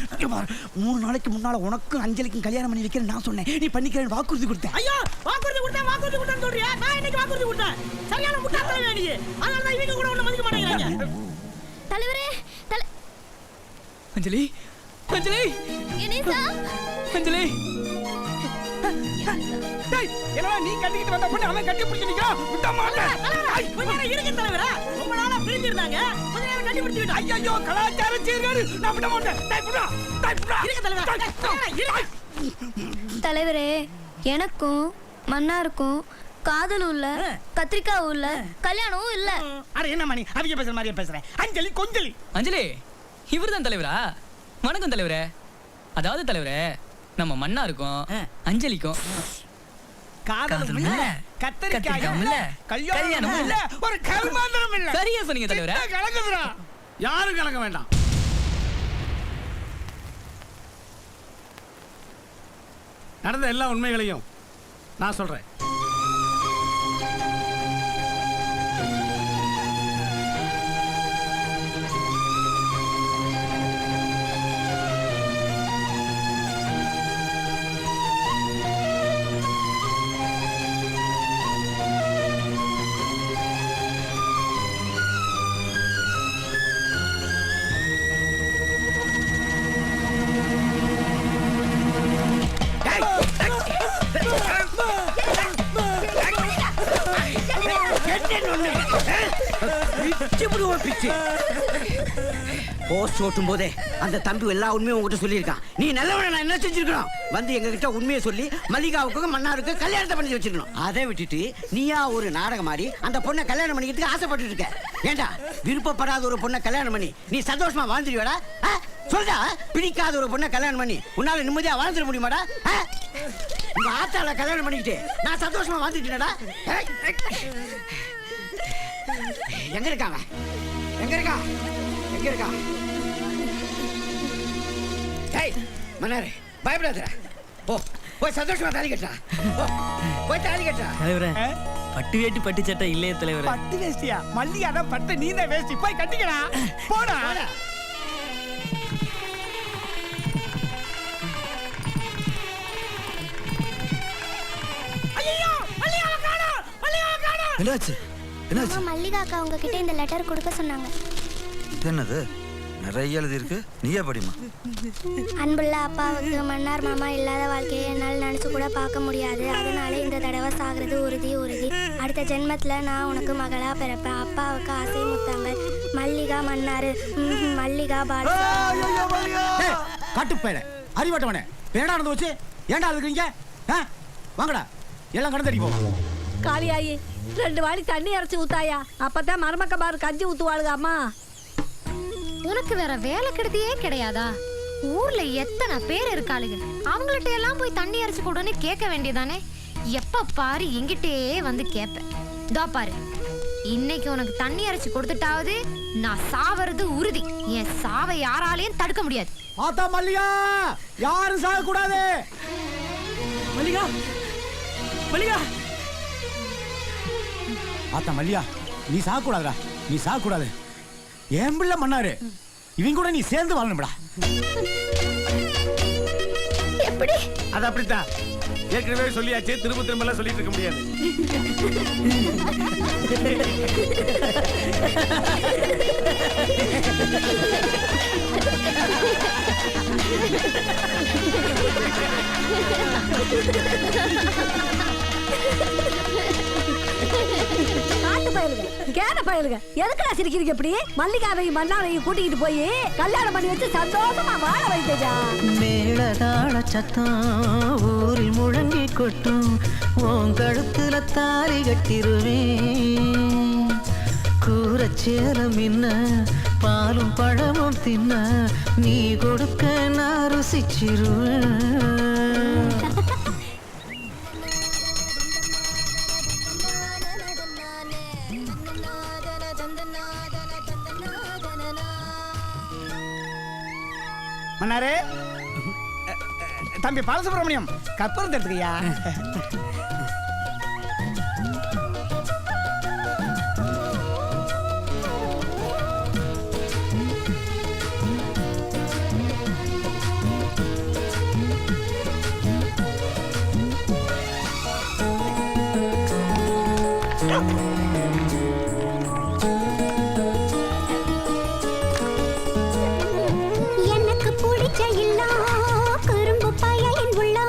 3 நாளைக்கு முன்னால உனக்கும் அஞ்சலிக்கும் கல்யாணம் பண்ணி வைக்கிறேன் நான் சொன்னேன். நீ பண்ணிக்கிறேன்னு வாக்குறுதி கொடுத்தேன். ஐயோ வாக்குறுதி கொடுத்தேன்னு சொல்றியா? நான் இன்னைக்கு வாக்குறுதி கொடுத்தேன். சரியான முட்டாள்தனமே நீ. அதனால தான் இவங்க கூட ஒண்ணு மதிக்க மாட்டேங்கிறாங்க. தலைவரே அஞ்சலி கணேசா அஞ்சலி டேய் என்னடா நீ கட்டிக்கிட்டு வந்த பொண்ணு அவன் கட்டி பிடிச்சு நிக்கறான். விட மாட்டேன். கொஞ்ச நேரம் இருங்க தலைவரா. ரொம்ப நாளா பிரிஞ்சிருந்தாங்க. கொஞ்ச நேரம் கட்டி பிடிச்சு விட்டு. ஐயோ கலாச்சார சீர்கேடு. நான் விட மாட்டேன். டேய் புடா. இருங்க தலைவரா. தலைவரே எனக்கும் மன்னாருக்கும் காதலும் இல்ல கத்திரிக்காவும் இல்ல கல்யாணமும் இல்ல. அட என்ன மணி அவிய பேசுற மாதிரியே பேசுறேன். அஞ்சலி இவர்தான் தலைவரா? வணக்கம் தலைவரே. அதாவது தலைவரே நம்ம மன்னாருக்கும் அஞ்சலிக்கும் காதலும் இல்ல கத்திரிக்காயும் இல்ல கல்யாணமும் இல்ல ஒரு கல்மாந்திரம் இல்ல. சரியா சொன்னீங்க தலைவரே. கலக்குதுடா. யாரும் கலக்க வேண்டாம். நடந்த எல்லா உண்மைகளையும் நான் சொல்றேன். போஸ்ட் ஓட்டும் போதே அந்த தம்பி எல்லா உண்மையும் உங்ககிட்ட சொல்லியிருக்கான். நீ நல்லவன நான் என்ன செஞ்சிருக்கணும்? வந்து எங்க கிட்ட உண்மையை சொல்லி மல்லிகாவுக்கும் மன்னாருக்கு கல்யாணத்தை பண்ணி வச்சிருக்கணும். அதை விட்டுட்டு நீயா ஒரு நாடகம் ஆடி அந்த பொண்ணை கல்யாணம் பண்ணிக்கிறதுக்கு ஆசைப்பட்டு இருக்க. ஏண்டா விருப்பப்படாத ஒரு பொண்ணை கல்யாணம் பண்ணி நீ சந்தோஷமா வாழ்ந்துருவாடா? சொல்றா, பிடிக்காத ஒரு பொண்ணை கல்யாணம் பண்ணி உன்னால நிம்மதியா வாழ்ந்துட முடியுமாடா? உங்க ஆத்தால கல்யாணம் பண்ணிக்கிட்டு நான் சந்தோஷமா வாழ்ந்துட்டேனடா. எங்க இருக்காங்க? எங்க இருக்கா? எங்க இருக்கா? டேய் மன்னாரே, பயப்படாத. போ, போய் சந்தோஷமா தாலி கட்டா. போய் தாலி கட்டா. தலைவரே, பட்டு வேட்டி பட்டு சட்டை இல்லையே தலைவரே. பட்டு வேஷ்டியா? மல்லிகா பட்டு நீ தான் வேஷ்டி. போய் கட்டிக்கடா. போடா. ஐயோ, மல்லிகா காணோம். மல்லிகா காணோம். என்னாச்சு? என்னாச்சு? மல்லிகா அக்கா உங்ககிட்ட இந்த லெட்டர் கொடுக்க சொன்னாங்க. என்னது? நிறைய எழுதி இருக்கு, நீயே படிமா. அன்புள்ள அப்பாவுக்கு மன்னார் மாமா இல்லாத வாழ்க்கையை என்னால் நினைச்சு கூட பார்க்க முடியாது. அதனால இந்த தடவை சாகிறது உறுதி உறுதி. அடுத்த ஜென்மத்துல நான் உனக்கு மகளா பிறப்பேன். அப்பாவுக்கு ஆசை முத்தங்கள். மல்லிகா மன்னாரு. மல்லிகா பாலு. காட்டுப்பேட அறிவாட்டவனே, பேடா நடந்து வச்சு ஏன்டா அழுகுறீங்க? வாங்கடா, எல்லாம் கடந்தடி போவோம். காளியாயி 2 வாளி தண்ணி இறச்சி ஊத்தாயா, அப்பதான் மருமக்க பாரு கஞ்சி ஊத்துவாளுங்க. அம்மா, உனக்கு வேற வேலை கிடையவே கிடையாதா? ஊர்ல எத்தனை பேர் இருக்காளுங்க, அவங்கள்ட்ட எல்லாம் போய் தண்ணி அரைச்சு கொடுன்னு கேட்க வேண்டியதானே? எப்ப பாரு எங்கிட்டே வந்து கேட்பேன். இதோ பாரு, இன்னைக்கு உனக்கு தண்ணி அரைச்சு கொடுத்துட்டாவது நான் சாவறது உறுதி. என் சாவை யாராலையும் தடுக்க முடியாது. ஆத்தா மல்லிகா, யாரும் சாக கூடாது. மல்லிகா, மல்லிகா. ஆத்தா மல்லிகா, நீ சாக கூடாதுடா. நீ சாக கூடாது. ஏன் பிள்ளை மன்னாரு, இவங்க கூட நீ சேர்ந்து வாழணும்டா. எப்படி? அது அப்படித்தான். ஏற்கனவே சொல்லியாச்சு, திரும்ப திரும்ப எல்லாம் சொல்லிட்டு இருக்க முடியாது. காட்டு பயலுங்க, கேன பயலுங்க, எதுக்குடா சிரிக்கிறீங்க இப்படி? மல்லிகாவையும் மன்னாரையும் கூட்டிக்கிட்டு போய் கல்யாணம் பண்ணி வச்சு சந்தோஷமா வாழ வைத்தேஜா. மேளதாள சத்தம் ஊரில் முழங்கி கொட்டும், உன் கழுத்துல தாலி கட்டிருவேன். கூரச்சேலம் இன்ன பாலும் பழமும் தின்ன நீ கொடுக்க நான் ருசிச்சிருவேன். மன்னாரே, தம்பி பாலசுப்ரமணியம், கற்பூரம் எடுத்துக்கையா. எனக்கு பிடிச்ச இல்லா கரும்பு பயலின் உள்ளா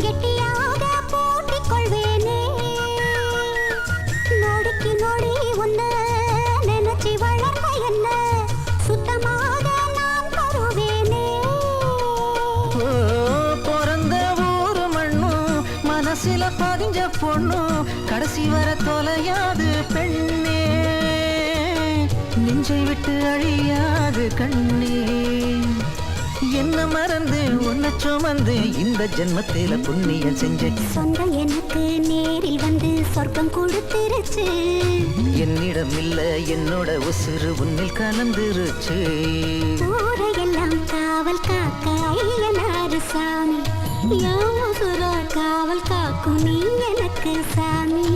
கெட்டியாக போட்டிக் கொள்வேனே. நொடிக்கு நொடி உன்னை நினைச்சு வளர்ந்த என்ன சுத்தமாக நான் தருவேனே. பிறந்த ஊரு மண்ணும் மனசுல பதிஞ்ச பொண்ணும் கடைசி வர தொலையாது பெண்ணே. நெஞ்சை விட்டு அழியாது கண்ணே. என்ன மறந்து உன்னை சுமந்து இந்த ஜென்மத்தில புண்ணியம் செஞ்ச சொந்தம் எனக்கு நேரில் வந்து சொர்க்கம் கொடுத்துருச்சு. என்னிடம் இல்ல என்னோட உசுறு உன்னில் கலந்துருச்சு. ஊரையெல்லாம் காவல் காக்க ஐயனாரு சாமி. காவல் காக்கும் நீ எனக்கு சாமி